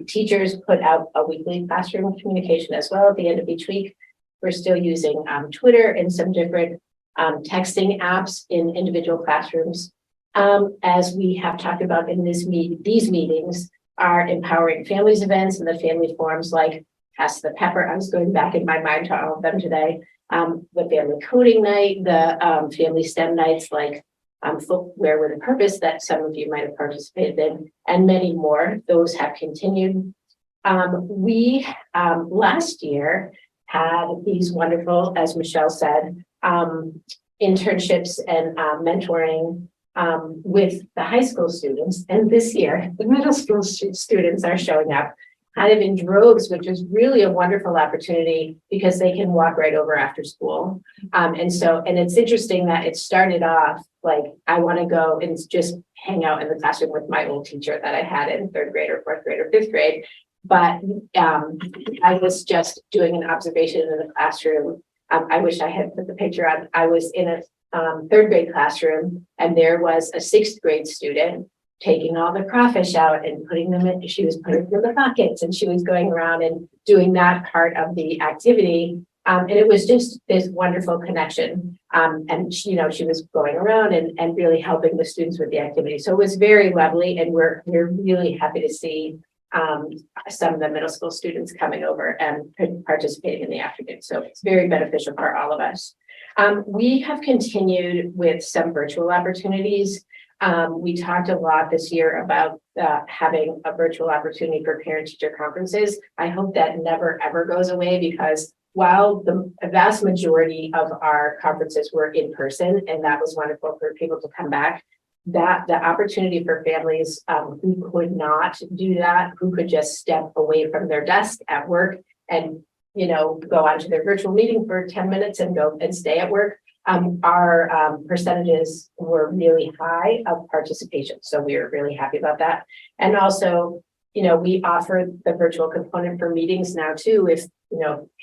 Speaker 8: Teachers put out a weekly classroom communication as well at the end of each week. We're still using Twitter and some different texting apps in individual classrooms. As we have talked about in these meetings, are empowering families events and the family forums like Pass the Pepper. I was going back in my mind to all of them today. The family coding night, the family STEM nights like Footwear with a Purpose that some of you might have participated in, and many more. Those have continued. We last year had these wonderful, as Michelle said, internships and mentoring with the high school students. And this year, the middle school students are showing up kind of in droves, which is really a wonderful opportunity because they can walk right over after school. And it's interesting that it started off like, I want to go and just hang out in the classroom with my old teacher that I had in 3rd grade or 4th grade or 5th grade. But I was just doing an observation in the classroom. I wish I had put the picture on. I was in a 3rd grade classroom, and there was a 6th grade student taking all the crawfish out and putting them in. She was putting them in the buckets, and she was going around and doing that part of the activity. And it was just this wonderful connection. And she was going around and really helping the students with the activity. So it was very lovely, and we're really happy to see some of the middle school students coming over and participating in the afternoon. So it's very beneficial for all of us. We have continued with some virtual opportunities. We talked a lot this year about having a virtual opportunity for parent-teacher conferences. I hope that never, ever goes away, because while the vast majority of our conferences were in person, and that was wonderful for people to come back, that the opportunity for families who could not do that, who could just step away from their desk at work and go onto their virtual meeting for 10 minutes and go and stay at work, our percentages were really high of participation. So we were really happy about that. And also
Speaker 12: we offer the virtual component for meetings now too. If,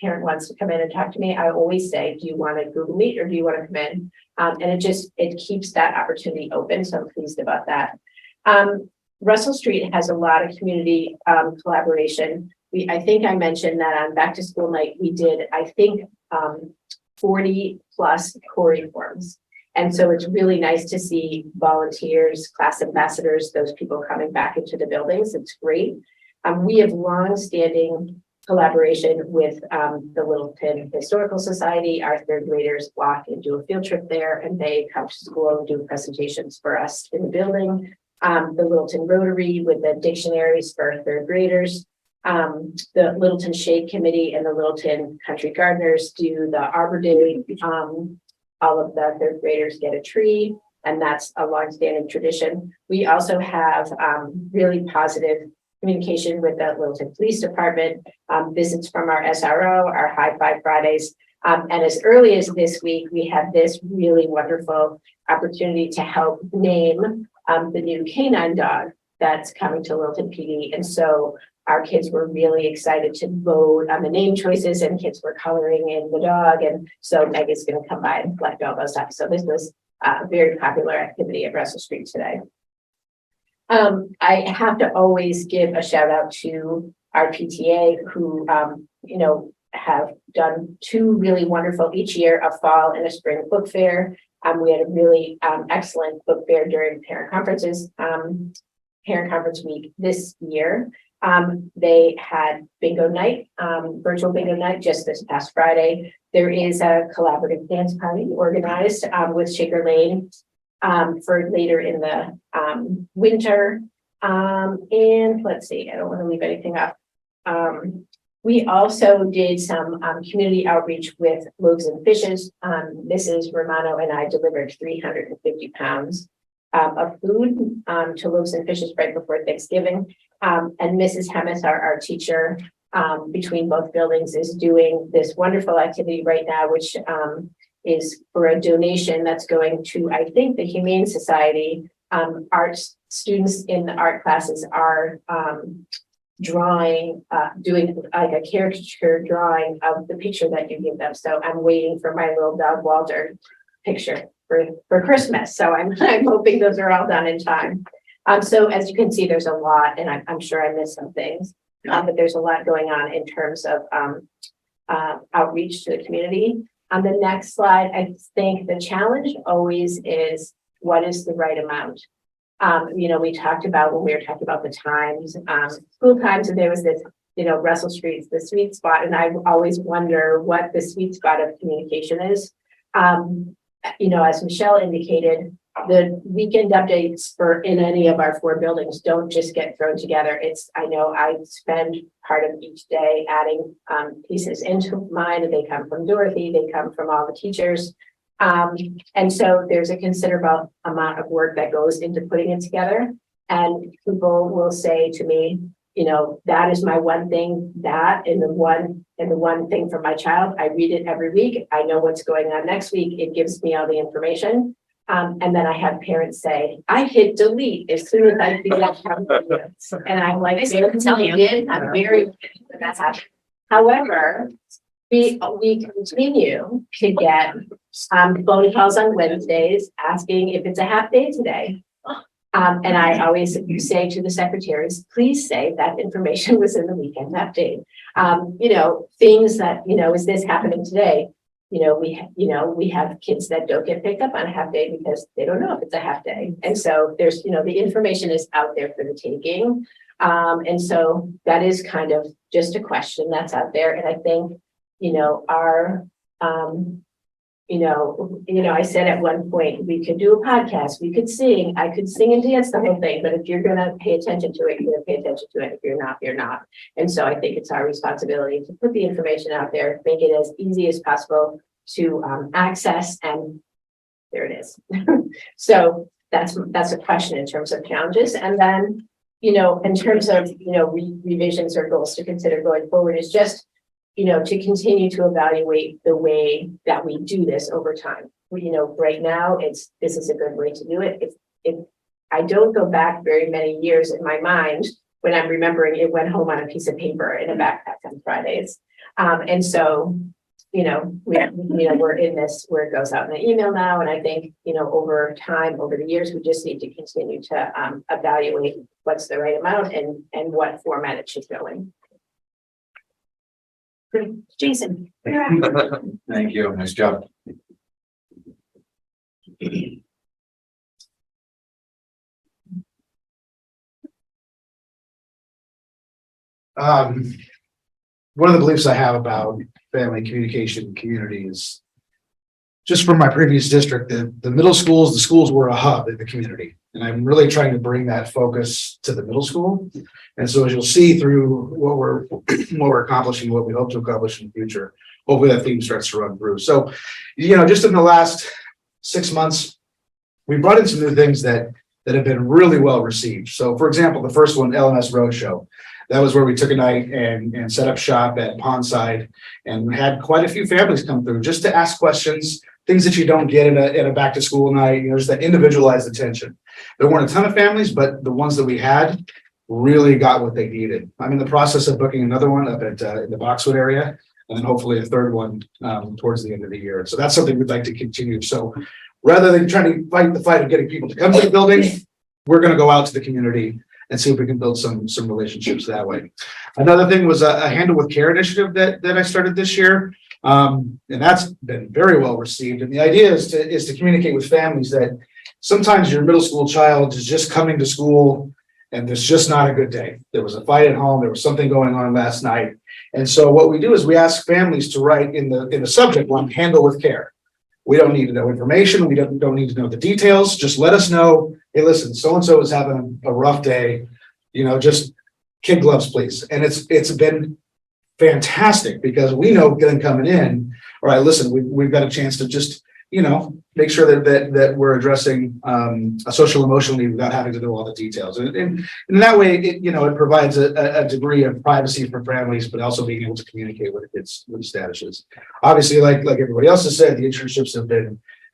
Speaker 12: parent wants to come in and talk to me, I always say, do you want to Google Meet or do you want to come in? And it keeps that opportunity open. So I'm pleased about that. Russell Street has a lot of community collaboration. I think I mentioned that on back to school night, we did, 40 plus Corey forms. And so it's really nice to see volunteers, class ambassadors, those people coming back into the buildings. It's great. We have long-standing collaboration with the Littleton Historical Society. Our third graders walk and do a field trip there, and they come to school and do presentations for us in the building. The Littleton Rotary with the dictionaries for third graders. The Littleton Shade Committee and the Littleton Country Gardeners do the Arbor Day. All of the third graders get a tree, and that's a longstanding tradition. We also have really positive communication with the Littleton Police Department, visits from our SRO, our High Five Fridays. And as early as this week, we have this really wonderful opportunity to help name the new canine dog that's coming to Littleton PD. And so our kids were really excited to vote on the name choices, and kids were coloring in the dog. And so Meg is going to come by and collect all those stuff. So this was a very popular activity at Russell Street today. I have to always give a shout out to our PTA who, have done two really wonderful each year, a fall and a spring book fair. We had a really excellent book fair during parent conferences, parent conference week this year. They had bingo night, virtual bingo night just this past Friday. There is a collaborative dance party organized with Shaker Lane for later in the winter. And let's see, I don't want to leave anything up. We also did some community outreach with Loaves and Fishes. Mrs. Romano and I delivered 350 pounds of food to Loaves and Fishes right before Thanksgiving. And Mrs. Hemis, our teacher between both buildings, is doing this wonderful activity right now, which is for a donation that's going to, I think, the Humane Society. Arts students in the art classes are drawing, doing like a caricature drawing of the picture that you give them. So I'm waiting for my little dog Walter picture for Christmas. So I'm hoping those are all done in time. So as you can see, there's a lot, and I'm sure I missed some things, but there's a lot going on in terms of outreach to the community. On the next slide, I think the challenge always is, what is the right amount? We talked about when we were talking about the times, school times, and there was this, Russell Street's the sweet spot. And I always wonder what the sweet spot of communication is. As Michelle indicated, the weekend updates in any of our 4 buildings don't just get thrown together. I know I spend part of each day adding pieces into mine, and they come from Dorothy, they come from all the teachers. And so there's a considerable amount of work that goes into putting it together. And people will say to me, that is my one thing, and the one thing for my child. I read it every week. I know what's going on next week. It gives me all the information. And then I have parents say, I hit delete as soon as I see that. And I'm like, I'm very, that's happening. However, we continue to get phone calls on Wednesdays asking if it's a half day today. And I always say to the secretaries, please say that information was in the weekend update. Things that, is this happening today? We have kids that don't get picked up on a half day because they don't know if it's a half day. And so there's, the information is out there for the taking. And so that is kind of just a question that's out there. And I think, I said at one point, we could do a podcast, we could sing, I could sing and dance the whole thing, but if you're going to pay attention to it, you're going to pay attention to it. If you're not, you're not. And so I think it's our responsibility to put the information out there, make it as easy as possible to access, and there it is. So that's a question in terms of challenges. And then, in terms of, revisions or goals to consider going forward is just, to continue to evaluate the way that we do this over time. Right now, this is a good way to do it. If I don't go back very many years in my mind, when I'm remembering, it went home on a piece of paper in a backpack on Fridays. And so, we're in this where it goes out in the email now. And I think, over time, over the years, we just need to continue to evaluate what's the right amount and what format it should go in. Jason.
Speaker 1: Thank you. Nice job. One of the beliefs I have about family communication communities, just from my previous district, the middle schools, the schools were a hub in the community. And I'm really trying to bring that focus to the middle school. And so as you'll see through what we're accomplishing, what we hope to accomplish in the future, hopefully that theme starts to run through. So, just in the last 6 months, we brought in some new things that have been really well received. So for example, the first one, LMS Roadshow. That was where we took a night and set up shop at Pondside and had quite a few families come through just to ask questions, things that you don't get in a back to school night, just that individualized attention. There weren't a ton of families, but the ones that we had really got what they needed. I'm in the process of booking another one up at in the Boxwood area, and then hopefully a third one towards the end of the year. So that's something we'd like to continue. So rather than trying to fight the fight of getting people to come to the building, we're going to go out to the community and see if we can build some relationships that way. Another thing was a Handle with Care initiative that I started this year. And that's been very well received. And the idea is to communicate with families that sometimes your middle school child is just coming to school and there's just not a good day. There was a fight at home. There was something going on last night. And so what we do is we ask families to write in the subject line, Handle with Care. We don't need to know information. We don't need to know the details. Just let us know, hey, listen, so-and-so is having a rough day, just kid gloves, please. And it's been fantastic because we know them coming in, all right, listen, we've got a chance to just, make sure that we're addressing a social emotional need without having to know all the details. And in that way, it provides a degree of privacy for families, but also being able to communicate with its status is. Obviously, like everybody else has said, the internships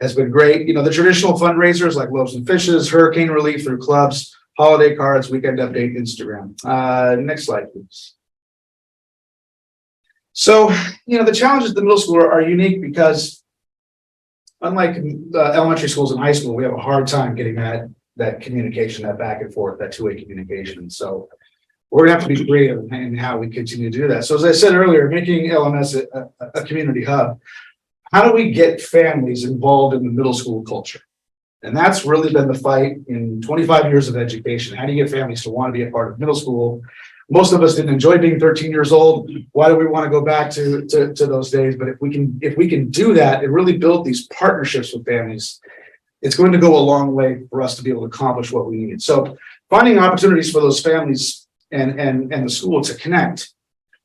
Speaker 1: has been great. The traditional fundraisers like Loaves and Fishes, hurricane relief through clubs, holiday cards, weekend update, Instagram. Next slide, please. So, the challenges of the middle school are unique because unlike elementary schools and high school, we have a hard time getting that communication, that back and forth, that two-way communication. So we're gonna have to be creative in how we continue to do that. So as I said earlier, making LMS a community hub, how do we get families involved in the middle school culture? And that's really been the fight in 25 years of education. How do you get families to want to be a part of middle school? Most of us didn't enjoy being 13 years old. Why do we want to go back to those days? But if we can do that and really build these partnerships with families, it's going to go a long way for us to be able to accomplish what we need. So finding opportunities for those families and the school to connect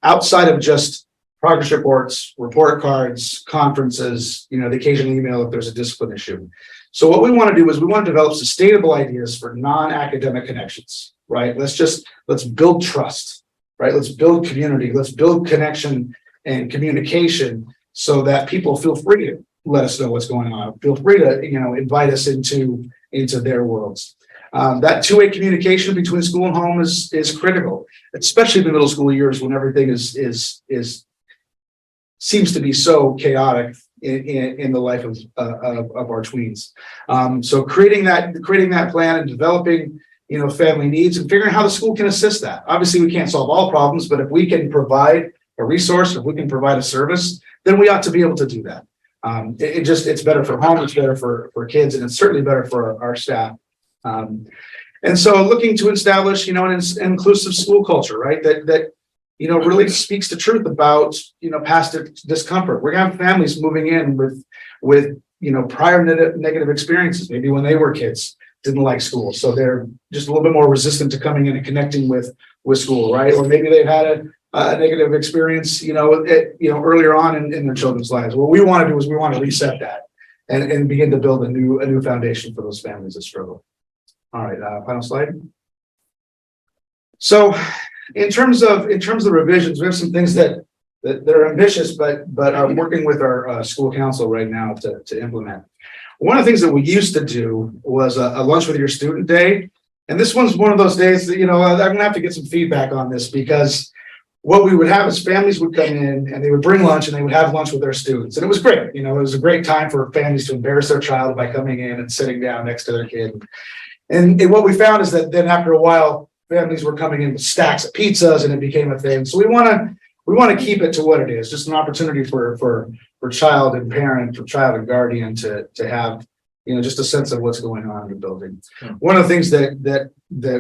Speaker 1: outside of just progress reports, report cards, conferences, the occasional email if there's a discipline issue. So what we want to do is we want to develop sustainable ideas for non-academic connections, right? Let's build trust, right? Let's build community. Let's build connection and communication so that people feel free to let us know what's going on. Feel free to, invite us into their worlds. That two-way communication between school and home is critical, especially in the middle school years when everything seems to be so chaotic in the life of our tweens. So creating that plan and developing, family needs and figuring out how the school can assist that. Obviously, we can't solve all problems, but if we can provide a resource, if we can provide a service, then we ought to be able to do that. It's better for home, it's better for kids, and it's certainly better for our staff. And so looking to establish, an inclusive school culture, right? That really speaks the truth about, past discomfort. We're gonna have families moving in with prior negative experiences. Maybe when they were kids, didn't like school. So they're just a little bit more resistant to coming in and connecting with school, right? Or maybe they've had a negative experience, earlier on in their children's lives. What we want to do is we want to reset that and begin to build a new foundation for those families that struggle. All right, final slide. So in terms of the revisions, we have some things that are ambitious, but are working with our school council right now to implement. One of the things that we used to do was a lunch with your student day.
Speaker 14: And this one's one of those days that, I'm gonna have to get some feedback on this because what we would have is families would come in and they would bring lunch and they would have lunch with their students. And it was great. It was a great time for families to embarrass their child by coming in and sitting down next to their kid. And what we found is that then after a while, families were coming in with stacks of pizzas and it became a thing. So we want to keep it to what it is, just an opportunity for child and parent, for child and guardian to have, just a sense of what's going on in the building. One of the things that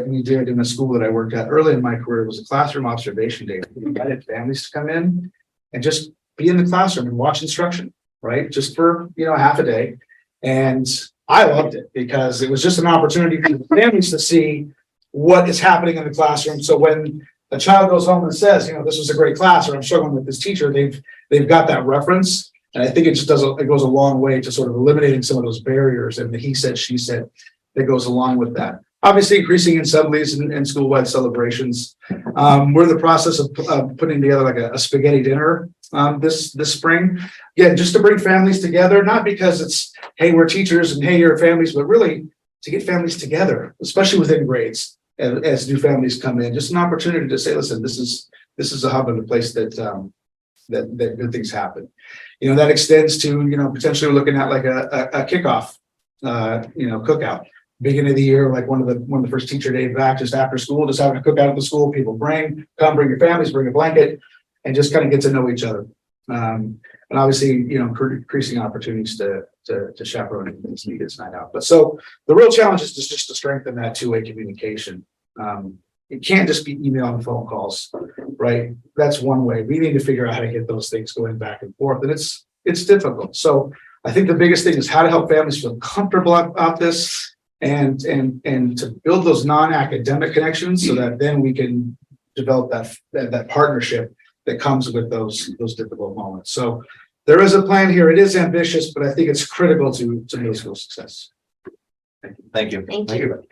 Speaker 14: we did in the school that I worked at early in my career was a classroom observation day. We invited families to come in and just be in the classroom and watch instruction, right? Just for, half a day. And I loved it because it was just an opportunity for the families to see what is happening in the classroom. So when a child goes home and says, this was a great class, or I'm struggling with this teacher, they've got that reference. And I think it just it goes a long way to sort of eliminating some of those barriers and the he said, she said that goes along with that. Obviously increasing assemblies and school-wide celebrations. We're in the process of putting together like a spaghetti dinner this spring. Yeah, just to bring families together, not because it's, hey, we're teachers and hey, you're families, but really to get families together, especially within grades as new families come in. Just an opportunity to say, listen, this is a hub and a place that good things happen. That extends to, potentially we're looking at like a kickoff, cookout. Beginning of the year, like one of the first teacher days back, just after school, just having a cookout at the school. People bring your families, bring a blanket, and just kind of get to know each other. And obviously, increasing opportunities to chaperone and speak its night out. But so the real challenge is just to strengthen that two-way communication. It can't just be email and phone calls, right? That's one way. We need to figure out how to get those things going back and forth, and it's difficult. So I think the biggest thing is how to help families feel comfortable about this, and to build those non-academic connections, so that then we can develop that partnership that comes with those difficult moments. So there is a plan here. It is ambitious, but I think it's critical to middle school success.
Speaker 6: Thank you.
Speaker 8: Thank you.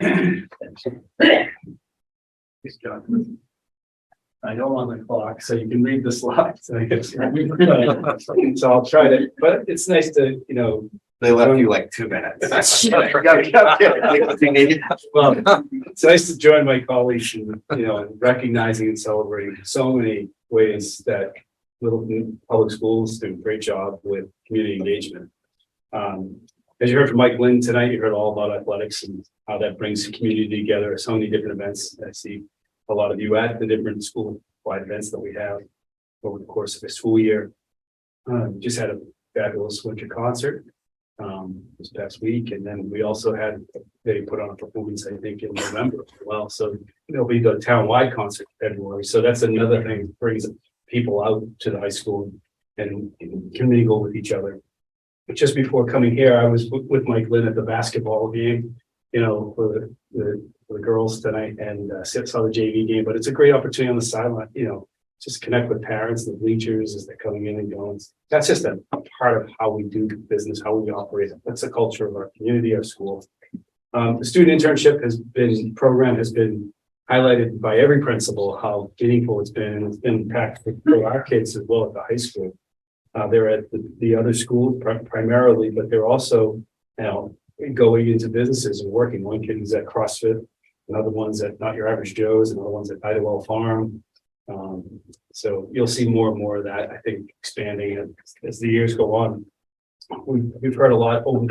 Speaker 15: Thanks, John. I don't want the clock, so you can read the slides. So I'll try to, but it's nice to,
Speaker 6: They left you like 2 minutes.
Speaker 15: Well, it's nice to join my colleagues in, recognizing and celebrating so many ways that Littleton Public Schools do a great job with community engagement. As you heard from Mike Lynn tonight, you heard all about athletics and how that brings the community together. So many different events. I see a lot of you at the different school-wide events that we have over the course of the school year. Just had a fabulous winter concert this past week, and then we also they put on a performance, I think, in November as well. So there'll be the town-wide concert in February. So that's another thing that brings people out to the high school and commingle with each other. But just before coming here, I was with Mike Lynn at the basketball game, for the girls tonight, and saw the JV game. But it's a great opportunity on the sideline, just connect with parents, the bleachers as they're coming in and going. That's just a part of how we do business, how we operate. That's the culture of our community, our school. The student internship program has been highlighted by every principal, how meaningful it's been. It's been impactful for our kids as well at the high school. They're at the other schools primarily, but they're also, going into businesses and working. One kid is at CrossFit, another one's at Not Your Average Joe's, another one's at Idlewild Farm. So you'll see more and more of that, I think, expanding as the years go on. We've heard a lot over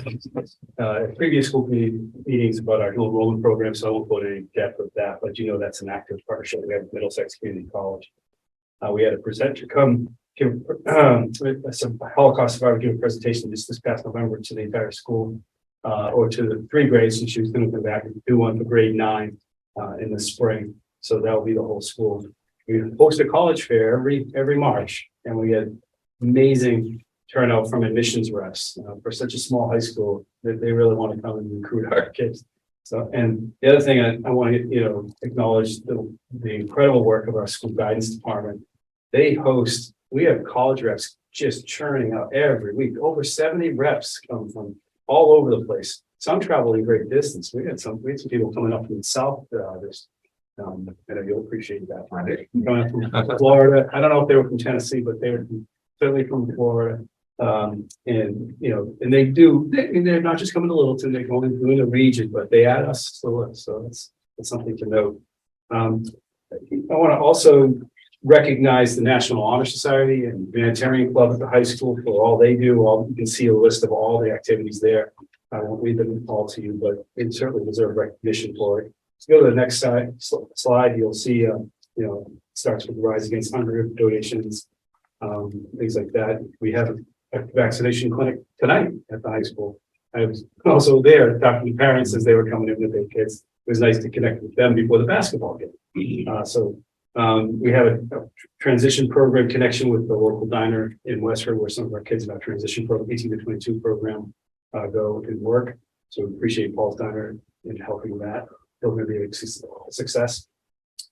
Speaker 15: previous school committee meetings about our dual enrollment program, so I won't go into any depth of that, but that's an active partnership we have with Middlesex Community College. We had a presenter come give some Holocaust survivor give a presentation this past November to the entire school, or to the 3 grades, and she was going to come back and do one for grade 9 in the spring. So that will be the whole school. We host a college fair every March, and we get amazing turnout from admissions reps for such a small high school that they really want to come and recruit our kids. So, and the other thing I want to acknowledge the incredible work of our school guidance department. We have college reps just churning out every week. Over 70 reps come from all over the place. Some traveling great distance. We had some people coming up from the south. I know you'll appreciate that. Right? Coming up from Florida. I don't know if they were from Tennessee, but they were certainly from Florida. And they're not just coming to Littleton, they're going to the region, but they add us to the list. So That's something to note. I want to also recognize the National Honor Society and Humanitarian Club at the high school for all they do. You can see a list of all the activities there. I won't read them all to you, but they certainly deserve recognition for it. Let's go to the next slide. You'll see, starts with the Rise Against Hunger donations, things like that. We have a vaccination clinic tonight at the high school. I was also there talking to parents as they were coming in with their kids. It was nice to connect with them before the basketball game. We have a transition program connection with the local diner in Westford, where some of our kids in our transition program, 18 to 22 program, go and work. So we appreciate Paul's Diner in helping that. It'll be a success.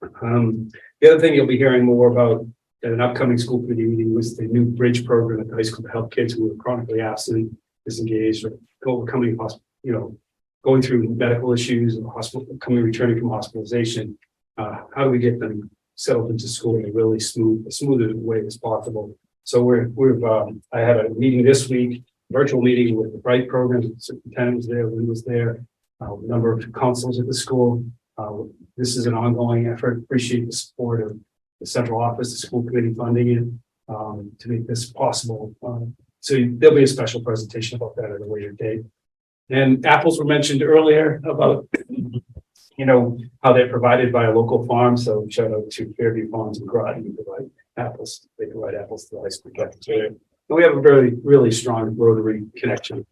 Speaker 15: The other thing you'll be hearing more about at an upcoming school committee meeting was the new bridge program at the high school to help kids who are chronically absent, disengaged, or overcoming, going through medical issues and returning from hospitalization. How do we get them settled into school in a really smoother way as possible? So I had a meeting this week, virtual meeting with the Bright program. The superintendent was there, Lynn was there, a number of counselors at the school. This is an ongoing effort. Appreciate the support of the central office, the school committee funding it to make this possible. So there'll be a special presentation about that at a later date. And apples were mentioned earlier about, how they're provided by a local farm. So shout out to Fairview Farms and Groton, who provide apples. They provide apples to the high school cafeteria. And we have a really strong Rotary connection,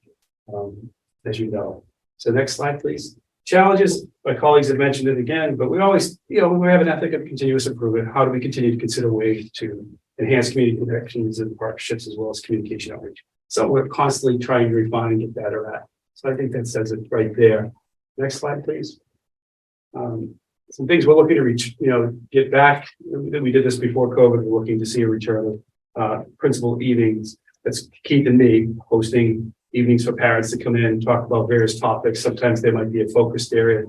Speaker 15: as you know. So next slide, please. Challenges, my colleagues have mentioned it again, but we always, we have an ethic of continuous improvement. How do we continue to consider ways to enhance community connections and partnerships as well as communication outreach? So we're constantly trying to refine and get better at. So I think that says it right there. Next slide, please. Some things we're looking to reach, get back. We did this before COVID. We're looking to see a return of principal evenings. That's Keith and me hosting evenings for parents to come in and talk about various topics. Sometimes there might be a focused area.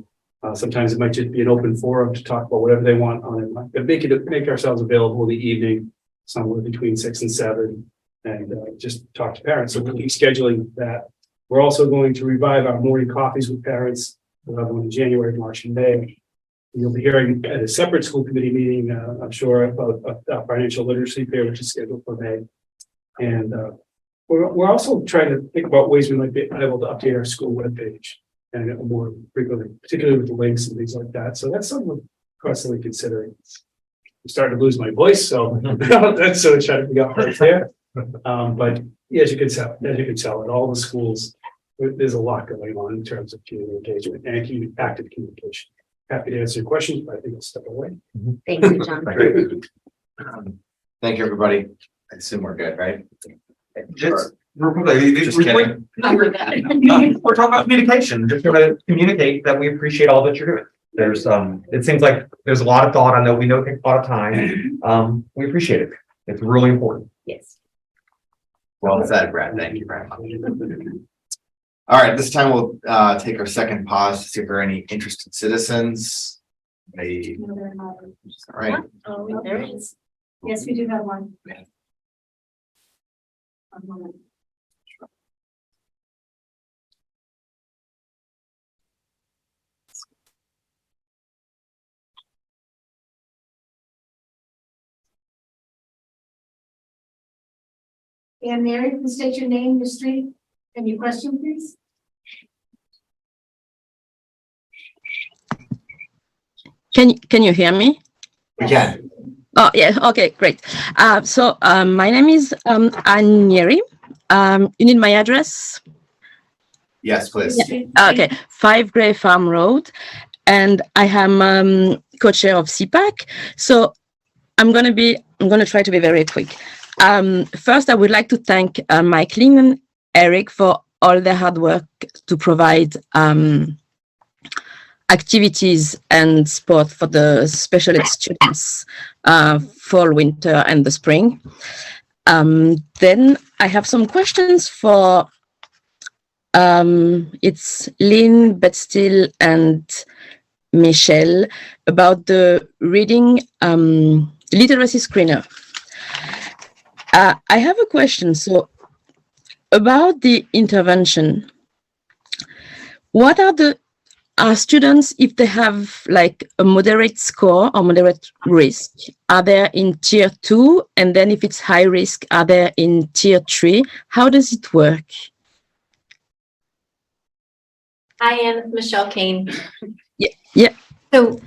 Speaker 15: Sometimes it might just be an open forum to talk about whatever they want on it. But make ourselves available in the evening, somewhere between 6 and 7, and just talk to parents. So we'll be scheduling that. We're also going to revive our morning coffees with parents. We'll have one in January, March, and May. You'll be hearing at a separate school committee meeting, I'm sure, about a financial literacy fair, which is scheduled for May. And we're also trying to think about ways we might be able to update our school webpage and more frequently, particularly with the links and things like that. So that's something we're constantly considering. I'm starting to lose my voice, so that's sort of trying to figure out right there. But as you can tell, at all the schools, there's a lot going on in terms of community engagement and active communication. Happy to answer your questions, but I think I'll step away.
Speaker 8: Thank you, John.
Speaker 6: Great. Thank you, everybody. I assume we're good, right?
Speaker 5: Just real quickly,
Speaker 6: Just kidding.
Speaker 5: we're talking about communication. Just going to communicate that we appreciate all that you're doing. There's it seems like there's a lot of thought. We know it takes a lot of time. We appreciate it. It's really important.
Speaker 8: Yes.
Speaker 6: Well said, Brad. Thank you very much. All right, this time we'll take our second pause to see if there are any interested citizens. All right.
Speaker 8: Oh, there is.
Speaker 10: Yes, we do have one.
Speaker 13: And Mary, please state your name, your street, and your question, please.
Speaker 16: Can you hear me?
Speaker 6: We can.
Speaker 16: Oh, yeah. Okay, great. My name is Annieri. You need my address?
Speaker 6: Yes, please.
Speaker 16: Okay, 5 Grey Farm Road, and I am co-chair of CPAC. So I'm gonna try to be very quick. First, I would like to thank Mike Ling and Eric for all their hard work to provide activities and sport for the special ed students fall, winter, and the spring. Then I have some questions for it's Lynn, Betstil, and Michelle about the reading literacy screener. I have a question. So about the intervention, what are the are students, if they have like a moderate score or moderate risk, are they in tier 2? And then if it's high risk, are they in tier 3? How does it work?
Speaker 8: I am Michelle Kane.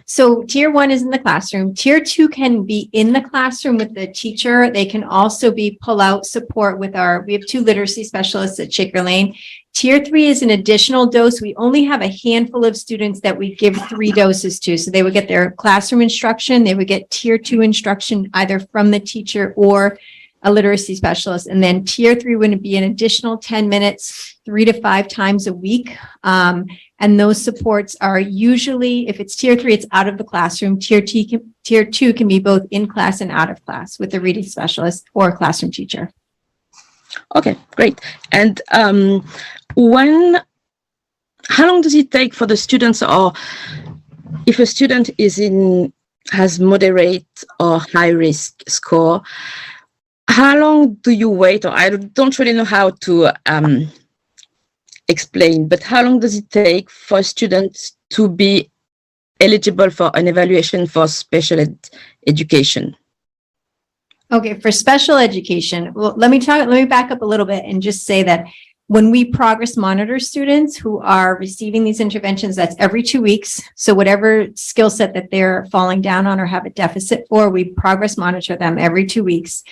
Speaker 11: So tier 1 is in the classroom. Tier 2 can be in the classroom with the teacher. They can also be pull-out support with we have 2 literacy specialists at Shaker Lane. Tier 3 is an additional dose. We only have a handful of students that we give 3 doses to. So they would get their classroom instruction. They would get tier 2 instruction either from the teacher or a literacy specialist. And then tier 3 would be an additional 10 minutes, 3 to 5 times a week. And those supports are usually, if it's tier 3, it's out of the classroom. Tier 2 can be both in class and out of class with a reading specialist or a classroom teacher.
Speaker 16: Okay, great. And how long does it take for the students, or if a student has moderate or high risk score, how long do you wait? Or I don't really know how to explain, but how long does it take for a student to be eligible for an evaluation for special education?
Speaker 11: Okay, for special education, well, let me back up a little bit and just say that when we progress monitor students who are receiving these interventions, that's every 2 weeks. So whatever skill set that they're falling down on or have a deficit for, we progress monitor them every 2 weeks.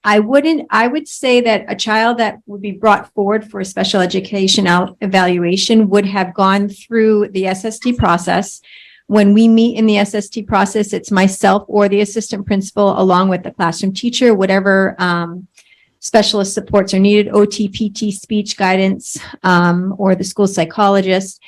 Speaker 11: I would say that a child that would be brought forward for a special education evaluation would have gone through the SST process. When we meet in the SST process, it's myself or the assistant principal along with the classroom teacher, whatever specialist supports are needed, OT, PT, speech guidance, or the school psychologist.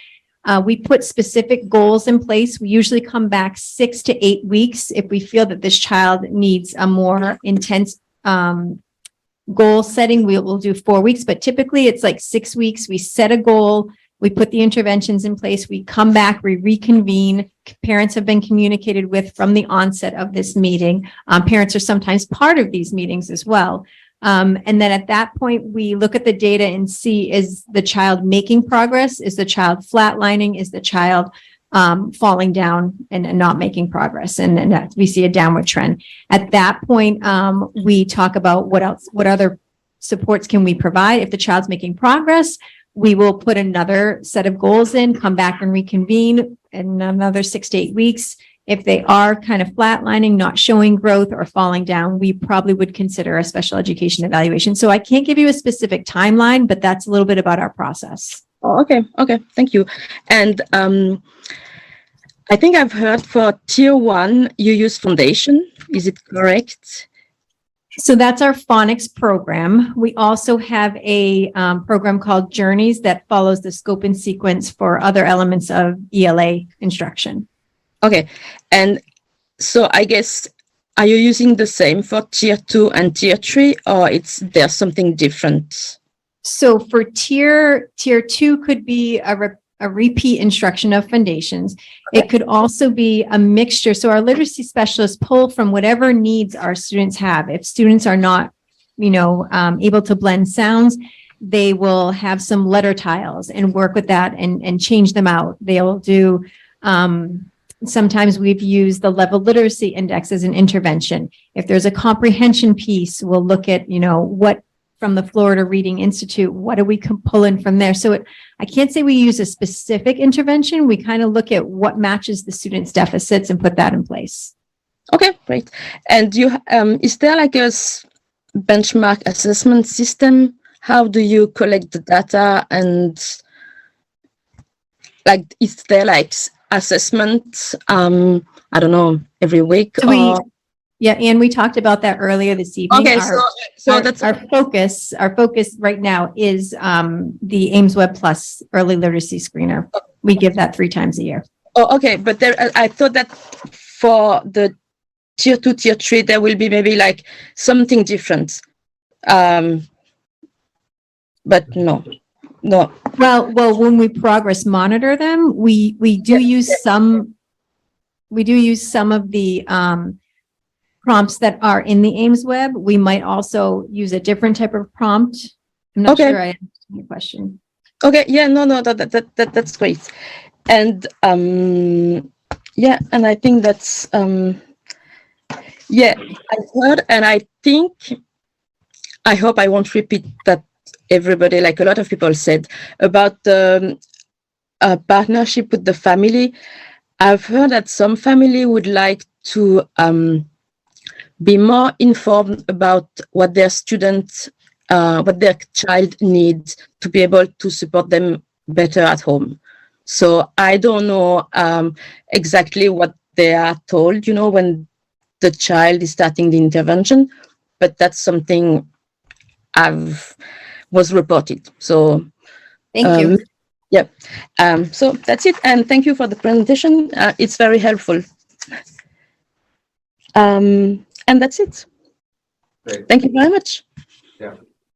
Speaker 11: We put specific goals in place. We usually come back 6 to 8 weeks if we feel that this child needs a more intense goal setting. We will do 4 weeks, but typically it's like 6 weeks. We set a goal. We put the interventions in place. We come back, we reconvene. Parents have been communicated with from the onset of this meeting. Parents are sometimes part of these meetings as well. And then at that point, we look at the data and see, is the child making progress? Is the child flatlining? Is the child falling down and not making progress? And we see a downward trend. At that point, we talk about what other supports can we provide? If the child's making progress, we will put another set of goals in, come back and reconvene in another 6 to 8 weeks. If they are kind of flatlining, not showing growth or falling down, we probably would consider a special education evaluation. So I can't give you a specific timeline, but that's a little bit about our process.
Speaker 16: Oh, okay, thank you. And I think I've heard for tier 1, you use foundation. Is it correct?
Speaker 11: So that's our phonics program. We also have a program called Journeys that follows the scope and sequence for other elements of ELA instruction.
Speaker 16: Okay, and so I guess, are you using the same for tier 2 and tier 3, or there's something different?
Speaker 11: So for tier 2 could be a repeat instruction of foundations. It could also be a mixture. So our literacy specialists pull from whatever needs our students have. If students are not, able to blend sounds, they will have some letter tiles and work with that and change them out. They'll do, sometimes we've used the level literacy index as an intervention. If there's a comprehension piece, we'll look at, what from the Florida Reading Institute, what do we pull in from there? So I can't say we use a specific intervention. We kind of look at what matches the student's deficits and put that in place.
Speaker 16: Okay, great. And is there like a benchmark assessment system? How do you collect the data? And like, is there like assessment, I don't know, every week?
Speaker 11: So yeah, and we talked about that earlier this evening.
Speaker 16: Okay, so
Speaker 11: that's our focus. Our focus right now is the Ames Web Plus Early Literacy Screener. We give that 3 times a year.
Speaker 16: Oh, okay, but I thought that for the tier 2, tier 3, there will be maybe like something different. But no.
Speaker 11: Well, when we progress monitor them, we do use some. We do use some of the prompts that are in the Ames Web. We might also use a different type of prompt. I'm not sure I understand your question.
Speaker 16: Okay, yeah, no, that's great. And yeah, and I think that's yeah, I've heard, and I hope I won't repeat that everybody, like a lot of people said about the partnership with the family. I've heard that some family would like to be more informed about what their students, what their child needs to be able to support them better at home. So I don't know exactly what they are told, when the child is starting the intervention, but that's something was reported. So
Speaker 11: Thank you.
Speaker 16: yep. So that's it. And thank you for the presentation. It's very helpful. And that's it.
Speaker 6: Great.
Speaker 16: Thank you very much.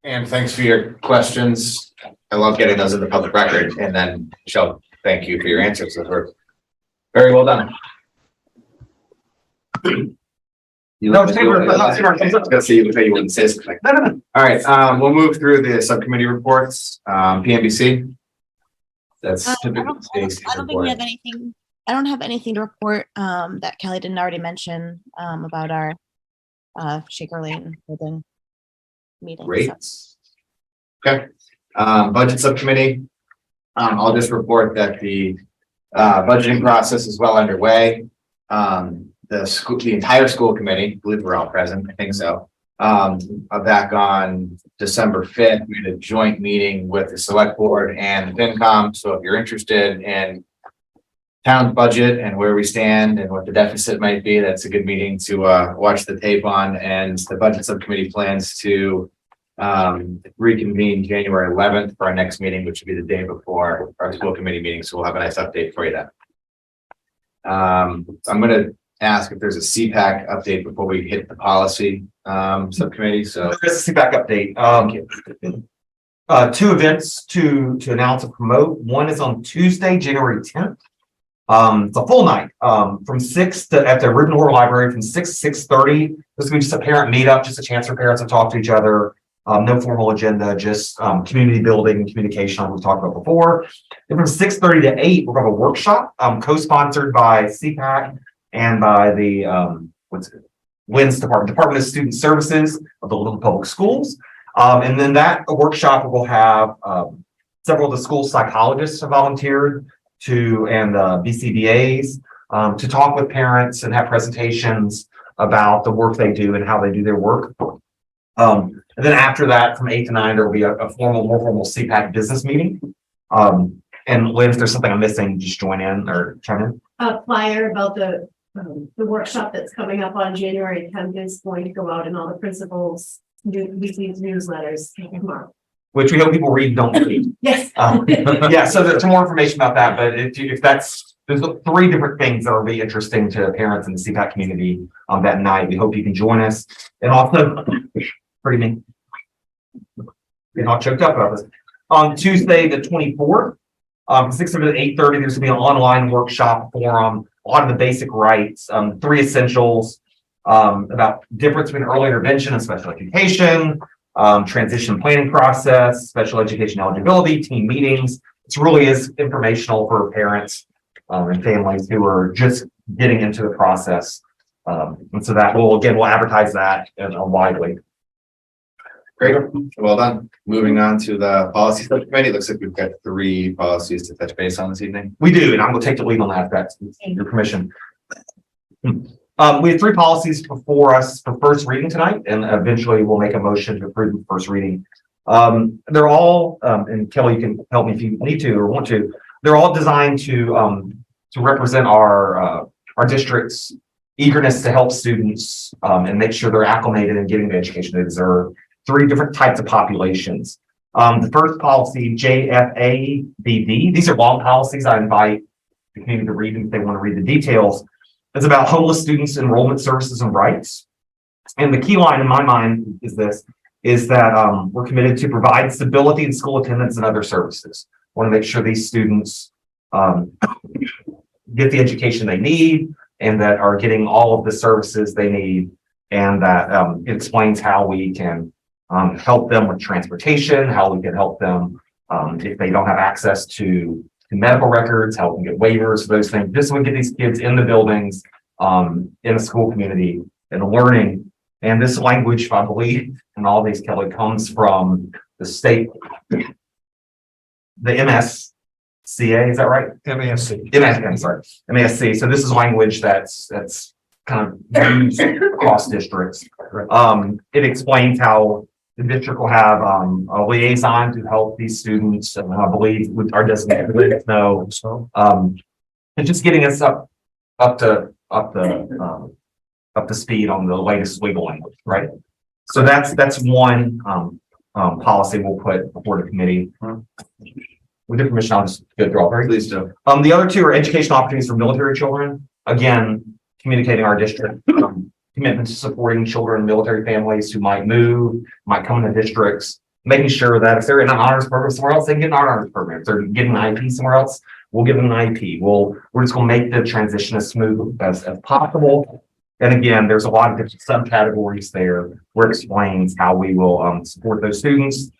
Speaker 6: And thanks for your questions. I love getting those in the public record. And then Michelle, thank you for your answers. Those were very well done. You
Speaker 5: No,
Speaker 6: look like
Speaker 5: Taylor,
Speaker 6: you-
Speaker 5: no, Taylor,
Speaker 6: I was gonna say you look like you wouldn't say something.
Speaker 5: No.
Speaker 6: All right, we'll move through the subcommittee reports, PMBC. That's typically Stacy's
Speaker 7: I don't think we
Speaker 6: report.
Speaker 7: have anything. I don't have anything to report that Kelly didn't already mention about our Shaker Lane building meeting.
Speaker 6: Great.
Speaker 7: So.
Speaker 6: Okay, budget subcommittee. I'll just report that the budgeting process is well underway. The entire school committee, I believe we're all present, I think so. Back on December 5th, we had a joint meeting with the select board and the FinCom. So if you're interested in town budget and where we stand and what the deficit might be, that's a good meeting to watch the tape on. And the budget subcommittee plans to reconvene January 11th for our next meeting, which will be the day before our school committee meeting. So we'll have a nice update for you then. I'm going to ask if there's a CPAC update before we hit the policy subcommittee. So
Speaker 5: There is a CPAC update. Two events to announce and promote. One is on Tuesday, January 10th. It's a full night from 6 to at the Ribbon Library from 6 to 6:30. This is going to be just a parent meetup, just a chance for parents to talk to each other. No formal agenda, just community building, communication, like we talked about before. Then from 6:30 to 8, we're going to have a workshop co-sponsored by CPAC and by the WINS Department of Student Services of the Little Public Schools. And then that workshop will have several of the school psychologists have volunteered and BCBAs to talk with parents and have presentations about the work they do and how they do their work. And then after that, from 8 to 9, there will be a more formal CPAC business meeting. And Lynn, if there's something I'm missing, just join in or chime in.
Speaker 12: A flyer about the workshop that's coming up on January 10th is going to go out in all the principals' weekly newsletters tomorrow.
Speaker 5: Which we hope people read, don't read.
Speaker 12: Yes.
Speaker 5: Yeah, so there's some more information about that, but if there's 3 different things that will be interesting to parents in the CPAC community that night. We hope you can join us. And also, pretty me. Getting all choked up about this. On Tuesday, the 24th, from 6:30 to 8:30, there's going to be an online workshop forum, a lot of the basic rights, 3 essentials about difference between early intervention and special education, transition planning process, special education eligibility, team meetings. It really is informational for parents and families who are just getting into the process. And so that we'll advertise that widely.
Speaker 6: great, well done. Moving on to the policy subcommittee. It looks like we've got 3 policies to touch base on this evening.
Speaker 5: We do, and I'm going to take the lead on that, if that's your permission. We have 3 policies before us for first reading tonight, and eventually we'll make a motion to approve the first reading. They're all, and Kelly, you can help me if you need to or want to. They're all designed to represent our district's eagerness to help students and make sure they're acclimated and getting the education they deserve. 3 different types of populations. The first policy, JFABD. These are long policies. I invite the community to read them if they want to read the details. It's about homeless students, enrollment services and rights. And the key line in my mind is that we're committed to provide stability in school attendance and other services. Want to make sure these students get the education they need and that are getting all of the services they need, and that it explains how we can help them with transportation, how we can help them If they don't have access to medical records, help them get waivers, those things, just so we get these kids in the buildings, in the school community and learning. And this language, I believe, and all these, Kelly, comes from the state, the MSCA, is that right?
Speaker 4: MASC.
Speaker 5: I'm sorry, MASC. So this is language that's kind of used across districts. It explains how the district will have a liaison to help these students, and I believe with our designated know.
Speaker 4: So,
Speaker 5: And just getting us up to speed on the latest legal language, right? So that's one policy we'll put before the committee. With your permission, I'll just go through all three.
Speaker 6: Please do.
Speaker 5: The other two are educational opportunities for military children. Again, communicating our district commitment to supporting children in military families who might move, might come into districts, making sure that if they're in an honors program somewhere else, they can get an honors program. If they're getting an IP somewhere else, we'll give them an IP. We're just going to make the transition as smooth as possible. And again, there's a lot of different subcategories there where it explains how we will support those students.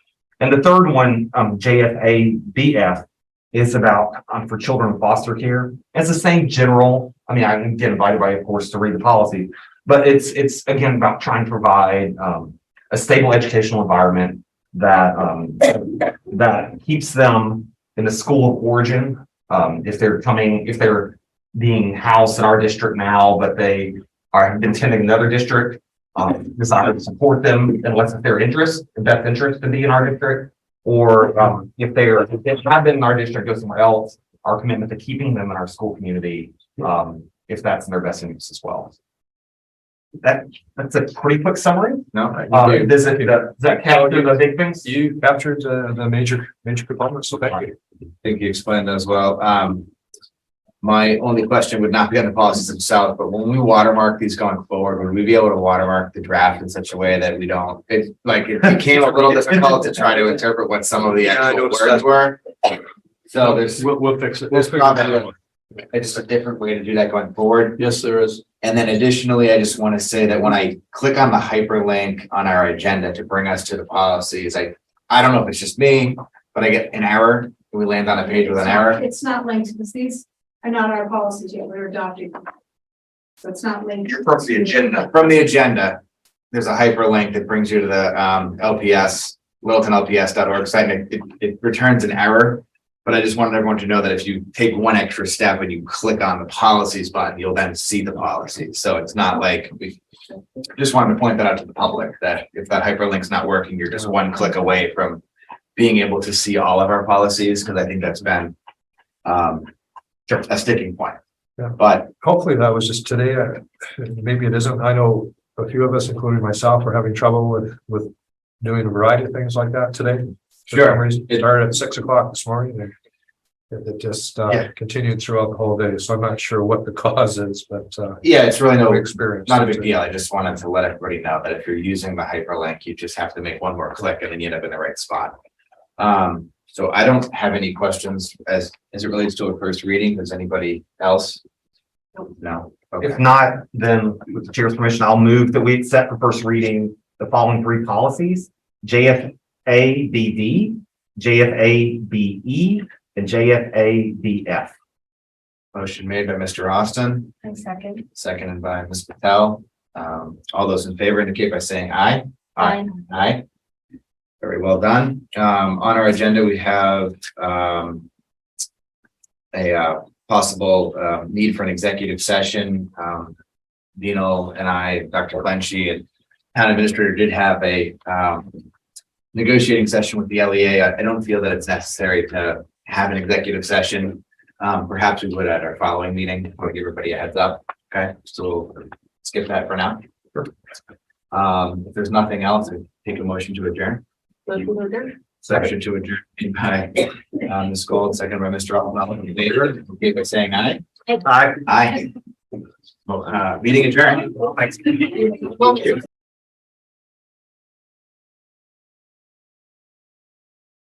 Speaker 5: And the third one, JFABF, is about for children in foster care. It's the same general. I mean, I can get invited by, of course, to read the policy, but it's again about trying to provide a stable educational environment that that keeps them in the school of origin. If they're being housed in our district now, but they are attending another district, desire to support them unless it's their best interest to be in our district, or if they have been in our district, go somewhere else, our commitment to keeping them in our school community, if that's in their best interest as well. That's a pretty quick summary.
Speaker 6: No,
Speaker 5: Does that capture the big things?
Speaker 4: you captured the major components, so thank you.
Speaker 6: I think you explained those well. My only question would not be on the policies themselves, but when we watermark these going forward, would we be able to watermark the draft in such a way that we don't, it became a little difficult to try to interpret what some of the actual words were. So
Speaker 4: We'll fix it.
Speaker 6: there's probably it's a different way to do that going forward.
Speaker 4: Yes, there is.
Speaker 6: And then additionally, I just want to say that when I click on the hyperlink on our agenda to bring us to the policies, I don't know if it's just me, but I get an error. We land on a page with an error.
Speaker 13: It's not linked because these are not our policies yet. We're adopting them. So it's not linked.
Speaker 5: From the agenda.
Speaker 6: From the agenda, there's a hyperlink that brings you to the LPS, littletonlps.org site. And it returns an error. But I just wanted everyone to know that if you take one extra step and you click on the policies button, you'll then see the policies. So it's not like we just wanted to point that out to the public, that if that hyperlink's not working, you're just one click away from being able to see all of our policies, because I think that's been a sticking point.
Speaker 4: Yeah.
Speaker 6: But
Speaker 4: Hopefully that was just today. Maybe it isn't. I know a few of us, including myself, are having trouble with doing a variety of things like that today. For some reason. It started at 6 o'clock this morning and it just continued throughout the whole day. So I'm not sure what the cause is, but
Speaker 6: yeah, it's really no
Speaker 4: experience.
Speaker 6: not a big deal. I just wanted to let everybody know that if you're using the hyperlink, you just have to make one more click and then you end up in the right spot. So I don't have any questions as it relates to a first reading. Does anybody else? No. Okay.
Speaker 5: If not, then with the chair's permission, I'll move that we accept for first reading the following three policies: JFABD, JFABE, and JFABF.
Speaker 6: Motion made by Mr. Austin,
Speaker 10: And second.
Speaker 6: seconded by Ms. Patel. All those in favor indicate by saying aye.
Speaker 10: Aye.
Speaker 6: Aye. Very well done. On our agenda, we have a possible need for an executive session. Dino and I, Dr. Clenchey and town administrator did have a negotiating session with the LEA. I don't feel that it's necessary to have an executive session. Perhaps we would at our following meeting. I'll give everybody a heads up. Okay, so we'll skip that for now. If there's nothing else, I'd take a motion to adjourn. Motion to adjourn by Ms. Gold, second by Mr. Allen, in favor, indicate by saying aye.
Speaker 5: Aye.
Speaker 6: Aye. Well, meeting adjourned. Thanks.
Speaker 8: Well,